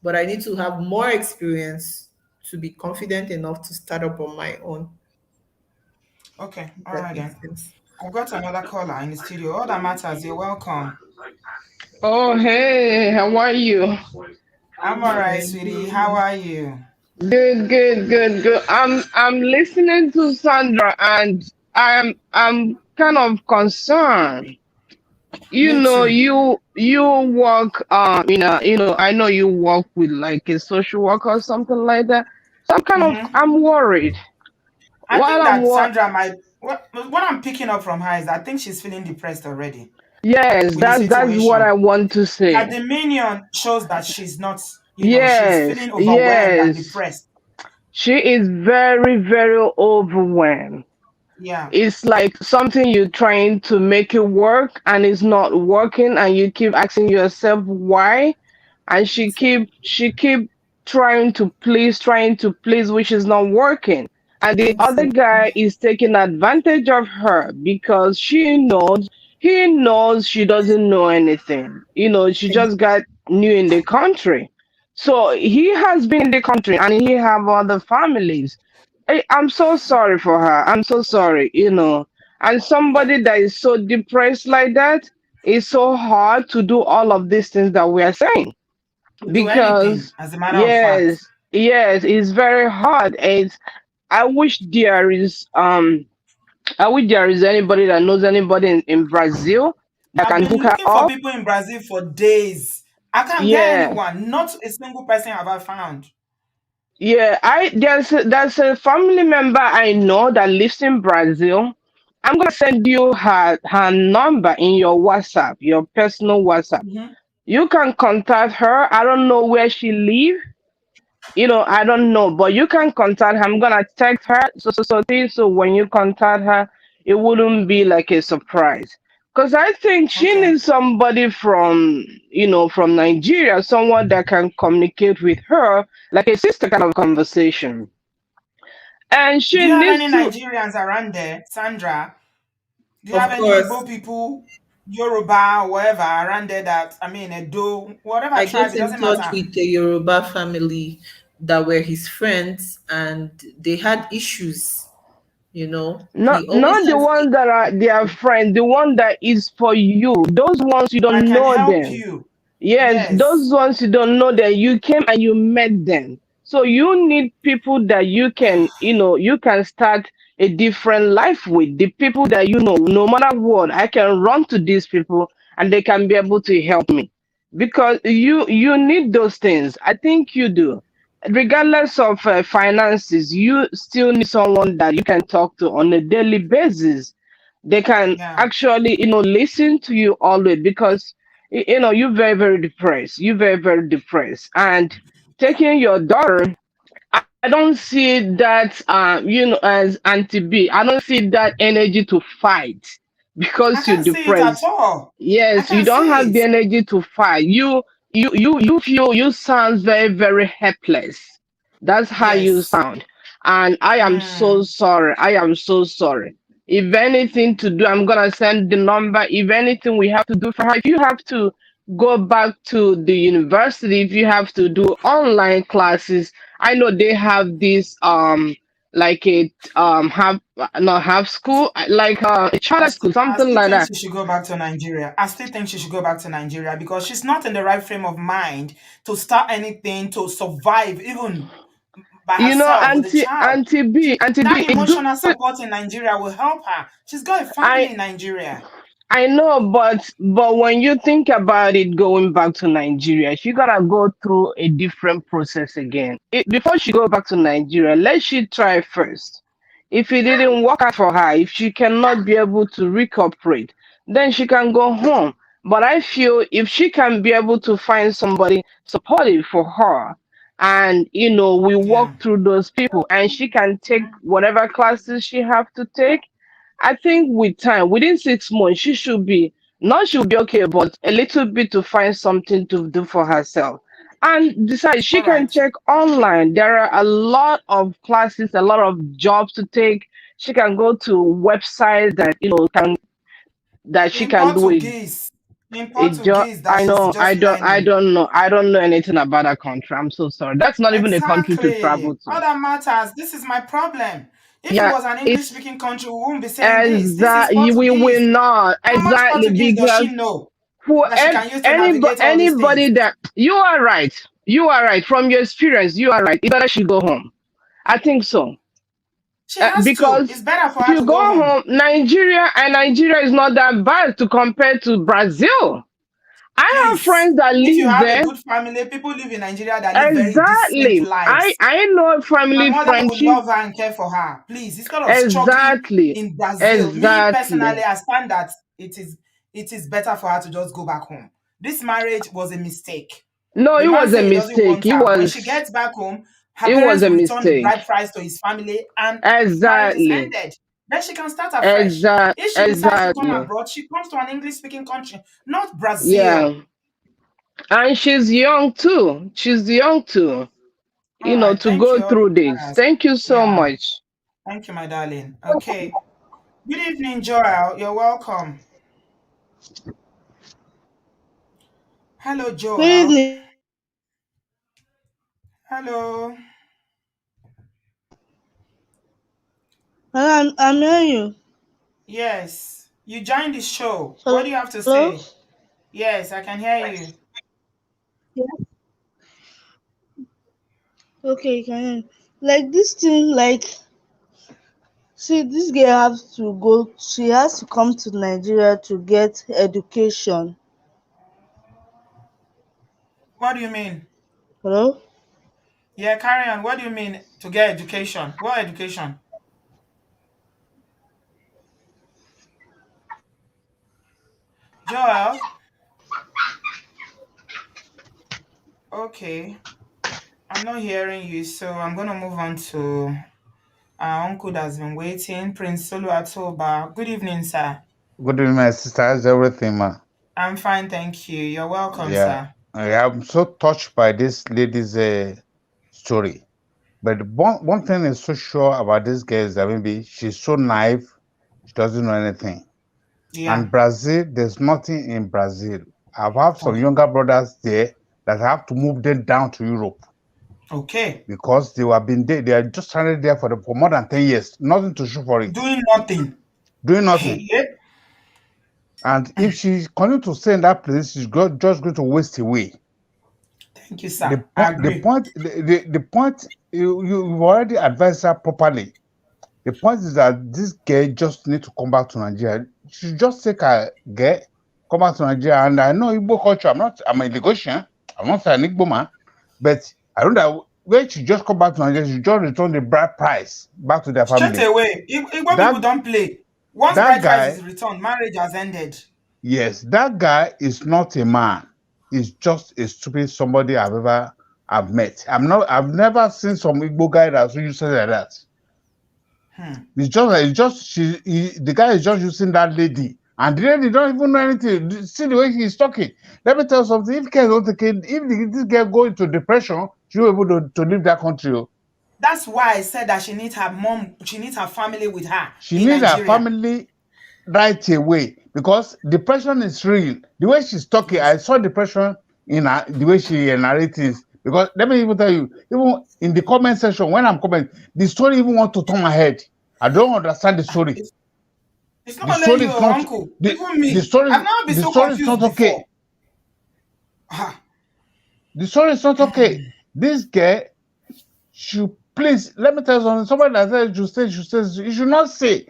but I need to have more experience to be confident enough to start up on my own. Okay. If All that right makes then. sense. I've got another caller in the studio. All that matters, you're welcome. Oh, hey, how are you? I'm I'm all right, sweetie. How fine. are you? Good, good, good, good. I'm listening to Sandra and I'm kind of concerned. Me too. You work I know you work with like a social worker or something like that. So Mm-hmm. I'm worried. I While think I'm that what Sandra might. What I'm picking up from her is I think she's feeling depressed already Yes, with the that's what situation. I want to That say. the minion shows that she's not, she's Yes, feeling overwhelmed and yes. depressed. She is very, very overwhelmed. Yeah, It's like something you're trying to make it work and it's not working and you keep asking yourself why, and she keep trying to please, which is not working, and the other Exactly. guy is taking advantage of her because he knows she doesn't know anything. She just got new in the country, so he has been in the country and he have other families. I'm so sorry for her. I'm so sorry, and somebody that is so depressed like that, it's so hard to do all of these things that we are saying to do anything, because as a matter of fact. yes, yes, it's very hard. I wish there is anybody that knows anybody in Brazil that I've can been hook her looking for up. people in Brazil for days. I can't get Yeah, anyone. Not a single person have I found. yeah. There's a family member I know that lives in Brazil. I'm gonna send you her number in your WhatsApp, your personal WhatsApp. Hmm. You can contact her. I don't know where she lives. I don't know, but you can contact her. I'm gonna text her so when you contact her, it wouldn't be like a surprise. Because I think she Okay. needs somebody from Nigeria, someone that can communicate with her like a sister kind of conversation. And Do she you have any needs to, Nigerians around there, Sandra? Do you Of have any course, Igbo people, Yoruba, or whatever around there that, I mean, Edo, whatever I tribe, got it in doesn't touch matter. with a Yoruba family that were his friends, and they had issues. He always not the has ones that are their issues. friends, the one that is for you. Those ones you That don't can know help them. you. Yes, Yes. those ones you don't know that you came and you met them. So you need people that you can start a different life with. The people that no matter what, I can run to these people and they can be able to help me. Because you need those things. I think you do. Regardless of finances, you still need someone that you can talk to on a daily basis. They can Yeah. actually listen to you always because you're very, very depressed. You're very, very depressed. And taking your daughter, I don't see that, as Auntie B, I don't see that energy to fight I because you're can't see it at depressed. all. I Yes, you can't don't see have it. the energy to fight. You feel you sound very, very helpless. That's how you Yes. sound. And I am so Mm. sorry. I am so sorry. If anything to do, I'm gonna send the number. If anything we have to do for her, if you have to go back to the university, if you have to do online classes, I know they have this like a have not have school like a charter school, I something still like think that. she should go back to Nigeria. I still think she should go back to Nigeria because she's not in the right frame of mind to start anything, to survive, even by You know, herself with a child. Auntie That B, it's good. emotional support in Nigeria will help her. She's got a family I in Nigeria. I know, but when you think about it, going back to Nigeria, she gotta go through a different process again. Before she go back to Nigeria, let she try first. If it didn't work out for her, if she cannot be able to recuperate, then she can go home. But I feel if she can be able to find somebody supportive for her, and we walk Yeah. through those people, and she can take whatever classes she have to take. I think with time, within 6 months, she should be not she'll be okay, but a little bit to find something to do for herself. And decide she All can right. check online. There are a lot of classes, a lot of jobs to take. She can go to websites that can that she In can do Portuguese. In a job. Portuguese that I she's know. just learning. I don't know anything about that country. I'm so sorry. That's not even a country to Exactly. travel All to. that matters. This is my problem. If it Yeah, was an English it's speaking country, we wouldn't be saying this. This is exactly we will Portuguese. not How much exactly Portuguese does because she know for that she can use to anybody navigate all these things? anybody that you are right from your experience, you are right. It's better she go home. I think so. She has to. It's Because better for if her you to go go home. home, Nigeria is not that bad to compare to Brazil. I have Please. friends that If you live have a there. good family, people live in Nigeria that live very decent Exactly. lives. I know a Her family mother friend. will love her and care for her. Please, instead of struggling Exactly. in Brazil, me personally, Exactly. I stand that it is better for her to just go back home. This marriage was a mistake. No, The it man was a said he doesn't mistake. want her. When she gets back home, her It was parents a will return the mistake. bride price to his family, and this marriage is Exactly. ended. Then she can start afresh. If she decides to come Exactly. abroad, she comes to an English-speaking country, not Brazil. Yeah. And she's young too. She's young too, All right. to Thank go you. All through the this. advice. Thank you so Yeah. much. Thank you, my darling. Okay. Good evening, Joel. You're welcome. Hello, Good Joel. evening. Hello. I'm hearing you. Yes. You joined the show. What do you have to Hello? say? Yes, I can hear you. Yeah. Okay, you can hear me. Like this thing, like, see, this girl has to go, she has to come to Nigeria to get education. What do you mean? Hello? Yeah, carry on. What do you mean to get education? What education? Joel? Okay. I'm not hearing you, so I'm going to move on to our uncle that's been waiting, Prince Solo Atoba. Good evening, sir. Good evening, my sister. How's everything, ma? I'm fine, thank you. You're welcome, Yeah, sir. I am so touched by this lady's story. But one thing is so sure about this girl is that maybe she's so naive, she doesn't know anything. Yeah. And Brazil, there's nothing in Brazil. I've had some Okay. younger brothers there that have to move them down to Europe Okay. because they have been there. They are just stranded there for more than 10 years, nothing to show for it, Doing nothing. doing nothing. Hey. And if she continues to stay in that place, just going to waste away. Thank you, the sir. I point the agree. point the point you've already advised her properly. The point is that this girl just need to come back to Nigeria. She should just take her girl, come back to Nigeria. And I know Igbo culture. I'm a Lagosian. I'm not an Igbo man, but I know that when she just come back to Nigeria, she just return the bride price back to their Straight family. away. Igbo people That don't play. Once that bride price guy, is returned, marriage has ended. yes, that guy is not a man. He's just a stupid somebody I've met. I've never seen some Igbo guy that's using like that. The guy is just using that lady, and the lady don't even know anything. See the way he's talking. Let me tell you something. If girl don't take it, this girl go into depression, she'll be able to leave that country. That's why I said that she needs her mom, she needs her family with her She in needs her Nigeria. family right away because depression is real. The way she's talking, Yes. I saw depression in her, the way she narrates things. Because let me even tell you, even in the comment section, when I'm commenting, the story even want to turn my head. I don't understand the story. It's The not only story you, is not uncle. the Even me. the story I've never been the so story is confused not okay. before. Ah. The story is not okay. This girl should Please let me tell you something. Somebody that says you say, you should not say.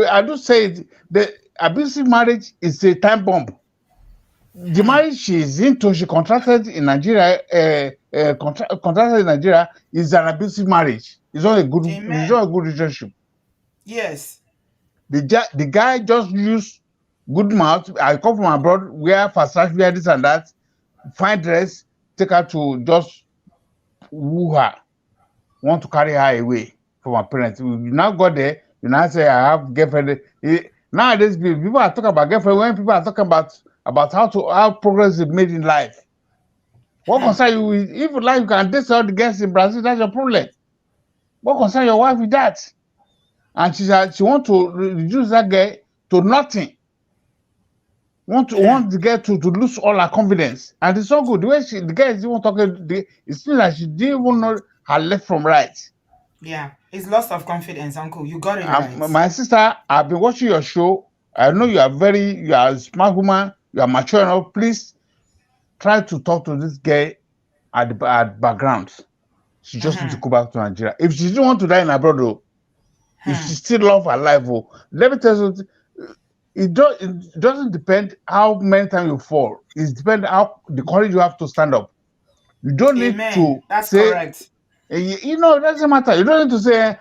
I do say it. The abusive marriage is a time bomb. The marriage she's into, she contracted in Nigeria, contracted in Nigeria is an abusive marriage. It's not a good, it's Amen. not a good relationship. Yes. The guy just used good mouth. I come from abroad, wear fast fashion, wear this and that, fine dress, take her to just woo her, want to carry her away from her parents. You now go there, you now say, I have girlfriend. Nowadays, people are talking about girlfriend when people are talking about how progress is made in life. What concern you with, if you like, you can date all the girls in Brazil, that's your problem. What concern your wife with that? And she want to reduce that girl to nothing. Want the girl to lose all her confidence. And it's so good. The way the girl is even talking, it seems like she didn't even know her left from right. Yeah. It's loss of confidence, uncle. You got it right. My sister, I've been watching your show. I know you are a smart woman, you are mature enough. Please try to talk to this girl at background. She just needs to go back to Nigeria. If she didn't want to die in abroad, though, if she still love her life, oh, let me tell you, it doesn't depend how many times you fall. It depends how the courage you have to stand up. You don't need Amen. to That's say, correct. it doesn't matter. You don't need to say,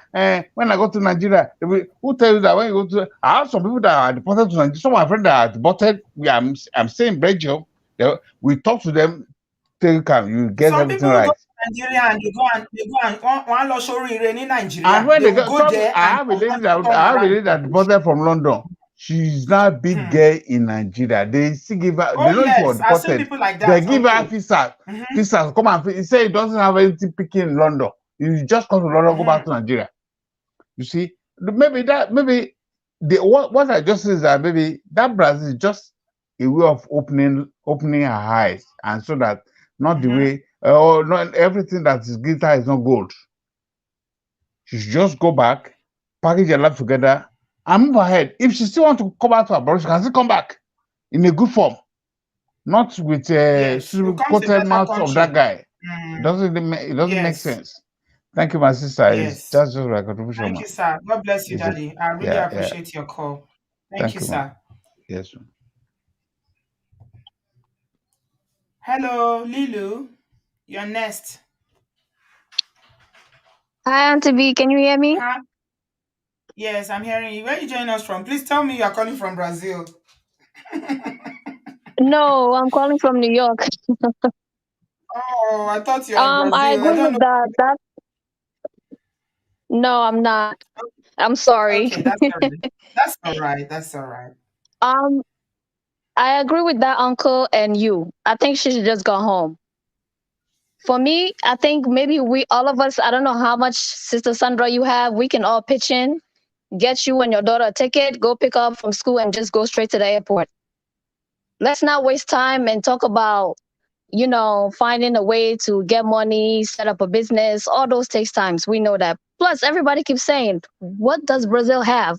when I go to Nigeria, who tell you that when you go to, I have some people that are deported to Nigeria. Some of my friends that are deported, I'm staying in Belgium. We talk to them, you get Some everything people will go right. to Nigeria and they go and one lot show in Nigeria. And when They they will go, go there I and have a lady turn that deported from London. She's now a big girl in Nigeria. They still give her, Oh they know she was yes, I've seen deported. people like They that, give her uncle. visa. Visa, come and he say he doesn't have anything picking in London. You just come to London, go back to Nigeria. You see, maybe what I just said is that maybe that Brazil is just a way of opening her eyes, and so that not the way, or not everything that is glitter is not gold. She should just go back, package her life together, and move ahead. If she still want to come back to abroad, she can still come back in a good form, not with Yes, you come to a coated better mouth of that country. guy. It doesn't make Yes, sense. Thank you, my sister. yes. That's just my contribution, Thank ma. you, sir. God bless you, It's just, Daddy. I really yeah, yeah. appreciate your call. Thank Thank you, you, ma. sir. Yes, ma. Hello, Lilu. You're next. Hi, Auntie B. Can you hear me? Huh? Yes, I'm hearing you. Where are you joining us from? Please tell me you are calling from Brazil. No, I'm calling from New York. Oh, I thought you were in I Brazil. I agree don't know. with that. No, I'm not. I'm sorry. Okay, that's all right. That's all right. That's all right. um, I agree with that uncle and you. I think she should just go home. For me, I think maybe we all of us. I don't know how much Sister Sandra you have. We can all pitch in, get you and your daughter a ticket, go pick her up from school, and just go straight to the airport. Let's not waste time and talk about finding a way to get money, set up a business. All those takes times. We know that. Plus, everybody keeps saying, what does Brazil have?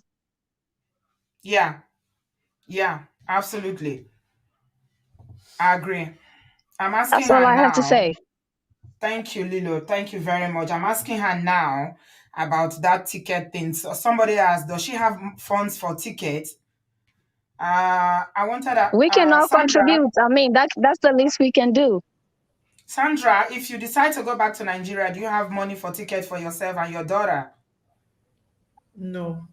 Yeah, yeah, absolutely. I agree. I'm asking That's all her I have to now. say. Thank you, Lilo. Thank you very much. I'm asking her now about that ticket thing. So somebody asked, does she have funds for tickets? I wanted We can all Sandra. contribute. I mean, that's the least we can do. Sandra, if you decide to go back to Nigeria, do you have money for tickets for yourself and your daughter? No.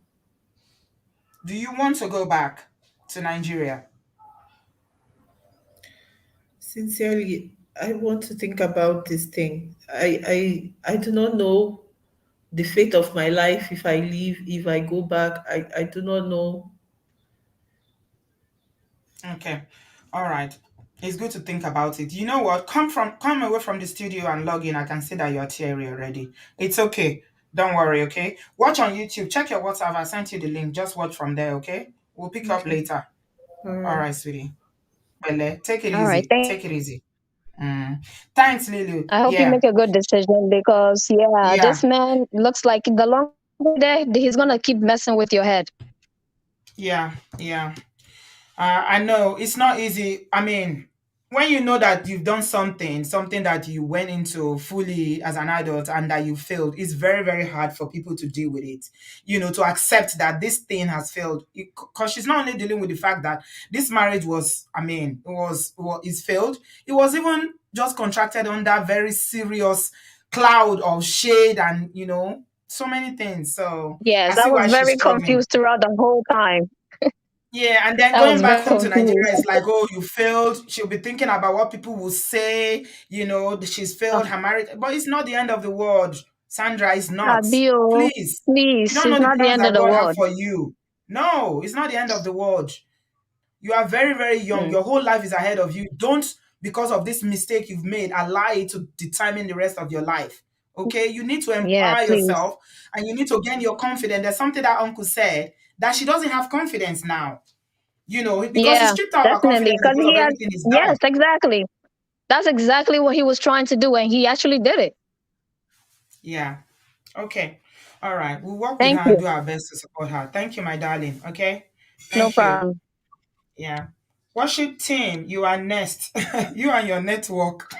Do you want to go back to Nigeria? Sincerely, I want to think about this thing. I do not know the fate of my life if I leave, if I go back. I do not know. Okay. All right. It's good to think about it. You know what? Come away from the studio and log in. I can see that you're teary already. It's okay. Don't worry, okay? Watch on YouTube. Check your WhatsApp. I sent you the link. Just watch from there, okay? We'll pick up Okay. later. All All right. right, sweetie. Well, take it All right. easy. Take it easy. Thanks, Lulu. I hope you Yeah. make a good decision because, yeah, Yeah. this man looks like the longer there, he's going to keep messing with your head. Yeah. Yeah. I know it's not easy. I mean, when you know that you've done something that you went into fully as an adult and that you failed, it's very, very hard for people to deal with it. To accept that this thing has failed. Because she's not only dealing with the fact that this marriage was, I mean, is failed. It was even just contracted under very serious cloud of shade and so many things. So I Yes, I see was why she's very struggling. confused throughout the whole time. Yeah, and then I going was back very home to Nigeria, confused. it's like, oh, you failed. She'll be thinking about what people will say, that she's Uh, failed her marriage. But it's not the end of the world, Sandra. It's not. Bio, Please. You please, don't it's know the not the plans end of that the God have world. for you. No, it's not the end of the world. You are very, very young. Hmm. Your whole life is ahead of you. Don't, because of this mistake you've made, allow it to determine the rest of your life. Okay? You need to Yeah, empower please. yourself and you need to gain your confidence. There's something that uncle said that she doesn't have confidence now. Because he Yeah, stripped out our definitely. confidence Because because he of has, everything he's yes, done. exactly. That's exactly what he was trying to do, and he actually did it. Yeah. Okay. All right. We'll work with her Thank and you. do our best to support her. Thank you, my darling. Okay. No Thank you. problem. Yeah. Worship team, you are next. You and your network.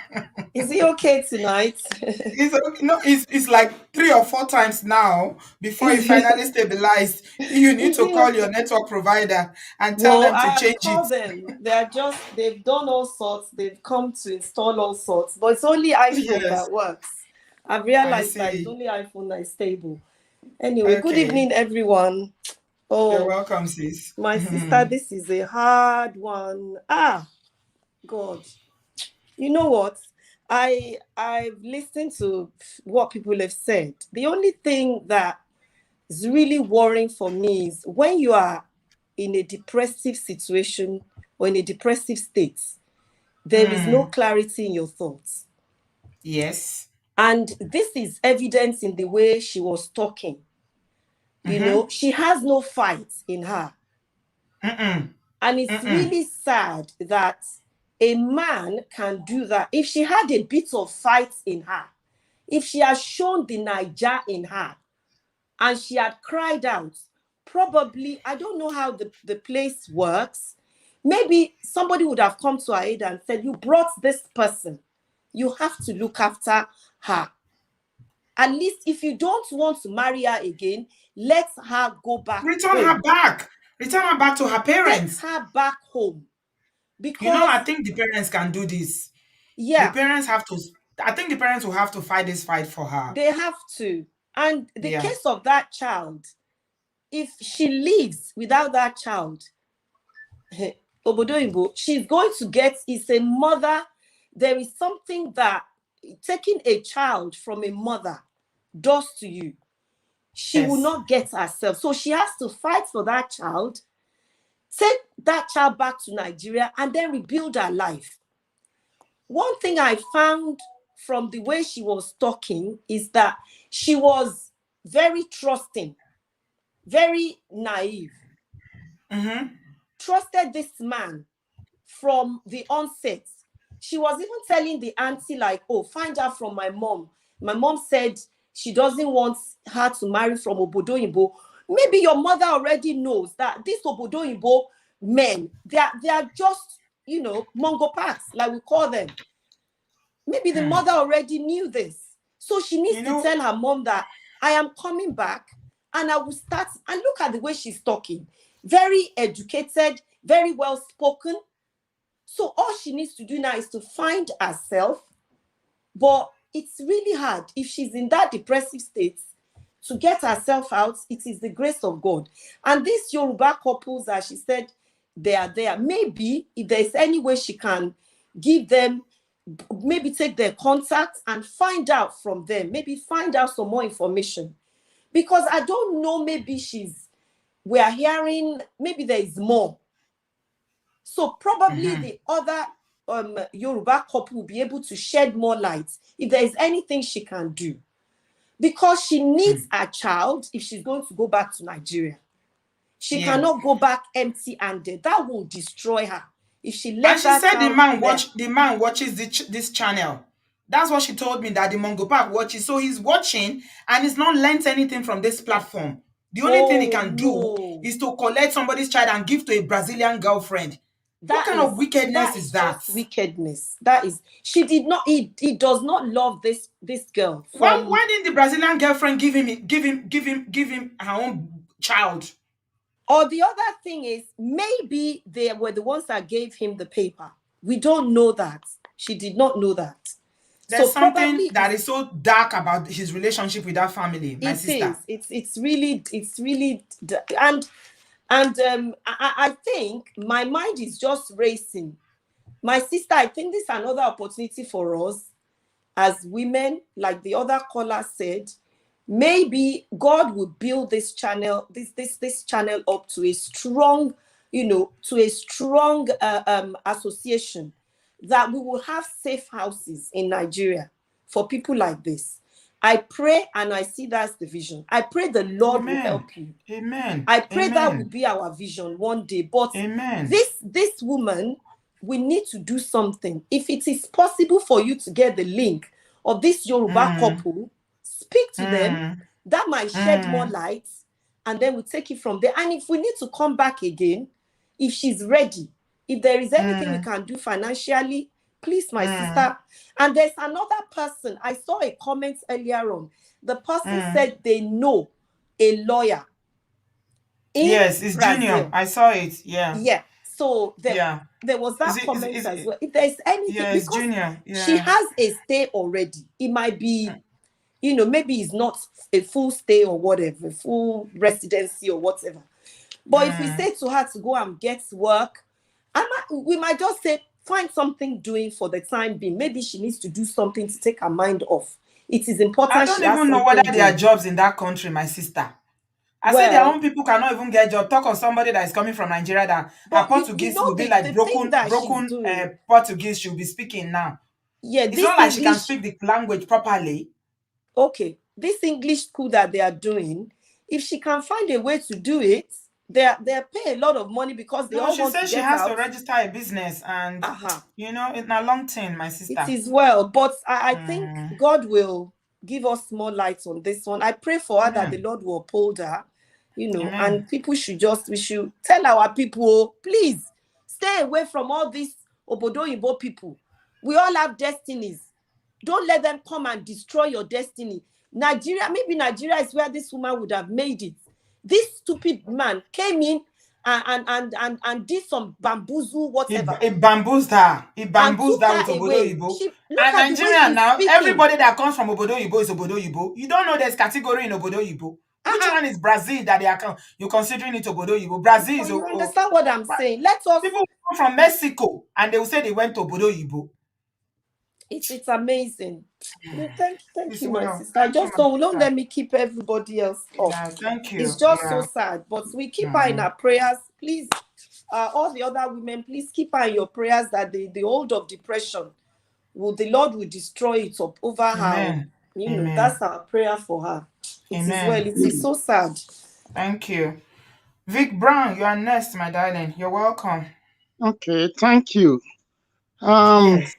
Is it okay tonight? It's okay. No, it's like 3 or 4 times now before you Is it, finally stabilize. You need is to it call your okay? network provider and tell Well, them to I have change it. called them. They've done all sorts. They've come to install all sorts, but it's only iPhone Yes, that works. I've I realized that it's see. only iPhone that is stable. Anyway, good Okay. evening, everyone. You're Oh, welcome, sis. my sister, this is a hard one. God. You know what? I've listened to what people have said. The only thing that is really worrying for me is when you are in a depressive situation or in a depressive state, there is no clarity in your thoughts. Yes. And this is evident in the way she was talking. She has no fight in her. Mm-mm. And it's Mm-mm. really sad that a man can do that. If she had a bit of fight in her, if she has shown the Niger in her, and she had cried out, probably, I don't know how the place works. Maybe somebody would have come to her aid and said, you brought this person. You have to look after her. At least if you don't want to marry her again, let her go back Return her home. back. Return her back to her Take parents. her back home. Because, I think the parents can do this. The yeah, parents have to, I think the parents will have to fight this fight for her. they have to. And the Yeah. case of that child, if she leaves without that child, obodooyinbo, she's going to get, is a mother. There is something that taking a child from a mother does to you. She will Yes. not get herself. So she has to fight for that child, take that child back to Nigeria, and then rebuild her life. One thing I found from the way she was talking is that she was very trusting, very naive, trusted this man from the onset. She was even telling the auntie, like, oh, find out from my mom. My mom said she doesn't want her to marry from obodooyinbo. Maybe your mother already knows that these obodooyinbo men, they are just, mongo packs, like we call them. Maybe the mother already knew this. So she needs to tell her mom that I am coming back and I will start. And look at the way she's talking. Very educated, very well spoken. So all she needs to do now is to find herself. But it's really hard if she's in that depressive state to get herself out. It is the grace of God. And these Yoruba couples, as she said, they are there. Maybe if there's any way she can give them, maybe take their contact and find out from them, maybe find out some more information. Because I don't know, maybe we are hearing, maybe there is more. So probably the other Yoruba couple will be able to shed more light if there is anything she can do. Because she needs a child if she's going to go back to Nigeria. She cannot go back empty-handed. That will destroy her. If she And left she that said child the man watches this channel. That's what she told me, that the Mongo Park watches. So he's watching and he's not learnt anything from this platform. The only thing he can do no. is to collect somebody's child and give to a Brazilian girlfriend. What kind of wickedness is that? Just wickedness. That is, she did not. He does not love this girl. Why didn't the Brazilian girlfriend give him her own child? Or the other thing is, maybe they were the ones that gave him the paper. We don't know that. She did not know that. There's something that is so dark about his relationship with that family, my sister. It's really, and I think my mind is just racing. My sister, I think this is another opportunity for us as women, like the other caller said. Maybe God will build this channel, this channel up to a strong, association, that we will have safe houses in Nigeria for people like this. I pray, and I see that's the vision. I pray the Lord will help you. Amen. I pray that will be our vision one day. But this woman, we need to do something. If it is possible for you to get the link of this Yoruba couple, speak to them. That might shed more light, and then we'll take it from there. And if we need to come back again, if she's ready, if there is anything we can do financially, please, my sister. And there's another person. I saw a comment earlier on. The person said they know a lawyer. Yes, it's Brazil. Junior. I saw it. Yeah. Yeah. So there was that comment as well. If there's anything, because Junior. Yeah. She has a stay already. It might be, maybe it's not a full stay or whatever, full residency or whatever. But if we say to her to go and get work, we might just say, find something doing for the time being. Maybe she needs to do something to take her mind off. It is important. I don't even know whether there are jobs in that country, my sister. I say their own people cannot even get a job. Talk of somebody that is coming from Nigeria that her Portuguese will be like broken Portuguese she'll be speaking now. Yeah, it's not like she can speak the language properly. Okay, this English school that they are doing, if she can find a way to do it, they pay a lot of money because they all want to get out. She says she has to register a business, and it's a long thing, my sister. It is well, but I think God will give us more light on this one. I pray for her that the Lord will uphold her, and people should we should tell our people, please stay away from all these obodooyinbo people. We all have destinies. Don't let them come and destroy your destiny. Maybe Nigeria is where this woman would have made it. This stupid man came in and did some bamboozle, whatever. He bamboozled her. He bamboozled her with obodooyinbo. And Nigeria now, everybody that comes from obodooyinbo is obodooyinbo. You don't know there's category in obodooyinbo. Which one is Brazil that you're considering it obodooyinbo? Brazil is. You understand what I'm saying? People come from Mexico and they will say they went to obodooyinbo. It's amazing. Thank you, my sister. Just don't let me keep everybody else off. Yeah, thank you. It's just so sad, but we keep her in our prayers. Please, all the other women, please keep her in your prayers that the hold of depression, the Lord will destroy it over her. That's our prayer for her. It is well. It is so sad. Thank you. Vic Brown, you are next, my darling. You're welcome. Okay, thank you. Yes.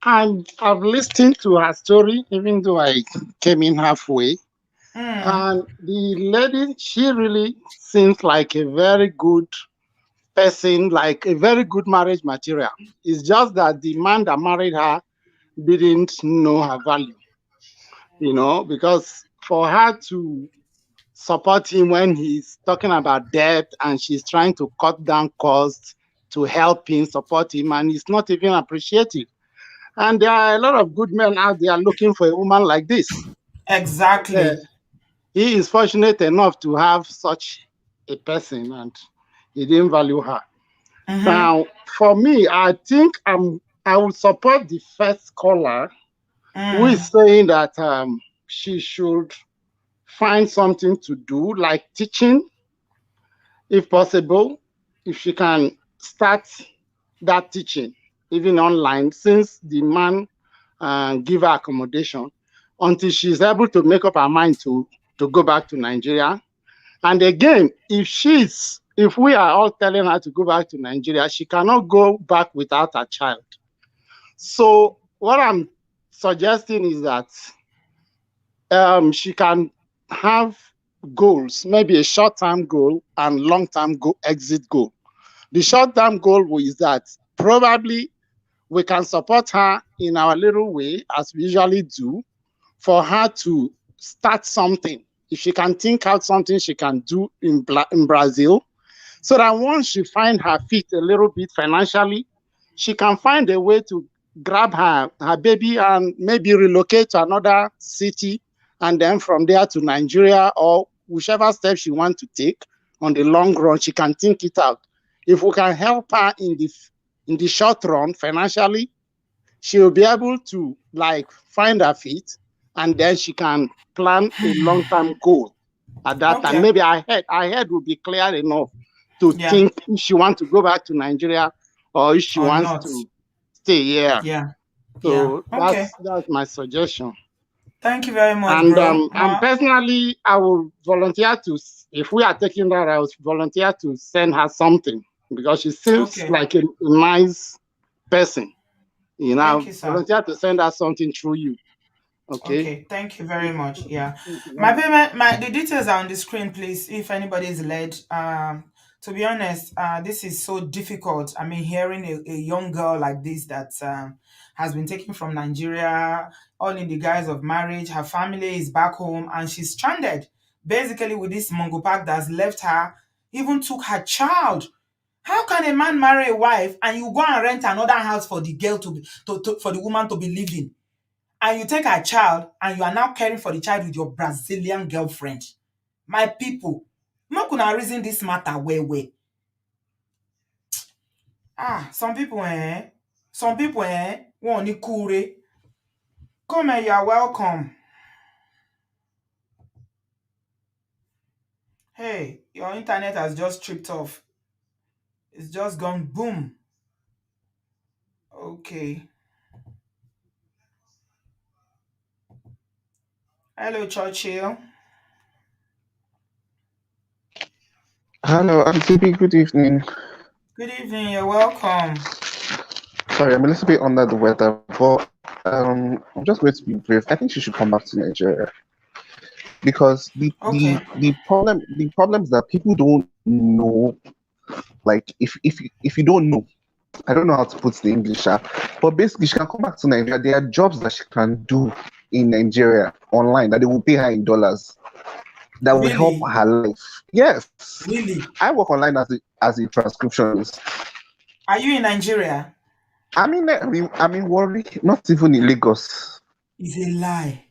I've listened to her story, even though I came in halfway. And the lady, she really seems like a very good person, like a very good marriage material. It's just that the man that married her didn't know her value, because for her to support him when he's talking about debt and she's trying to cut down costs to help him, support him, and he's not even appreciative. And there are a lot of good men out there looking for a woman like this. Exactly. He is fortunate enough to have such a person, and he didn't value her. Now, for me, I think I would support the first caller who is saying that she should find something to do, like teaching, if possible, if she can start that teaching, even online, since the man give her accommodation until she's able to make up her mind to go back to Nigeria. And again, if we are all telling her to go back to Nigeria, she cannot go back without her child. So what I'm suggesting is that she can have goals, maybe a short-term goal and long-term exit goal. The short-term goal is that probably we can support her in our little way, as we usually do, for her to start something. If she can think out something she can do in Brazil, so that once she find her feet a little bit financially, she can find a way to grab her baby and maybe relocate to another city, and then from there to Nigeria, or whichever step she wants to take on the long run, she can think it out. If we can help her in the short run financially, she will be able to like find her feet, and then she can plan a long-term goal at that time. Okay. Maybe her head will be clear enough to Yeah. think if she wants to go back to Nigeria or if she Or wants not. to stay here. Yeah. Yeah. So Okay. that's my suggestion. Thank you very much, And bro. personally, I will volunteer to, if we are taking that, I will volunteer to send her something because she seems Okay. like a nice person. You Thank know, you, sir. volunteer to send her something through you. Okay. Okay, thank you very much. Yeah, Yeah. the details are on the screen, please. If anybody is led, to be honest, this is so difficult. I mean, hearing a young girl like this that has been taken from Nigeria, all in the guise of marriage. Her family is back home, and she's stranded, basically with this Mongo Park that's left her. Even took her child. How can a man marry a wife and you go and rent another house for the girl for the woman to be living? And you take a child and you are now caring for the child with your Brazilian girlfriend. My people, no gonna reason this matter well. Some people, want ni kure. Come and you are welcome. Hey, your internet has just tripped off. It's just gone boom. Okay. Hello, Churchill. Hello, Auntie B, good evening. Good evening, you're welcome. Sorry, I'm a little bit under the weather, but I'm just going to be brief. I think she should come back to Nigeria because Okay. the problem is that people don't know. Like if you don't know, I don't know how to put the English, but basically she can come back to Nigeria. There are jobs that she can do in Nigeria online that they will pay her in dollars. That will help Really? her life. Yes, Really? I work online as a transcriptionist. Are you in Nigeria? I'm in Warri, not even in Lagos. It's a lie.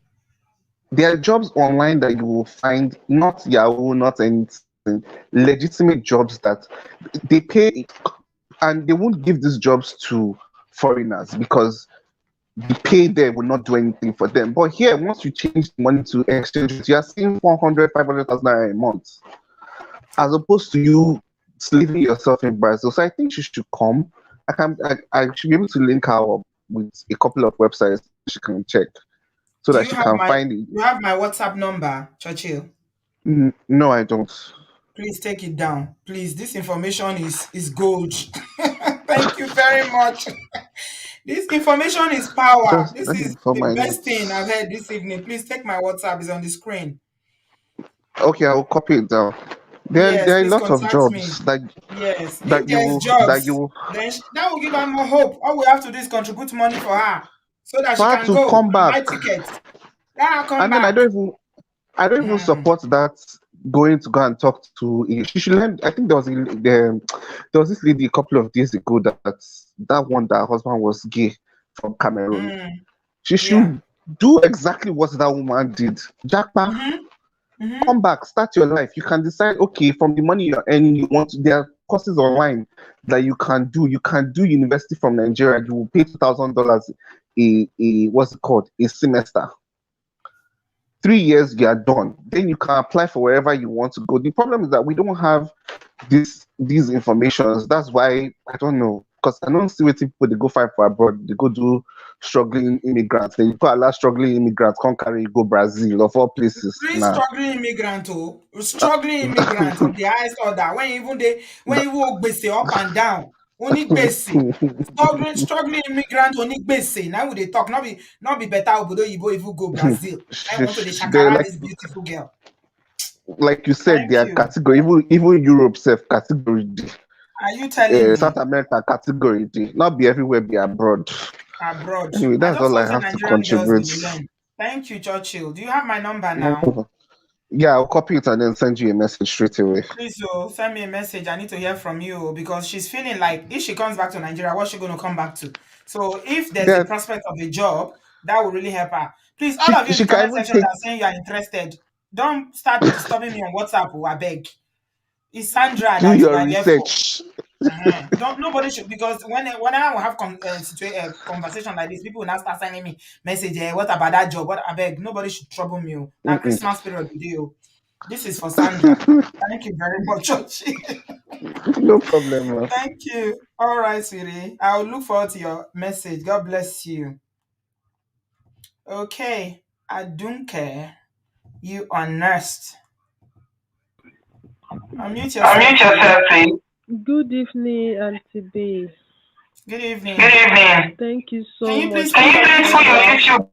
There are jobs online that you will find, not Yahoo, not anything, legitimate jobs that they pay, and they won't give these jobs to foreigners because the pay there will not do anything for them. But here, once you change the money to exchange it, you are seeing 400, 500,000 naira a month, as opposed to you leaving yourself in Brazil. So I think she should come. I should be able to link her up with a couple of websites she can check so Do that you she have can my find it. you have my WhatsApp number, Churchill? No, I don't. Please take it down. Please, this information is gold. Thank you very much. This information is power. Just This let me is look for the my best thing I've notes. heard this evening. Please take my WhatsApp. It's on the screen. Okay, I will copy it down. Yes, There are a please lot of contact me. jobs Yes, if there's that you jobs, will then that will give her more hope. All we have to do is contribute money for her so that for she her can to go come and back. buy tickets. Let her come And then back. I don't even support that going to go and talk to she should learn. I think there was this lady a couple of days ago that one that her husband was gay from Cameroon. She Yeah. should do exactly what that woman did. Jackpot, come back, start your life. You can decide, okay, from the money you're earning, there are courses online that you can do. You can do university from Nigeria. You will pay $2,000 a what's it called? A semester. 3 years, you are done. Then you can apply for wherever you want to go. The problem is that we don't have these informations. That's why I don't know. Because I don't see what people they go fight for abroad. They go do struggling immigrants. Then you go allow struggling immigrants come carry you go Brazil of all places. Really Nah. struggling immigrant, struggling immigrant of the highest order. When you walk bese up and down, only bese. Struggling immigrant only bese. Now they talk, not be better obodoyibo if you go Brazil. I want to the They're shakara this beautiful girl. like you said, Thank they are you. category. Even Europe self category. Are you telling South me? America category. Not be everywhere, be abroad. Abroad. Anyway, I that's just all I hope say have to Nigerian girls they contribute. will learn. Thank you, Churchill. Do you have my number No now? problem. Yeah, I'll copy it and then send you a message straight away. Please, send me a message. I need to hear from you because she's feeling like if she comes back to Nigeria, what's she going to come back to? So if there's a That prospect of a job, that will really help her. Please, all of you in she the can comment even section that take. are saying you are interested, don't start disturbing me on WhatsApp. I beg. It's Sandra Do that you your are there for. research. Don't nobody should because whenever we have conversation like this, people will now start sending me message. What about that job? What I beg, nobody should trouble me. Now Mm-mm. Christmas period video. This is for Sandra. Thank you very much, Ochi. No problem. Thank you. All right, sweetie. I'll look forward to your message. God bless you. Okay. I don't care. You are nursed. Unmute yourself, Unmute please. yourself, please. Good evening, Auntie B. Good Good evening. evening. Thank you Can so you much please Can put you your please put YouTube your off? YouTube?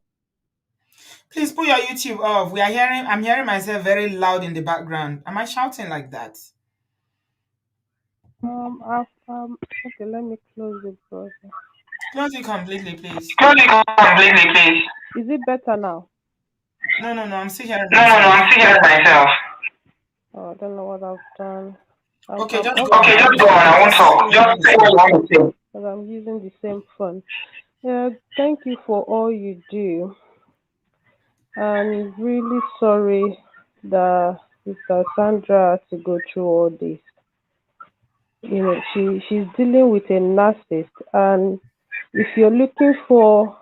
Please put your YouTube off. I'm hearing myself very loud in the background. Am I shouting like that? Okay, let me close the browser. Close it completely, please. Close it completely, please. Is it better now? No, I'm still hearing No, myself. I'm still hearing myself. Oh, I don't know what I've done. Okay, I'm just off go on. Okay, I just won't go on. talk. I won't Just talk. say what you want Just to say what say. you want to say. because I'm using the same phone. Yeah, thank you for all you do. I'm really sorry that Sister Sandra has to go through all this. She's dealing with a narcissist, and if you're looking for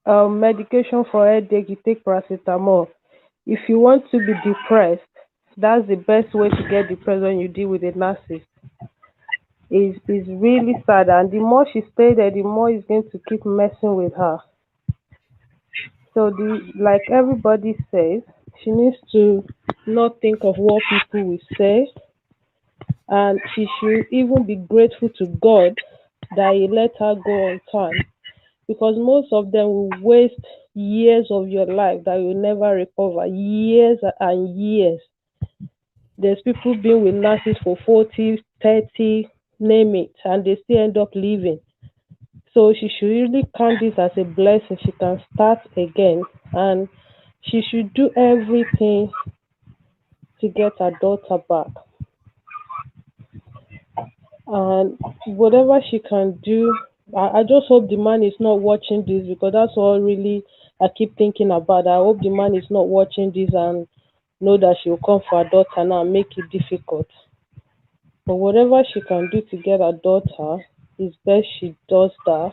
medication for headache, you take paracetamol. If you want to be depressed, that's the best way to get depressed when you deal with a narcissist. Is really sad, and the more she stays there, the more he's going to keep messing with her. So like everybody says, she needs to not think of what people will say, and she should even be grateful to God that he let her go on time, because most of them will waste years of your life that you'll never recover. Years and years. There's people being with nurses for 40, 30, name it, and they still end up leaving. So she should really count this as a blessing. She can start again, and she should do everything to get her daughter back. And whatever she can do, I just hope the man is not watching this, because that's all really I keep thinking about. I hope the man is not watching this and know that she'll come for her daughter now and make it difficult. But whatever she can do to get her daughter, it's best she does that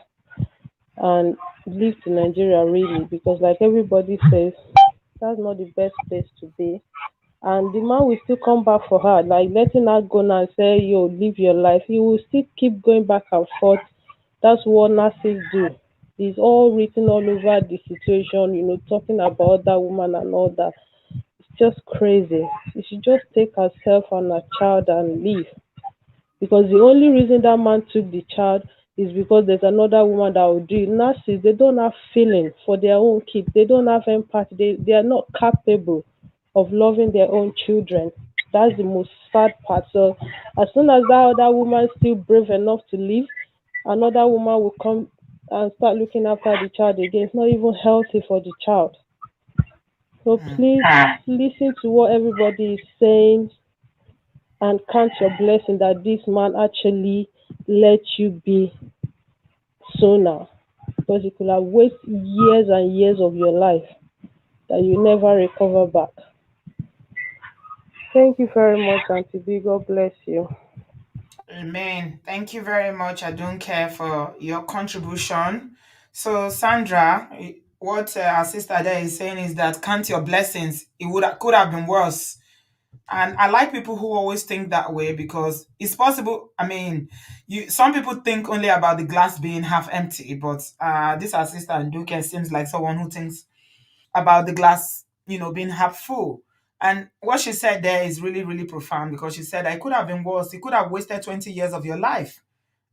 and leave to Nigeria, really, because like everybody says, that's not the best place to be. And the man will still come back for her, like letting her go now and say, yo, live your life. He will still keep going back and forth. That's what nurses do. It's all written all over the situation, talking about that woman and all that. It's just crazy. She should just take herself and her child and leave. Because the only reason that man took the child is because there's another woman that will do it. Nurses, they don't have feeling for their own kids. They don't have empathy. They are not capable of loving their own children. That's the most sad part. So as soon as that other woman is still brave enough to leave, another woman will come and start looking after the child again. It's not even healthy for the child. So please listen to what everybody is saying and count your blessing that this man actually let you be sooner, because it could have wasted years and years of your life that you never recover back. Thank you very much, Auntie B. God bless you. Amen. Thank you very much. I don't care for your contribution. So, Sandra, what our sister there is saying is that count your blessings. Could have been worse. And I like people who always think that way because it's possible. I mean, some people think only about the glass being half empty, but this our sister Duke seems like someone who thinks about the glass, being half full. And what she said there is really, really profound because she said, I could have been worse. It could have wasted 20 years of your life.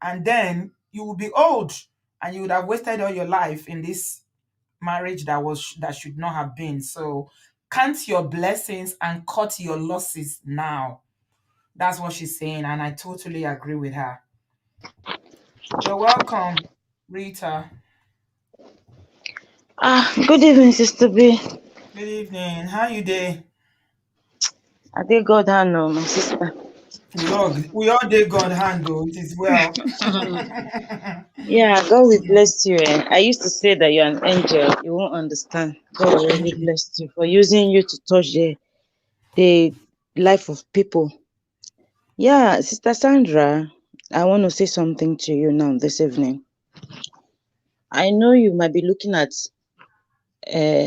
And then you would be old and you would have wasted all your life in this marriage that should not have been. So count your blessings and cut your losses now. That's what she's saying, and I totally agree with her. You're welcome, Rita. Good evening, Sister B. Good evening. How you day? I thank God I know my sister. We all did God handle. It is well. Yeah, God will bless you. I used to say that you're an angel. You won't understand. God will really bless you for using you to touch the life of people. Yeah, Sister Sandra, I want to say something to you now this evening. I know you might be looking at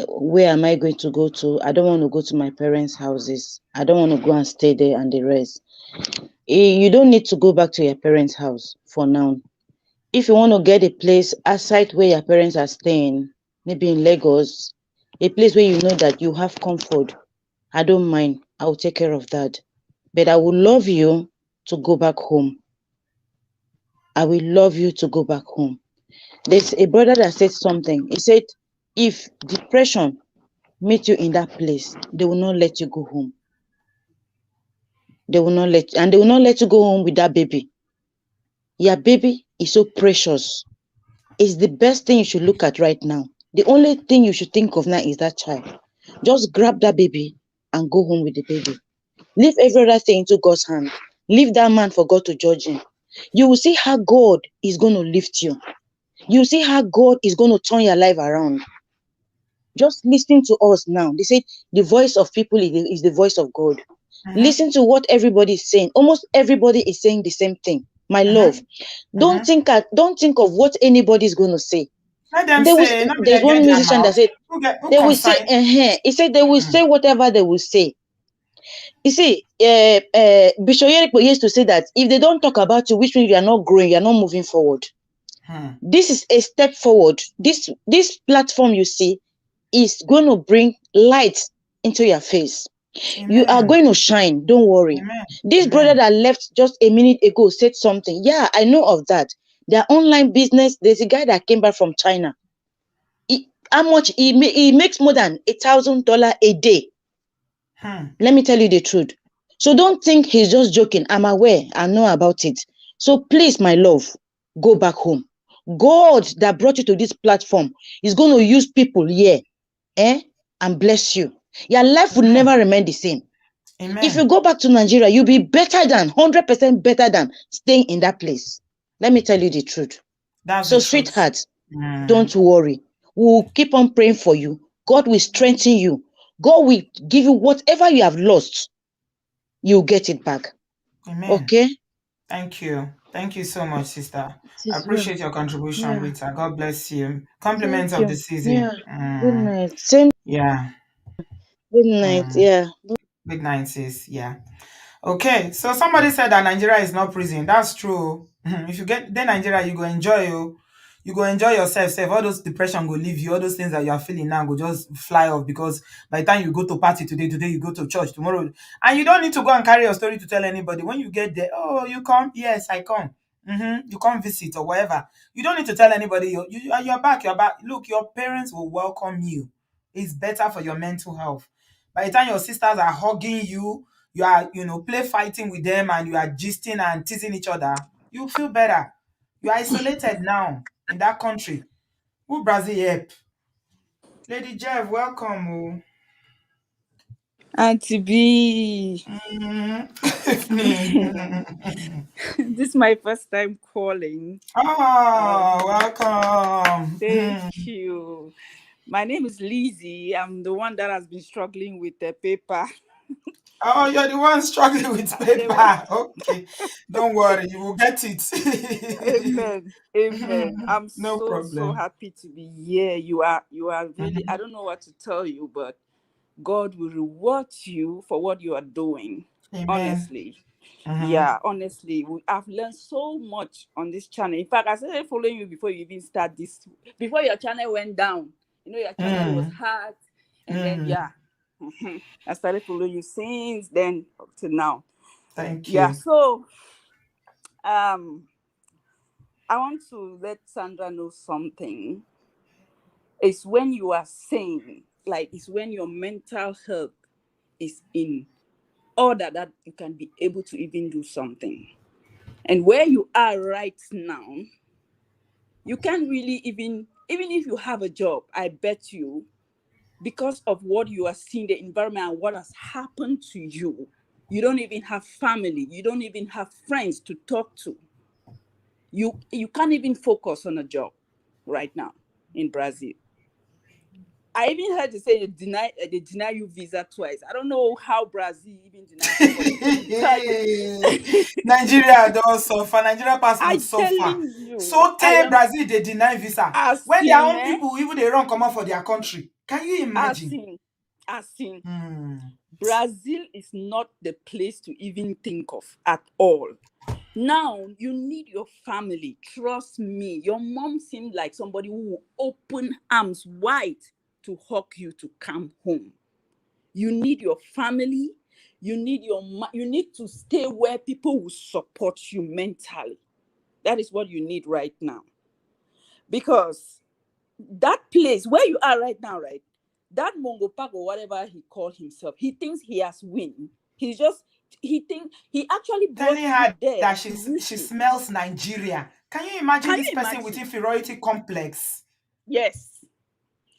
where am I going to go to? I don't want to go to my parents' houses. I don't want to go and stay there and the rest. You don't need to go back to your parents' house for now. If you want to get a place outside where your parents are staying, maybe in Lagos, a place where you know that you have comfort, I don't mind. I will take care of that. But I would love you to go back home. I will love you to go back home. There's a brother that said something. He said, if depression meet you in that place, they will not let you go home. They will not let you go home with that baby. Your baby is so precious. It's the best thing you should look at right now. The only thing you should think of now is that child. Just grab that baby and go home with the baby. Leave every other thing into God's hand. Leave that man for God to judge him. You will see how God is going to lift you. You will see how God is going to turn your life around. Just listening to us now. They say the voice of people is the voice of God. Listen to what everybody is saying. Almost everybody is saying the same thing. My love, don't think of what anybody is going to say. Let them say, not be There's like one get their musician that mouth. said Who they will say, consign? he said they will say whatever they will say. You see, Bishop Yerikpo used to say that if they don't talk about you, which means you are not growing, you are not moving forward. This is a step forward. This platform you see is going to bring light into your face. You are going to shine. Don't worry. Amen. This brother Amen. that left just a minute ago said something. Yeah, I know of that. Their online business. There's a guy that came back from China. How much he makes more than $1,000 a day. Let me tell you the truth. So don't think he's just joking. I'm aware. I know about it. So please, my love, go back home. God that brought you to this platform is going to use people here, and bless you. Your life will never remain the same. Amen. If you go back to Nigeria, you'll be better than 100% better than staying in that place. Let me tell you the truth. That's So, the truth. sweetheart, don't worry. We'll keep on praying for you. God will strengthen you. God will give you whatever you have lost. You'll get it back. Amen. Okay? Thank you. Thank you so much, sister. It I is well. appreciate your contribution, Yeah. Rita. God bless you. Compliments Thank of the you. season. Yeah. Good night. Same. Yeah. Good night. Yeah. Good night, sis. Yeah. Okay, so somebody said that Nigeria is not prison. That's true. If you get then Nigeria, you go enjoy you go enjoy yourself. Sef. All those depression go leave you. All those things that you are feeling now go just fly off because by the time you go to party today you go to church tomorrow, and you don't need to go and carry your story to tell anybody. When you get there, oh, you come, yes, I come. You come visit or whatever. You don't need to tell anybody. You're back. You're back. Look, your parents will welcome you. It's better for your mental health. By the time your sisters are hugging you, you are, play fighting with them and you are gisting and teasing each other, you feel better. You're isolated now in that country. Who Brazil help? Lady Jeff, welcome. Auntie B. This is my first time calling. Oh, welcome. Thank you. My name is Lizzie. I'm the one that has been struggling with the paper. Oh, you're the one struggling with paper. Okay. Don't worry, you will get it. Amen. Amen. I'm No so problem. happy to be here. You are really, I don't know what to tell you, but God will reward you for what you are doing. Amen. Honestly. Mm-hmm. Yeah, honestly, I've learned so much on this channel. In fact, I started following you before you even start this, before your channel went down. Your channel was hard, and then I started following you since then up to now. Thank Yeah, you. so I want to let Sandra know something. It's when you are sane, like it's when your mental health is in order that you can be able to even do something. And where you are right now, you can't really even if you have a job, I bet you, because of what you are seeing, the environment and what has happened to you, you don't even have family, you don't even have friends to talk to. You can't even focus on a job right now in Brazil. I even heard they say they deny you visa twice. I don't know how Brazil even denies somebody. Nigeria don't suffer. Nigeria passport I'm suffer. telling you, So I tell am Brazil they deny visa. When their asking, own people, even they run come out for their country. Can you imagine? asking. Hmm. Brazil is not the place to even think of at all. Now, you need your family. Trust me. Your mom seemed like somebody who will open arms wide to hug you to come home. You need your family. You need you need to stay where people will support you mentally. That is what you need right now. Because that place where you are right now, right? That Mongo Park or whatever he called himself, he thinks he has win. He actually brought Telling you her there that to use she you. smells Nigeria. Can you imagine Can this you person with imagine? inferiority complex? Yes.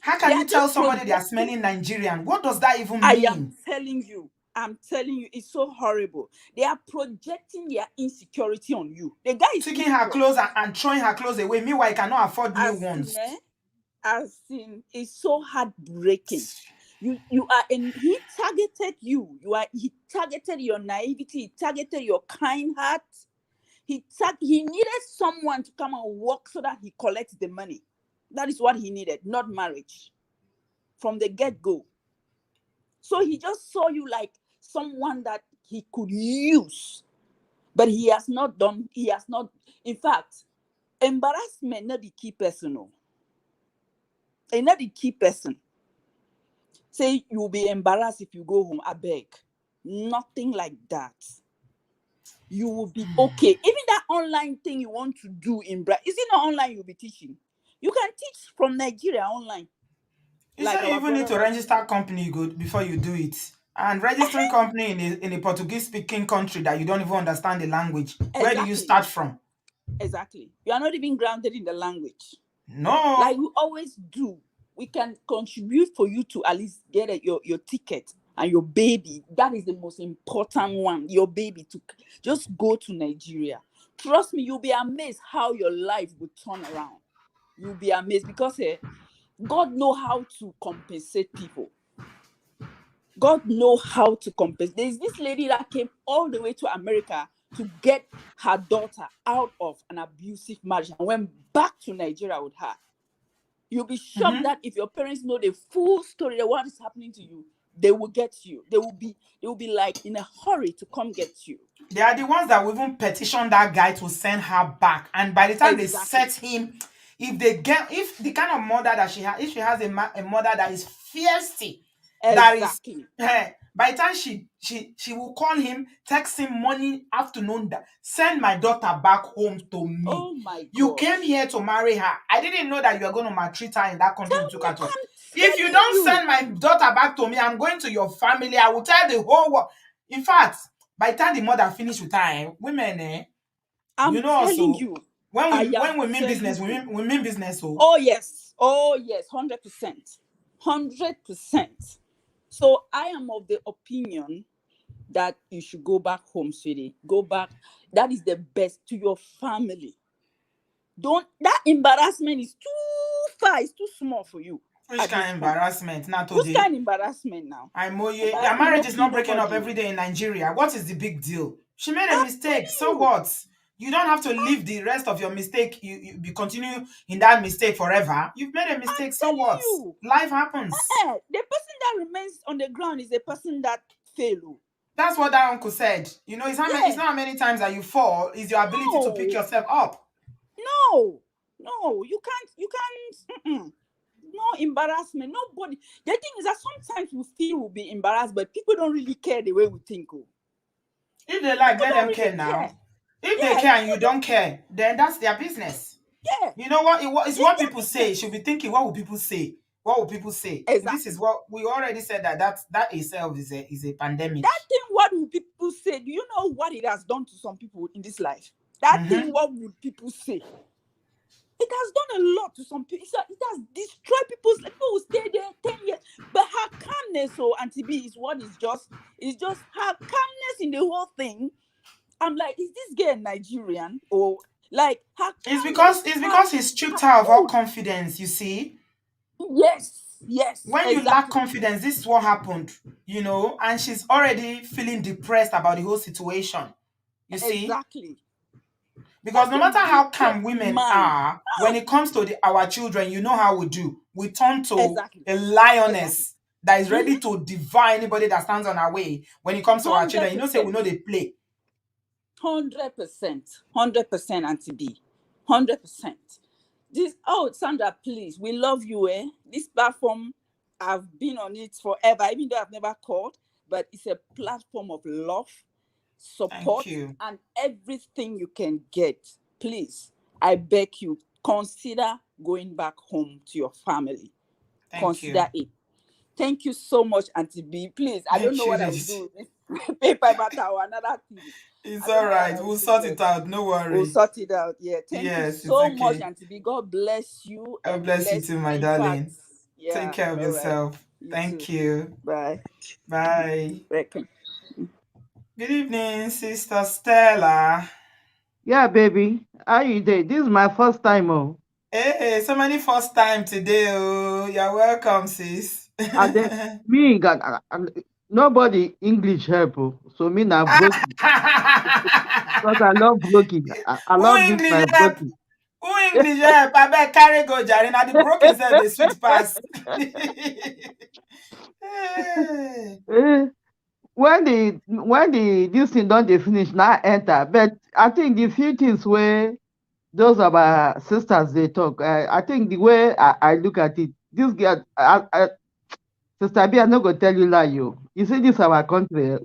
How They can are you tell just somebody they are projecting. smelling Nigerian? What does that even I am mean? telling you. I'm telling you, it's so horrible. They are projecting their insecurity on you. The guy is Taking her insecure. clothes and throwing her clothes away. Meanwhile, I cannot afford new As in, ones. it's so heartbreaking. You are, and he targeted you. He targeted your naivety. He targeted your kind heart. He needed someone to come and work so that he collects the money. That is what he needed, not marriage. From the get-go. So he just saw you like someone that he could use. But he has not, in fact, embarrassment not the key person. No. And not the key person. Say you'll be embarrassed if you go home, I beg. Nothing like that. You will be okay. Even that online thing you want to do in Brazil, is it not online you'll be teaching? You can teach from Nigeria online. You Like say you our even need brother to was register doing. company before you do it. And registering company in a Portuguese speaking country that you don't even understand the language. Where do you Exactly. start from? Exactly. You are not even grounded in the language. No. Like we always do. We can contribute for you to at least get your ticket and your baby. That is the most important one. Your baby to just go to Nigeria. Trust me, you'll be amazed how your life will turn around. You'll be amazed because God know how to compensate people. God know how to compensate. There's this lady that came all the way to America to get her daughter out of an abusive marriage and went back to Nigeria with her. You'll be shocked that if your parents know the full story of what is happening to you, they will get you. They will be like in a hurry to come get you. They are the ones that will even petition that guy to send her back. And by the time they Exactly. set him, if the kind of mother that she has, if she has a mother that is fiercey, that is, Exactly. by the time she will call him, text him morning, afternoon, that send my daughter back home to me. Oh my You God. came here to marry her. I didn't know that you are going to maltreat her in that country Tell you took me, her to. I'm If you telling don't you. send my daughter back to me, I'm going to your family. I will tell the whole world. In fact, by the time the mother finish with her, women, I'm you know telling also, you. when I am we mean telling business, you. we mean business. So Oh yes, 100%. 100%. So I am of the opinion that you should go back home, sweetie. Go back. That is the best to your family. That embarrassment is too far, it's too small for you which at kind this of point. embarrassment now Whose today? kind of embarrassment now? Their Embarrassment marriage no is kill not breaking up nobody. every day in Nigeria. What is the big deal? She made a I'm mistake. telling So you. what? You don't have to leave the rest of your mistake. You be continue in that mistake forever. You've made a I'm mistake. So telling what? you. Life happens. The person that remains on the ground is the person that failed. That's what that uncle said. You know, it's Yeah. not how many times that you fall, it's your ability to pick No. yourself up. No, you can't. No embarrassment. Nobody. The thing is that sometimes we feel we'll be embarrassed, but people don't really care the way we think. Oh. If they like, People let don't them really care now. care. If they Yeah, care and you don't care, then that's their business. yeah. You know what? It's They what their people say. You business. should be thinking, what will people say? What will people say? This is Exactly. what we already said, that itself is a pandemic. That thing, what will people say? Do you know what it has done to some people in this life? That thing, what would people say? It has done a lot to some people. It has destroyed people's life. People will stay there 10 years. But her calmness, so Auntie B, is just her calmness in the whole thing. I'm like, is this girl Nigerian? Or like her calmness, It's because he stripped her of all confidence, you see. Yes, When you lack exactly. confidence, this is what happened, and she's already feeling depressed about the whole situation, you see. Exactly. Because Such no a matter how calm wicked women man. are, when it comes to our children, you know how we do. We turn to Exactly. a Exactly. lioness that is ready to devour anybody that stands on our way. When it comes to our children, say we 100%. know they play. 100%, Auntie B. 100%. Sandra, please, we love you, eh? This platform, I've been on it forever, even though I've never called, but it's a platform of love, support, and everything you can get. Please, I beg you, consider going back home to your family. Consider it. Thank you so much, Auntie B. Please, I don't know what I will do with this paper matter or another thing. It's all right. We'll sort it out. No worry. We'll sort it out. Yeah. Thank you so much, Auntie B. God bless you. God bless you too, my darling. Take care of yourself. Thank you. Bye. Bye. Welcome. Good evening, Sister Stella. Yeah, baby. How you doing? This is my first time, oh. Hey, so many first time today, oh. You're welcome, sis. And then me got nobody English help, oh. So me now broken. Because I love broken. I Who love this English my help? broken. Who English help? I bet carry go Jare. Now the broken self the sweet pass. When the this thing don't they finish now enter. But I think the few things where those of our sisters they talk. I think the way I look at it, this girl, Sister B, I'm not gonna tell you lie, you. You see, this our country.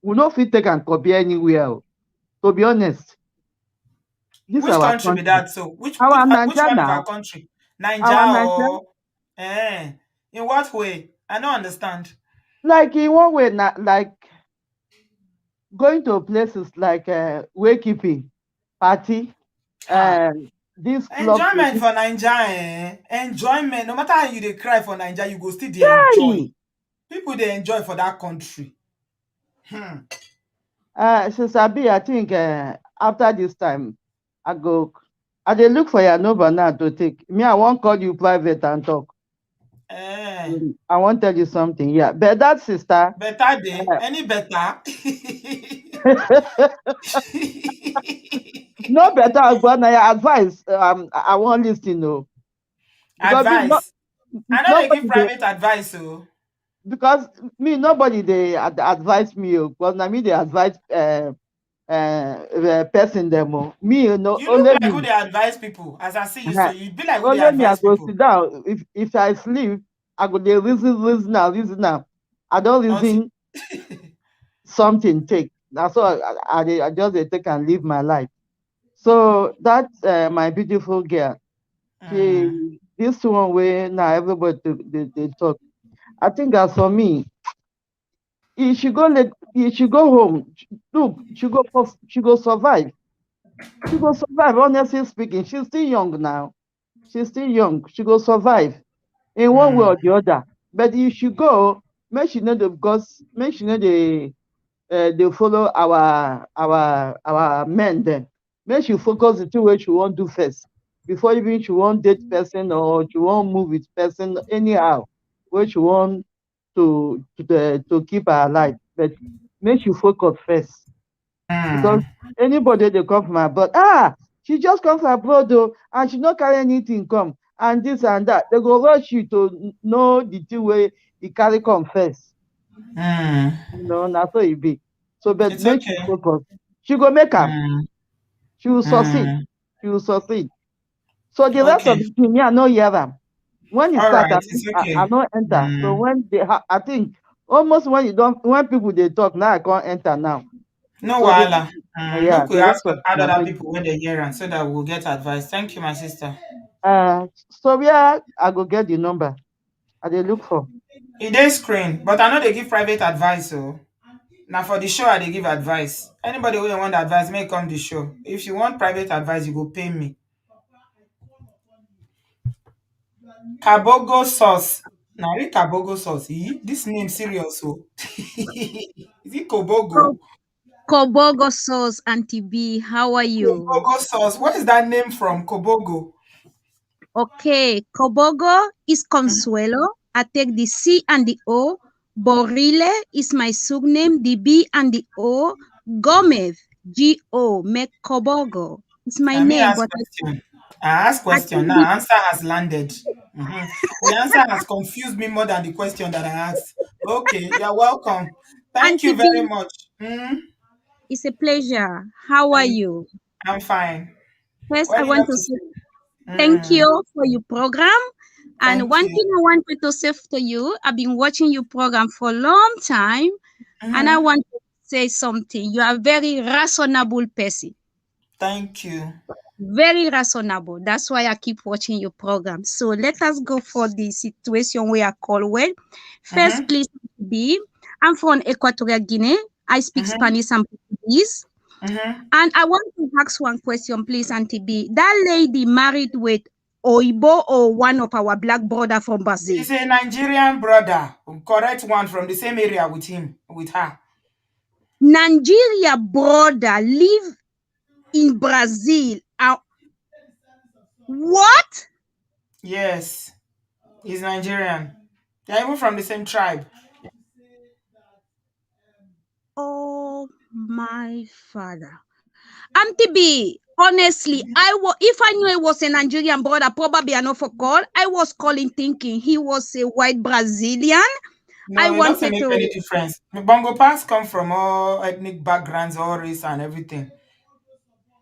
We no fit take and copy anywhere. To be honest, this Which our country be country. that? So Our which Niger one of our now. country? Our Niger Niger. or in what way? I don't understand. Like in one way, like going to places like wakekeeping, party, this club. Enjoyment for Niger, Enjoyment. No matter how you dey cry for Niger, you go still dey enjoy. Hey! People they enjoy for that country. Sister B, I think after this time, I dey look for your number now to take. Me, I won't call you private and talk. I won't tell you something. Yeah, but that sister. Better day, any better? No better, but I advice. I won't listen. No, because Advice. I know they give nobody private advice, so. because me nobody they advise me. Because na me they advise person them. Me no You look only like who me. they advise people. As I see you, so Uh-huh. you be like who they Only me I advise go people. sit down. If I sleep, I go dey reason now. I don't reason something take. That's all I just dey take and live my life. So that's my beautiful girl. This one way now everybody they talk. I think as for me, he should go home. Look, she go survive. She go survive, honestly speaking. She's still young now. She's still young. She go survive in one way or the other. But if she go, make she know the because make she know they follow our men then. Make she focus the two way she won't do first. Before even she won't date person or she won't move with person anyhow. Where she want to keep her alive. But make she focus first. Because anybody they come from abroad, she just come from abroad though, and she not carry anything come, and this and that. They go rush you to know the thing way he carry come first. That's so it be. So, but It's make she okay. focus. She go make am. She will succeed. She will succeed. So the rest of the thing, me, I no hear am. When it All start, right, it's I okay. no enter. So when I think almost when people they talk now, I can't enter now. No So wahala. yeah, Make we the ask rest of add the other thing. people when they hear and so that we'll get advice. Thank you, my sister. So where I go get the number. I dey look for. E dey screen, but I know they give private advice. So now for the show, I dey give advice. Anybody who want advice, may come the show. If you want private advice, you go pay me. Kabogo sauce. Now read Kabogo sauce. This name serious. So is it Kobogo? Ko- Kobogo sauce, Auntie B. How are you? Kobogo sauce. Where is that name from? Kobogo. Okay, Kobogo is Consuelo. I take the C and the O. Borile is my surname, the B and the O. Gomez, G-O, make Kobogo. It's my I may name, ask but question. I ask I question. think Now answer has landed. The answer has confused me more than the question that I asked. Okay, you're welcome. Thank Auntie you very B, much. it's a pleasure. How are Thank, you? I'm fine. First, What I do you want have to to say say? thank you for your program. And Thank one you. thing I wanted to say to you, I've been watching your program for a long time, and I want to say something. You are a very reasonable person. Thank you. Very reasonable. That's why I keep watching your program. So let us go for the situation we are called well. First, Mm-hmm. please be. I'm from Equatorial Guinea. I speak Mm-hmm. Spanish and Portuguese. Mm-hmm. And I want to ask one question, please, Auntie B. That lady married with Oibo or one of our black brother from Brazil? He's a Nigerian brother, correct one from the same area with him, with her. Nigeria brother live in Brazil. What? Yes, he's Nigerian. They're even from the same tribe. Oh my father. Auntie B, honestly, if I knew it was a Nigerian brother, probably I know for call. I was calling thinking he was a white Brazilian. I No, it doesn't wanted make any to, difference. Bongo Pass come from all ethnic backgrounds, all race and everything.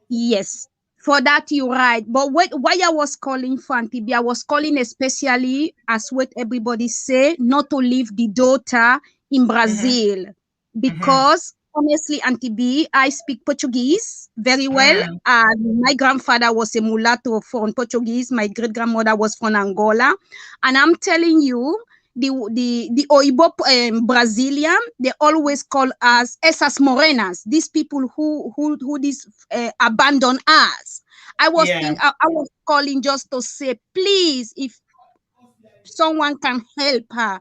yes, for that you're right. But why I was calling for Auntie B, I was calling especially as what everybody say, not to leave the daughter in Mm-hmm. Brazil. Mm-hmm. Because honestly, Auntie B, I speak Portuguese very well. Mm. My grandfather was a mulatto from Portuguese. My great grandmother was from Angola. And I'm telling you, the Oibo Brazilian, they always call us esas morenas. These people who this abandon us. Yeah. I was calling just to say, please, if someone can help her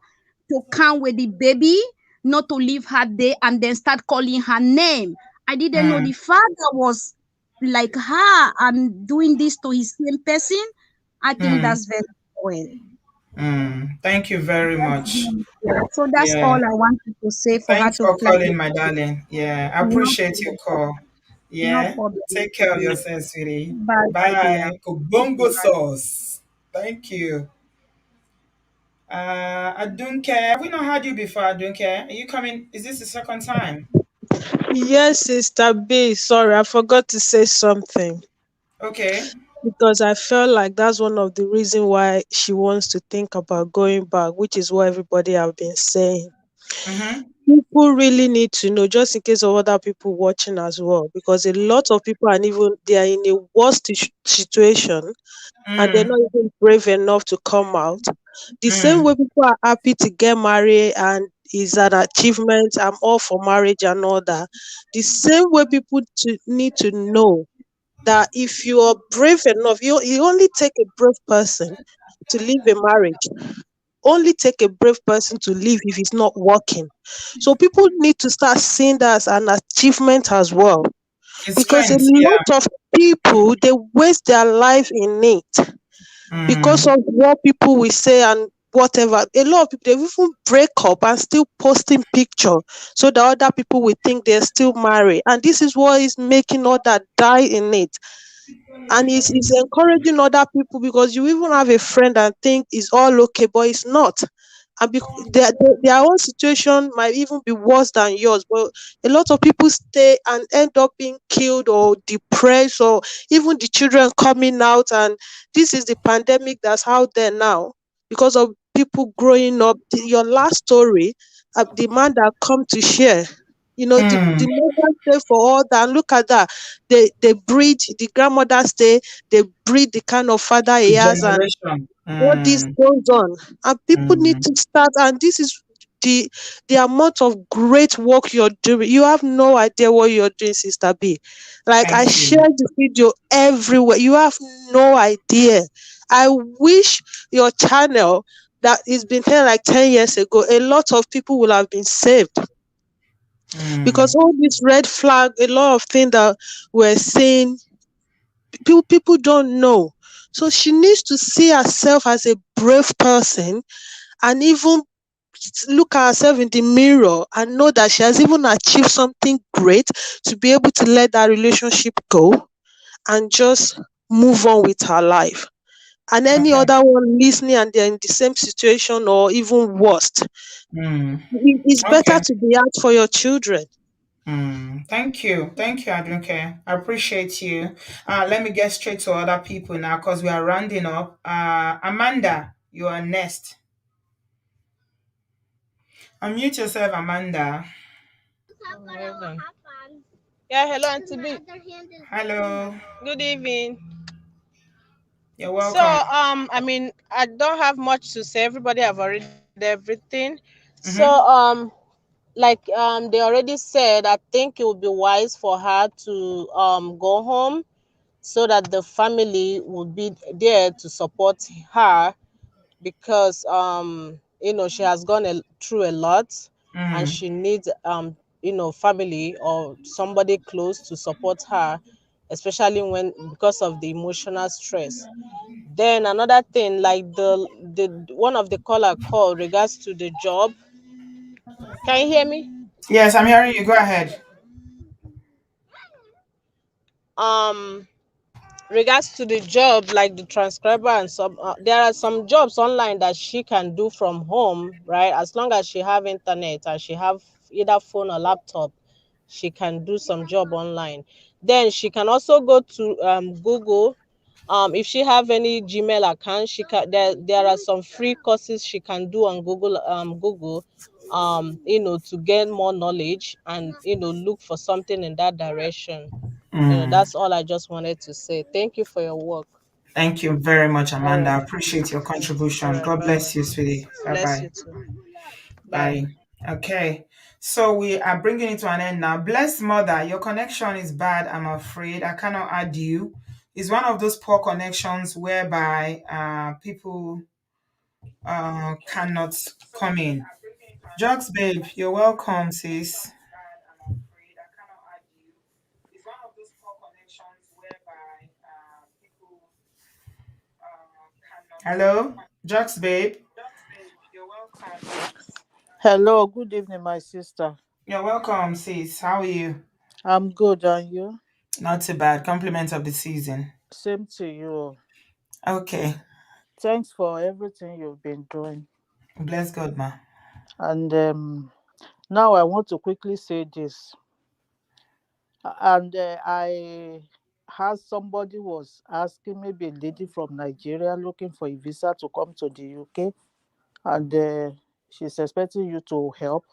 to come with the baby, not to leave her there and then start calling her name. I didn't know Mm. the father was like her and doing this to his same person. I think Mm. that's very well. Mm. Thank you very much. So that's all Yeah. I wanted to say for her Thanks to for calling, my clarify. darling. Yeah, I No appreciate your problem. call. No Yeah. problem. Take care of yourself, sweetie. Bye, my dear. Bye. Kubongo sauce. Thank you. I don't care. Have we not had you before? I don't care. Are you coming? Is this the second time? Yes, Sister B. Sorry, I forgot to say something Okay. because I felt like that's one of the reasons why she wants to think about going back, which is what everybody have been saying. Mm-hmm. People really need to know, just in case of other people watching as well, because a lot of people are even they are in a worse situation and they're Mm. not even brave enough to come out. The same Mm. way people are happy to get married and is an achievement, I'm all for marriage and all that. The same way people need to know that if you are brave enough, you only take a brave person to leave a marriage. Only take a brave person to leave if it's not working. So people need to start seeing that as an achievement as well. His Because a strength. Yeah. lot of people they waste their life in it because Mm. of what people will say and whatever. A lot of people they even break up and still posting picture so that other people will think they're still married. And this is what is making all that die in it. And it's encouraging other people because you even have a friend and think it's all okay, but it's not. And their own situation might even be worse than yours. But a lot of people stay and end up being killed or depressed, or even the children coming out. And this is the pandemic that's out there now because of people growing up. Your last story, the man that come to share. You know, the mother stay for all that. And look at that. They breed, the grandmother stay, they breed the kind of father he The has, and generation. all this goes on. And people need to start, and this is the amount of great work you're doing. You have no idea what you're doing, Sister B. Like, I Thank you. share the video everywhere. You have no idea. I wish your channel that it's been here like 10 years ago, a lot of people will have been saved, because all this red flag, a lot of things that we're saying, people don't know. So she needs to see herself as a brave person, and even look at herself in the mirror and know that she has even achieved something great, to be able to let that relationship go and just move on with her life. And any Okay. other one listening and they're in the same situation or even worse, it's better Okay. to be out for your children. Thank you. Thank you, Adunke. I appreciate you. Let me get straight to other people now because we are rounding up. Amanda, you are next. Unmute yourself, Amanda. Well done. Yeah, hello, Auntie B. Hello. Good evening. You're So, welcome. I mean, I don't have much to say. Everybody have already said everything. So, they already said, I think it would be wise for her to go home so that the family would be there to support her, because she has through a lot, and she needs family or somebody close to support her, especially when because of the emotional stress. Then another thing, like the one of the caller call regards to the job. Can you hear me? Yes, I'm hearing you. Go ahead. um Regards to the job, like the transcriber and some there are some jobs online that she can do from home, right? As long as she have internet and she have either phone or laptop, she can do some job online. Then she can also go to Google. If she have any Gmail account, she can there are some free courses she can do on Google, to gain more knowledge and look for something in that direction. That's all I just wanted to say. Thank you for your work. Thank you very much, All Amanda. right. I appreciate your All contribution. right. God Bye bye. bless you, sweetie. Bye Bless bye. you too. Bye. Bye. Okay. So we are bringing it to an end now. Blessed mother, your connection is bad, I'm afraid. I cannot add you. It's one of those poor connections whereby people cannot come in. Jux, babe, you're welcome, sis. Hello, Jux, babe. Hello, good evening, my sister. You're welcome, sis. How are you? I'm good, and you? Not too bad. Compliments of the season. Same to you. Okay. Thanks for everything you've been doing. Bless God, ma. And now I want to quickly say this. And I had somebody was asking, maybe a lady from Nigeria looking for a visa to come to the UK, and she's expecting you to help.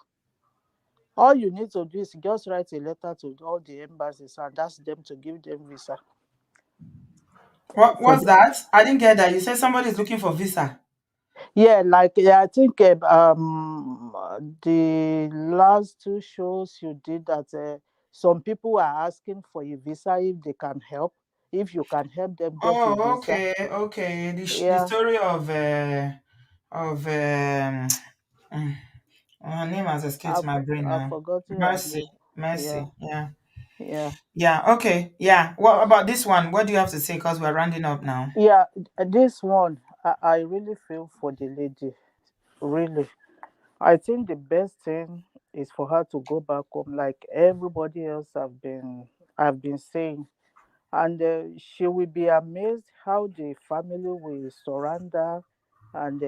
All you need to do is just write a letter to all the embassies and ask them to give them visa. For What's that? I didn't get that. You said somebody is looking for visa. I think the last two shows you did that some people are asking for a visa if they can help, if you can help them get a Oh, visa. okay, okay. The Yeah, story of her name has escaped my brain I've now. forgotten her Mercy, name. Yeah, Mercy. Yeah, yeah, yeah. Okay, yeah. What about this one? What do you have to say? Because we're rounding up now. yeah. This one, I really feel for the lady. Really, I think the best thing is for her to go back home, like everybody else I've been saying. And she will be amazed how the family will surrender and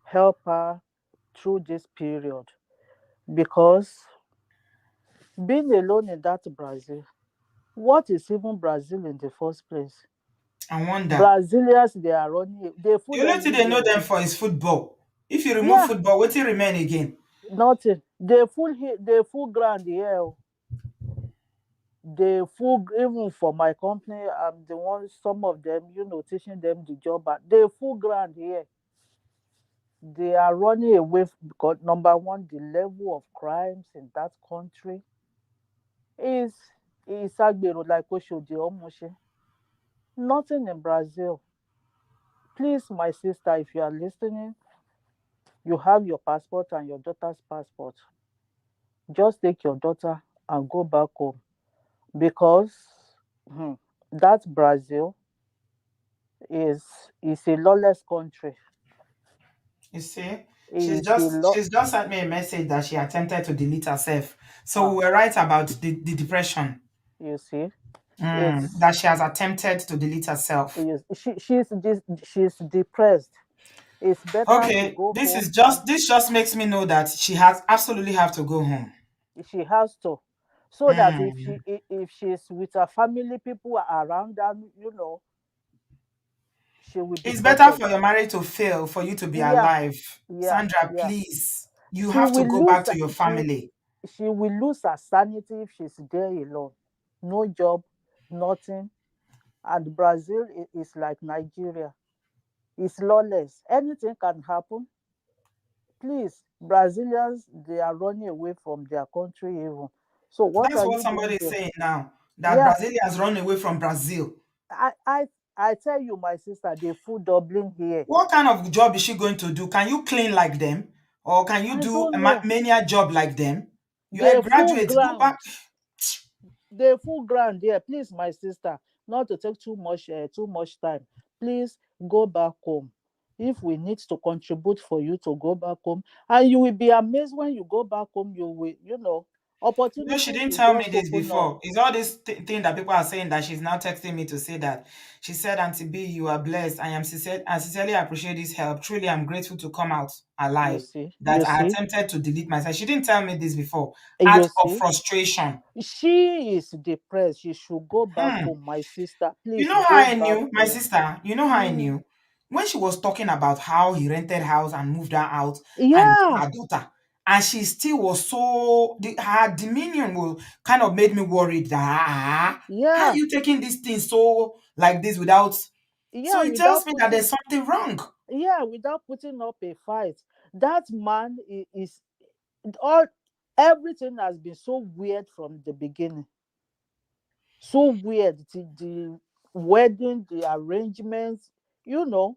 help her through this period, because being alone in that Brazil, what is even Brazil in the first place? I wonder. Brazilians, they are running, they The food only thing they everywhere know them with. for is football. If you remove Yeah, football, what will remain again? Nothing. They full ground here. Oh. They full even for my company. I'm the one. Some of them, teaching them the job. But they full ground here. They are running away because number one, the level of crimes in that country is agbero like Oshodi Omushe. Nothing in Brazil. Please, my sister, if you are listening, you have your passport and your daughter's passport. Just take your daughter and go back home because hmm, that Brazil is a lawless country. You see, she's It's a just law. she's just sent me a message that she attempted to delete herself. So we were right about the depression. You see, it's That she has attempted to delete herself. she's depressed. It's better to Okay, go this is home and just makes me know that she has absolutely have to go home. she has to, so that if Mm. if she's with her family, people are around her, she will be It's better for protected. your marriage to fail for you to be Yeah, alive. yeah, Sandra, yeah. please. You She have to will go lose back to your she family. she will lose her sanity if she's there alone. No job, nothing. And Brazil is like Nigeria. It's lawless. Anything can happen. Please, Brazilians, they are running away from their country even. So what That's are what you somebody doing is there? saying now. That Yeah, Brazilians run away from Brazil. I I I tell you, my sister, they full Dublin here. What kind of job is she going to do? Can you clean like them? Or can you I do a don't know. mania job like them? You are a They full graduate. Go ground. back. They full ground there. Please, my sister, not to take too much time. Please go back home. If we need to contribute for you to go back home, and you will be amazed when you go back home, you will, She opportunities didn't will tell me just this open up. before. It's all this thing that people are saying that she's now texting me to say that. She said, Auntie B, you are blessed. I sincerely appreciate this help. Truly, I'm grateful to come out You alive. see, That you I see, attempted to delete myself. She didn't tell me this before. Out you of see. frustration. She is depressed. She should go back Hmm. home, my sister. You Please know how go I back knew, my home. sister, you know how I Mm. knew? When she was talking about how he rented house and moved her out and Yeah, her daughter, and she still was so, her demeanor will kind of made me worried that, how are yeah, you taking this thing so like this without, so yeah. it tells Without me that putting, there's something wrong. without putting up a fight. That man is all. Everything has been so weird from the beginning. So weird. The wedding, the arrangements. You know,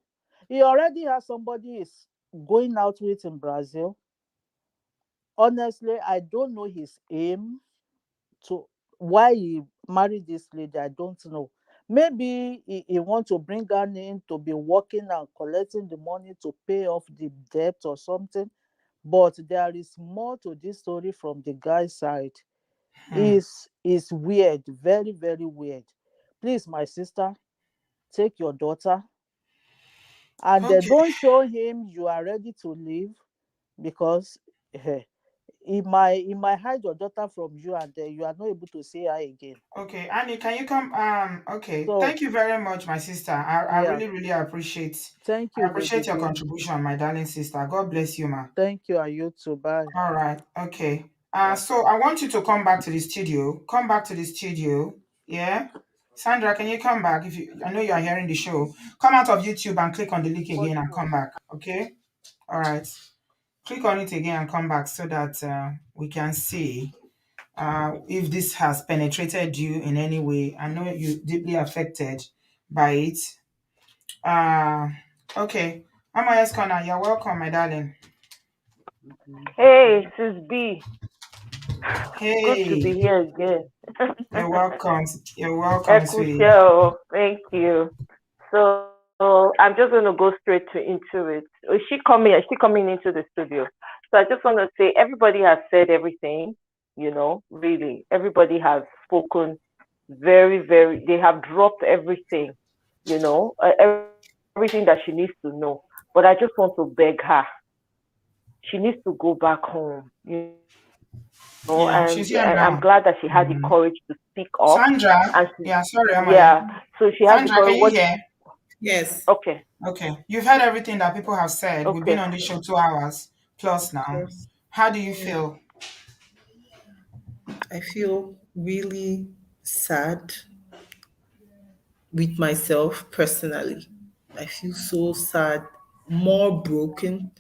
he already has somebody is going out with in Brazil. Honestly, I don't know his aim to why he married this lady. I don't know. Maybe he want to bring her in to be working and collecting the money to pay off the debt or something. But there is more to this story from the guy's side. Hmm. Is weird, very, very weird. Please, my sister, take your daughter and Okay, don't show him you are ready to leave because he might hide your daughter from you and you are not able to see her again. okay. Annie, can you come? Okay. So Thank you very much, my sister. I yeah, really, really appreciate, thank you, I Lady appreciate your B. contribution, my darling sister. God bless you, ma. Thank you, and you too. Bye. All right. Okay. Yeah. So I want you to come back to the studio. Come back to the studio. Yeah. Sandra, can you come back? If you, I know you are hearing the show. Come out of YouTube and click on the link again and come back. Okay. All right. Click on it again and come back so that we can see if this has penetrated you in any way. I know you deeply affected by it. Uh, okay. Amaya's Corner, you're welcome, my darling. Hey, Sis B. Good to be Hey. here again. You're welcome. You're welcome, sweetie. Ekusio, thank you. So I'm just going to go straight into it. Is she coming? Is she coming into the studio? So I just want to say everybody has said everything. Really, everybody has spoken very, very. They have dropped everything. Everything that she needs to know. But I just want to beg her. She needs to go back home. And I'm Yeah, glad she's that she here had the now. courage to speak Mhm. up. And Sandra, yeah, sorry, yeah, Amaya. so she had the Sandra, courage. can What? you hear? Yes. Okay, Okay, you've heard everything that people have said. We've okay. been on this show 2 hours plus now. Yes. How do you feel? I feel really sad with myself personally. I feel so sad, more broken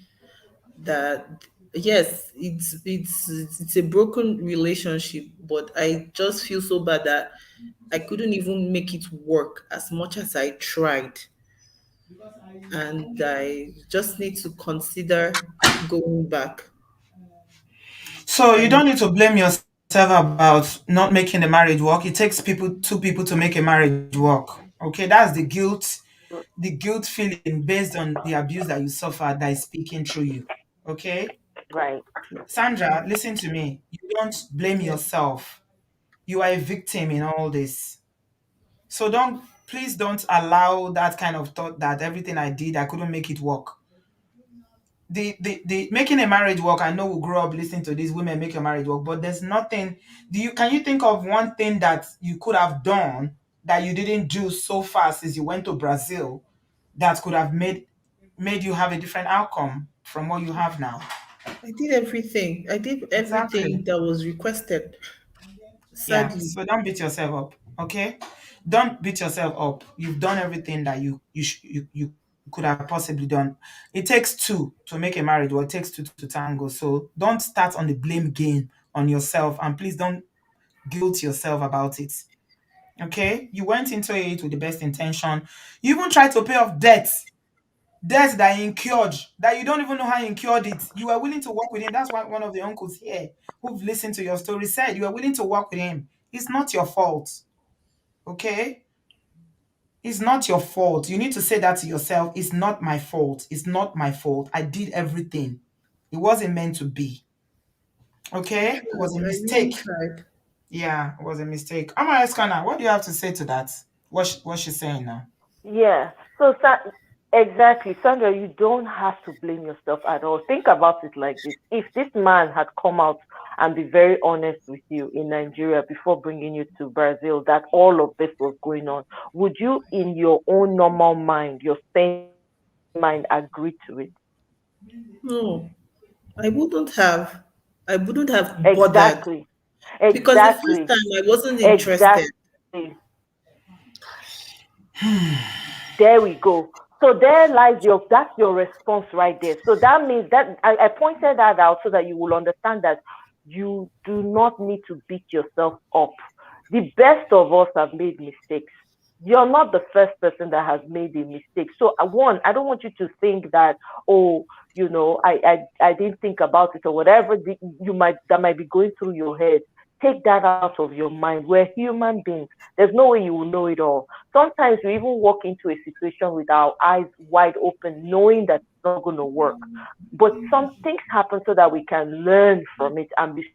that yes, it's a broken relationship, but I just feel so bad that I couldn't even make it work as much as I tried. And I just need to consider going back. So you And don't need to blame yourself about not making the marriage work. It takes two people to make a marriage work. Okay, that's the guilt feeling based on the abuse that you suffered that is speaking through you. Okay, Right. Sandra, listen to me. You don't blame yeah, yourself. You are a victim in all this. So don't please don't allow that kind of thought that everything I did I couldn't make it work. The making a marriage work, I know we'll grow up listening to these women make your marriage work, but there's nothing. Can you think of one thing that you could have done that you didn't do so far since you went to Brazil that could have made you have a different outcome from what you have now? I did everything. I did everything Exactly. that was requested. Yeah, Sadly, so don't beat yourself up, okay? Don't beat yourself up. You've done everything that you could have possibly done. It takes two to make a marriage, or it takes two to tango. So don't start on the blame game on yourself, and please don't guilt yourself about it. Okay? You went into it with the best intention. You even tried to pay off debts that you incurred, that you don't even know how you incurred it. You were willing to work with him. That's why one of the uncles here who've listened to your story said you were willing to work with him. It's not your fault. Okay? It's not your fault. You need to say that to yourself. It's not my fault. It's not my fault. I did everything. It wasn't meant to be. I Okay? It was a tried. I really mistake. tried. Yeah, it was a mistake. Ama Eskana, what do you have to say to that? What's she saying now? Yeah. So exactly, Sandra, you don't have to blame yourself at all. Think about it like this: if this man had come out and be very honest with you in Nigeria before bringing you to Brazil, that all of this was going on, would you, in your own normal mind, your sane mind, agree to it? No, I wouldn't have. I wouldn't have bothered Exactly. because the first Exactly. time I wasn't interested. Exactly. There we go. So there lies that's your response right there. So that means that I pointed that out so that you will understand that you do not need to beat yourself up. The best of us have made mistakes. You're not the first person that has made a mistake. So one, I don't want you to think that, oh, I didn't think about it or whatever you might that might be going through your head. Take that out of your mind. We're human beings. There's no way you will know it all. Sometimes we even walk into a situation with our eyes wide open, knowing that it's not going to work. But some things happen so that we can learn from it and be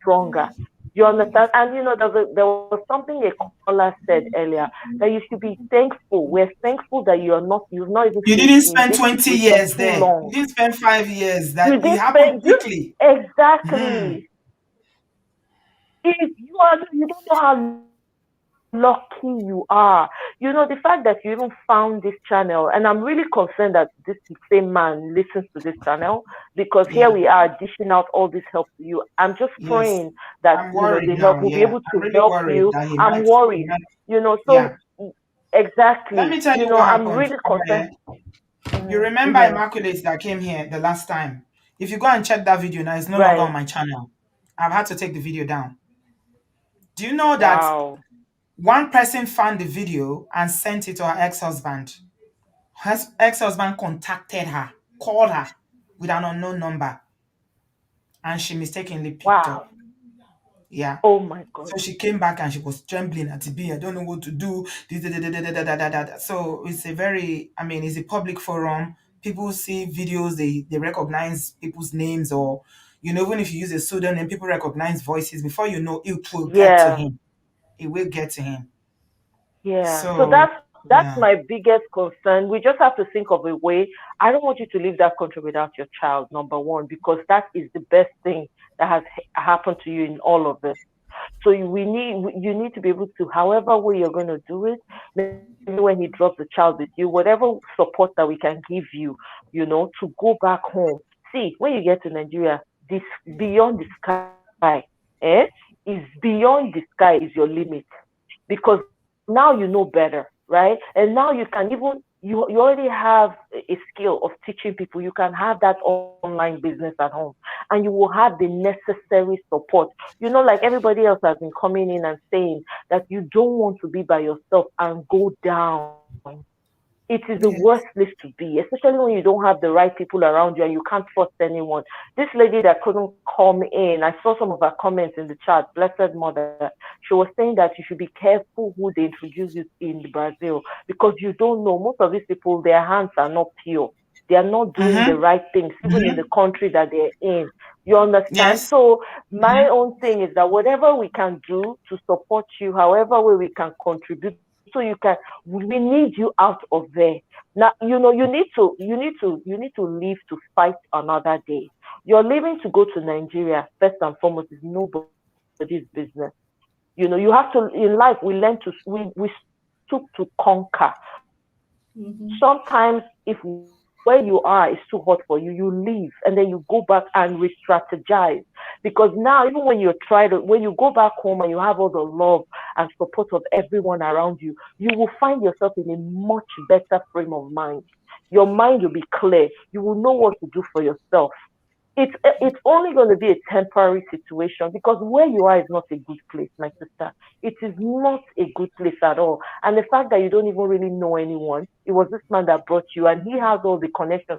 stronger. You understand? And there was something a caller said earlier, that you should be thankful. We're thankful that you've not even You stayed didn't in spend this 20 situation years too there. You long. didn't spend 5 years. You That it did happened spend you quickly. Mhm. exactly. If you don't know how lucky you are. The fact that you even found this channel, and I'm really concerned that this same man listens to this channel, because here we Yeah. are dishing out all this help to you. I'm just praying Yes. that I'm the worried help now. will be Yeah. able I'm to really help worried you. that I'm he worried. might, So yeah. Let me exactly. tell you what I'm happened. really concerned. You remember Mm-hmm. Immaculate that came here the last time? If you go and check that video now, it's no longer Right. on my channel. I've had to take the video down. Do you know that Wow. one person found the video and sent it to her ex-husband? Her ex-husband contacted her, called her with an unknown number, and she mistakenly picked Wow. up. Yeah. Oh my God. So she came back and she was trembling at the B. I don't know what to do. So it's a very, I mean, it's a public forum. People see videos, they recognize people's names, or even if you use a pseudonym, people recognize voices. Before you know, it will get to Yeah. him. It will get to him. Yeah. So So that's yeah. my biggest concern. We just have to think of a way. I don't want you to leave that country without your child, number one, because that is the best thing that has happened to you in all of this. So you need to be able to, however way you're going to do it, maybe when he drops the child with you, whatever support that we can give you, to go back home. See, when you get to Nigeria, this beyond the sky. Eh? Is beyond the sky is your limit because now you know better, right? And now you can even you already have a skill of teaching people. You can have that online business at home, and you will have the necessary support. Like everybody else has been coming in and saying that you don't want to be by yourself and go down. It is the worst Yes. place to be, especially when you don't have the right people around you and you can't trust anyone. This lady that couldn't come in, I saw some of her comments in the chat, blessed mother. She was saying that you should be careful who they introduce you in Brazil because you don't know. Most of these people, their hands are not pure. They are not doing the Mm-hmm. right things, even in the Mm-hmm. country that they're in. You understand? Yes. So my Mm-hmm. own thing is that whatever we can do to support you, however way we can contribute, so you can, we need you out of there. Now, you need to leave to fight another day. You're leaving to go to Nigeria, first and foremost, is nobody's business. You have to, in life, we learn to, we stoop to conquer. Mm-hmm. Sometimes, if where you are is too hot for you, you leave and then you go back and re-strategize. Because now, even when when you go back home and you have all the love and support of everyone around you, you will find yourself in a much better frame of mind. Your mind will be clear. You will know what to do for yourself. It's only going to be a temporary situation because where you are is not a good place, my sister. It is not a good place at all. And the fact that you don't even really know anyone, it was this man that brought you, and he has all the connections.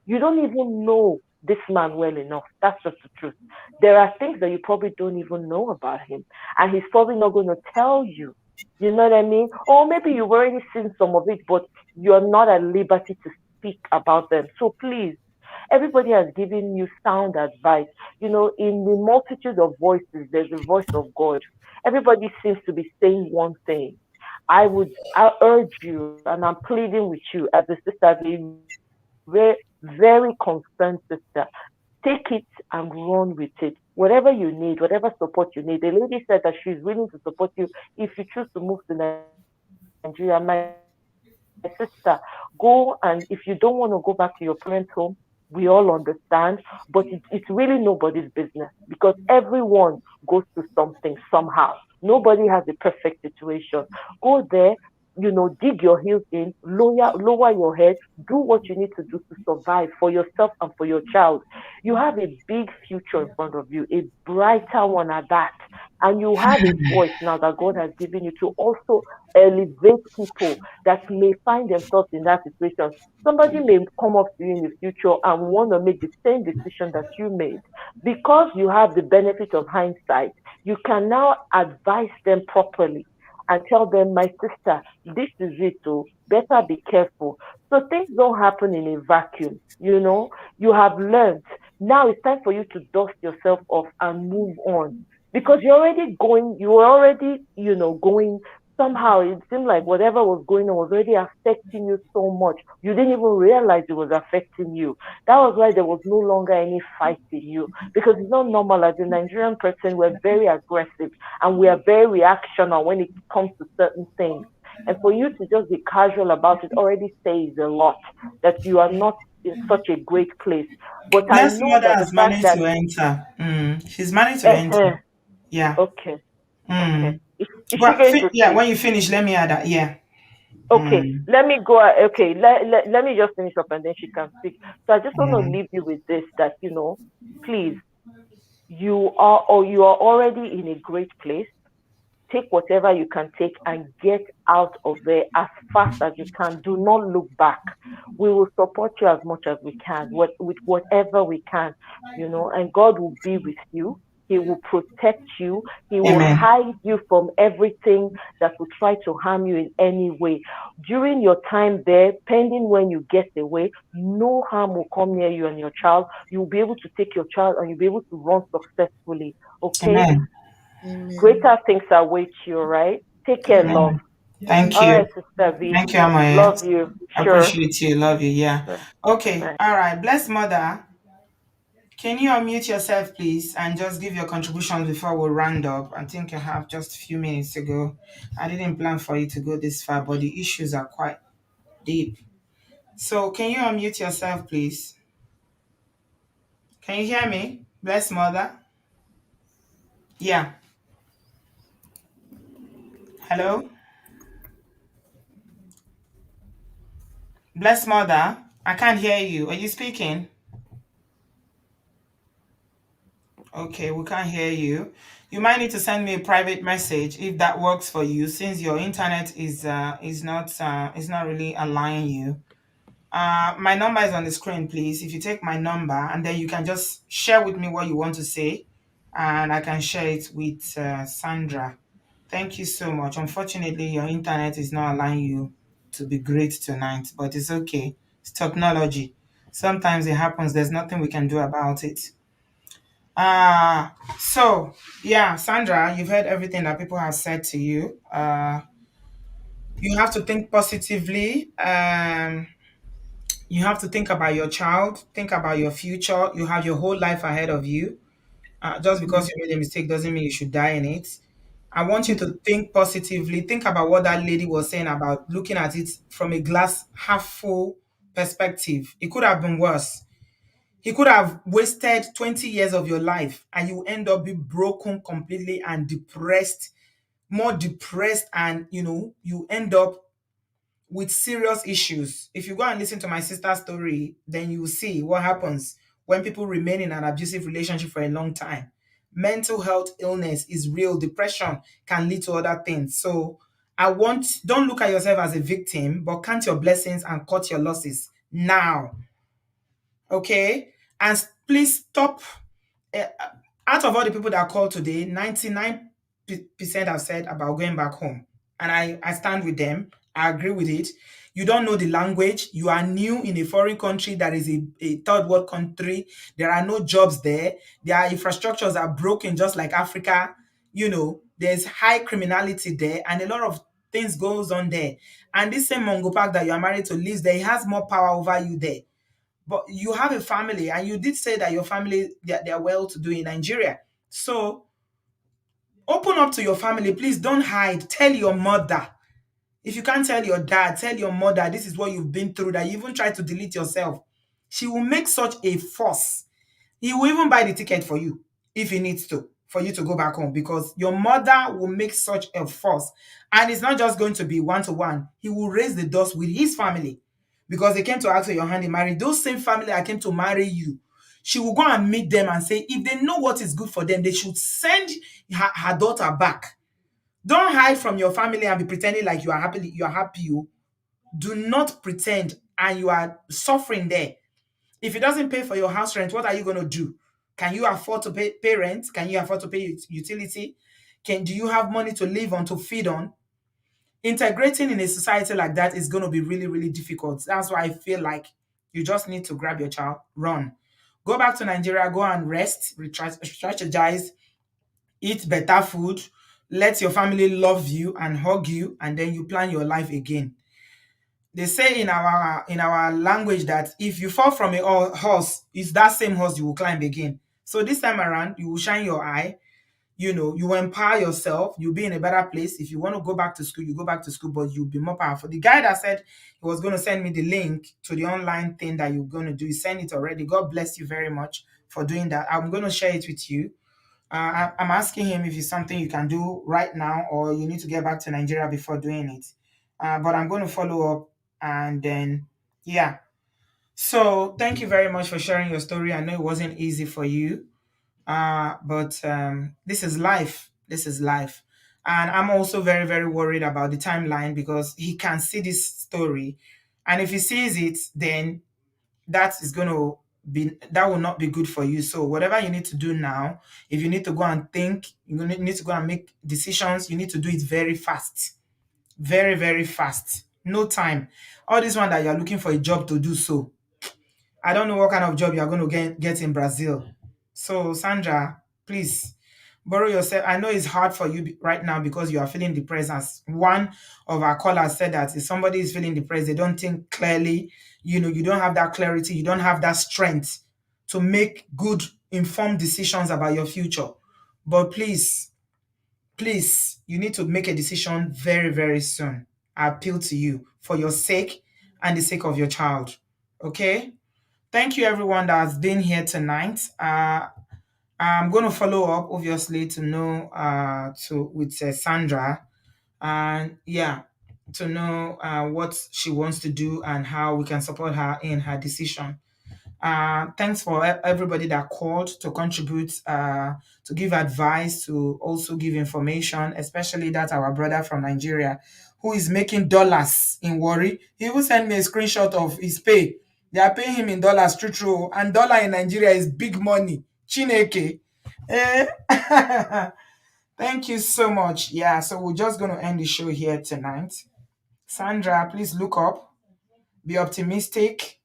You don't even know this man well enough. That's just the truth. There are things that you probably don't even know about him, and he's probably not going to tell you. You know what I mean? Or maybe you've already seen some of it, but you're not at liberty to speak about them. So please, everybody has given you sound advice. In the multitude of voices, there's a voice of God. Everybody seems to be saying one thing. I urge you, and I'm pleading with you as a sister, as a very concerned sister. Take it and run with it. Whatever you need, whatever support you need. The lady said that she's willing to support you if you choose to move to Nigeria. My sister, go, and if you don't want to go back to your parents' home, we all understand, but it's really nobody's business because everyone goes through something somehow. Nobody has a perfect situation. Go there, dig your heels in, lower your head, do what you need to do to survive for yourself and for your child. You have a big future in front of you, a brighter one at that. And you have a voice now that God has given you to also elevate people that may find themselves in that situation. Somebody may come up to you in the future and want to make the same decision that you made. Because you have the benefit of hindsight, you can now advise them properly and tell them, my sister, this is it, oh, better be careful. So things don't happen in a vacuum. You have learned. Now it's time for you to dust yourself off and move on. Because you were already, going somehow. It seemed like whatever was going on was already affecting you so much. You didn't even realize it was affecting you. That was why there was no longer any fight in you. Because it's not normal. As a Nigerian person, we're very aggressive and we are very reactional when it comes to certain things. And for you to just be casual about it already says a lot that you are not in such a great place. But I Blessed know mother that the has fact managed that, to enter. She's managed to enter. uh Yeah. okay, okay. Is she But going to yeah, speak? when you finish, let me add that. Yeah. Okay, Mm. let me go. Okay, let me just finish up and then she can speak. So I just want Yeah. to leave you with this that, please, you are already in a great place. Take whatever you can take and get out of there as fast as you can. Do not look back. We will support you as much as we can, with whatever we can, and God will be with you. He will protect you. He will Amen. hide you from everything that will try to harm you in any way. During your time there, pending when you get away, no harm will come near you and your child. You'll be able to take your child and you'll be able to run successfully. Okay? Amen. Amen. Greater things await you, right? Take care, love. Amen. Thank All you. right, Sister V. Thank you, Amoye. Love you. Sure. Appreciate you. Love you. Yeah. Bye. Okay. Bye. All right. Blessed mother, can you unmute yourself, please, and just give your contributions before we round up? I think I have just a few minutes to go. I didn't plan for you to go this far, but the issues are quite deep. So can you unmute yourself, please? Can you hear me? Bless mother. Yeah. Hello? Bless mother. I can't hear you. Are you speaking? Okay, we can't hear you. You might need to send me a private message if that works for you, since your internet is not really allowing you. My number is on the screen, please. If you take my number and then you can just share with me what you want to say, and I can share it with Sandra. Thank you so much. Unfortunately, your internet is not allowing you to be great tonight, but it's okay. It's technology. Sometimes it happens. There's nothing we can do about it. So yeah, Sandra, you've heard everything that people have said to you. You have to think positively. You have to think about your child, think about your future. You have your whole life ahead of you. Just because you made a mistake doesn't mean you should die in it. I want you to think positively. Think about what that lady was saying about looking at it from a glass half full perspective. It could have been worse. He could have wasted 20 years of your life and you end up be broken completely and depressed, more depressed, and you end up with serious issues. If you go and listen to my sister's story, then you will see what happens when people remain in an abusive relationship for a long time. Mental health illness is real. Depression can lead to other things. So don't look at yourself as a victim, but count your blessings and cut your losses now. Okay? And please stop. uh, Out of all the people that called today, 99% have said about going back home. And I stand with them. I agree with it. You don't know the language. You are new in a foreign country that is a third world country. There are no jobs there. Their infrastructures are broken, just like Africa. There's high criminality there, and a lot of things goes on there. And this same Mongo Park that you are married to lives there, he has more power over you there. But you have a family, and you did say that your family, they're well to do in Nigeria. So open up to your family. Please don't hide. Tell your mother. If you can't tell your dad, tell your mother this is what you've been through, that you even try to delete yourself. She will make such a fuss. He will even buy the ticket for you if he needs to, for you to go back home, because your mother will make such a fuss. And it's not just going to be one-to-one. He will raise the dust with his family because they came to ask for your hand in marriage. Those same family that came to marry you, she will go and meet them and say, if they know what is good for them, they should send her daughter back. Don't hide from your family and be pretending like you are happy. You are happy. Do not pretend, and you are suffering there. If it doesn't pay for your house rent, what are you going to do? Can you afford to pay rent? Can you afford to pay utility? Do you have money to live on, to feed on? Integrating in a society like that is going to be really, really difficult. That's why I feel like you just need to grab your child, run. Go back to Nigeria, go and rest, strategize, eat better food, let your family love you and hug you, and then you plan your life again. They say in our language that if you fall from a horse, it's that same horse you will climb again. So this time around, you will shine your eye. You will empower yourself. You'll be in a better place. If you want to go back to school, you go back to school, but you'll be more powerful. The guy that said he was going to send me the link to the online thing that you're going to do, he sent it already. God bless you very much for doing that. I'm going to share it with you. I'm asking him if it's something you can do right now or you need to get back to Nigeria before doing it. But I'm going to follow up, and then, yeah. So thank you very much for sharing your story. I know it wasn't easy for you, but this is life. This is life. And I'm also very, very worried about the timeline because he can see this story. And if he sees it, then that will not be good for you. So whatever you need to do now, if you need to go and think, you need to go and make decisions, you need to do it very fast. Very, very fast. No time. All this one that you're looking for a job to do, so I don't know what kind of job you're going to get in Brazil. So Sandra, please borrow yourself. I know it's hard for you right now because you are feeling depressed. As one of our callers said, that if somebody is feeling depressed, they don't think clearly. You don't have that clarity. You don't have that strength to make good, informed decisions about your future. But please, you need to make a decision very, very soon. I appeal to you for your sake and the sake of your child. Okay? Thank you, everyone that has been here tonight. I'm going to follow up, obviously, to know with Sandra, and yeah, to know what she wants to do and how we can support her in her decision. Thanks for everybody that called to contribute, to give advice, to also give information, especially that our brother from Nigeria who is making dollars in Warri. He even sent me a screenshot of his pay. They are paying him in dollars, true, and dollar in Nigeria is big money. Chineke. Eh? Thank you so much. Yeah, so we're just going to end the show here tonight. Sandra, please look up. Be optimistic.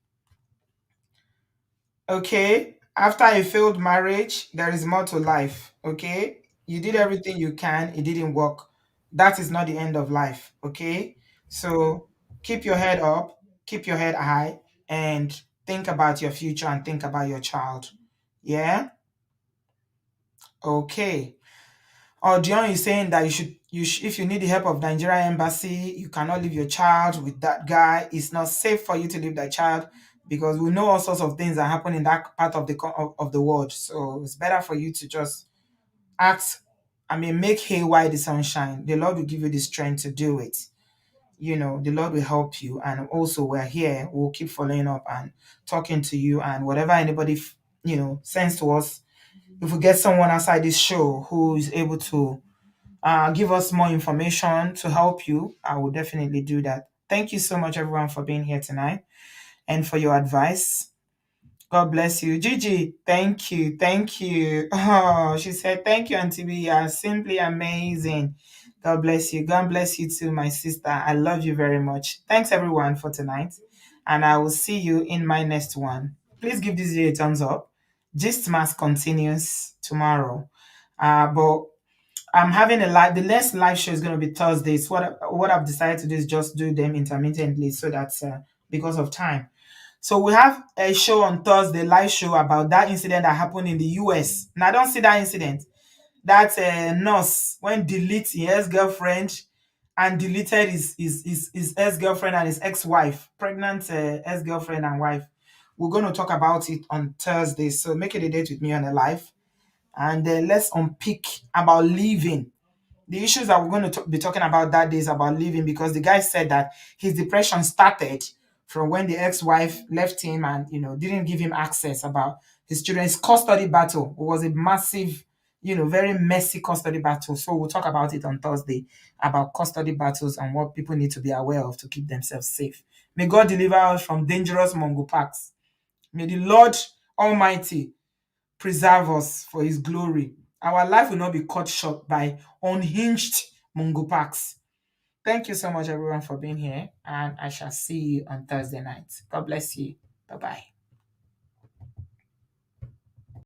Okay, after a failed marriage, there is more to life. Okay, you did everything you can, it didn't work. That is not the end of life. Okay, so keep your head up, keep your head high, and think about your future and think about your child. Yeah. Okay. Or Dion is saying that if you need the help of Nigeria embassy, you cannot leave your child with that guy. It's not safe for you to leave that child because we know all sorts of things that happen in that part of the world. So it's better for you to just act. Make hay while the sun shine. The Lord will give you the strength to do it. The Lord will help you. And also, we're here. We'll keep following up and talking to you. And whatever anybody, sends to us, if we get someone outside this show who is able to give us more information to help you, I will definitely do that. Thank you so much, everyone, for being here tonight and for your advice. God bless you. Gigi, thank you. Thank you. Oh, she said, thank you, Auntie B. You are simply amazing. God bless you. God bless you too, my sister. I love you very much. Thanks, everyone, for tonight. And I will see you in my next one. Please give this video a thumbs up. Gistmas continues tomorrow. But I'm having the next live show is going to be Thursdays. What I've decided to do is just do them intermittently so that's because of time. So we have a show on Thursday, live show about that incident that happened in the US. Now I don't see that incident. That nurse went delete his ex-girlfriend and deleted his ex-girlfriend and his ex-wife, pregnant ex-girlfriend and wife. We're going to talk about it on Thursday. So make it a date with me on a live. And let's unpick about leaving. The issues that we're going to be talking about that day is about leaving because the guy said that his depression started from when the ex-wife left him and didn't give him access about his children's custody battle. It was a massive, very messy custody battle. So we'll talk about it on Thursday about custody battles and what people need to be aware of to keep themselves safe. May God deliver us from dangerous Mongo packs. May the Lord Almighty preserve us for his glory. Our life will not be cut short by unhinged Mungo packs. Thank you so much, everyone, for being here. And I shall see you on Thursday night. God bless you. Bye-bye.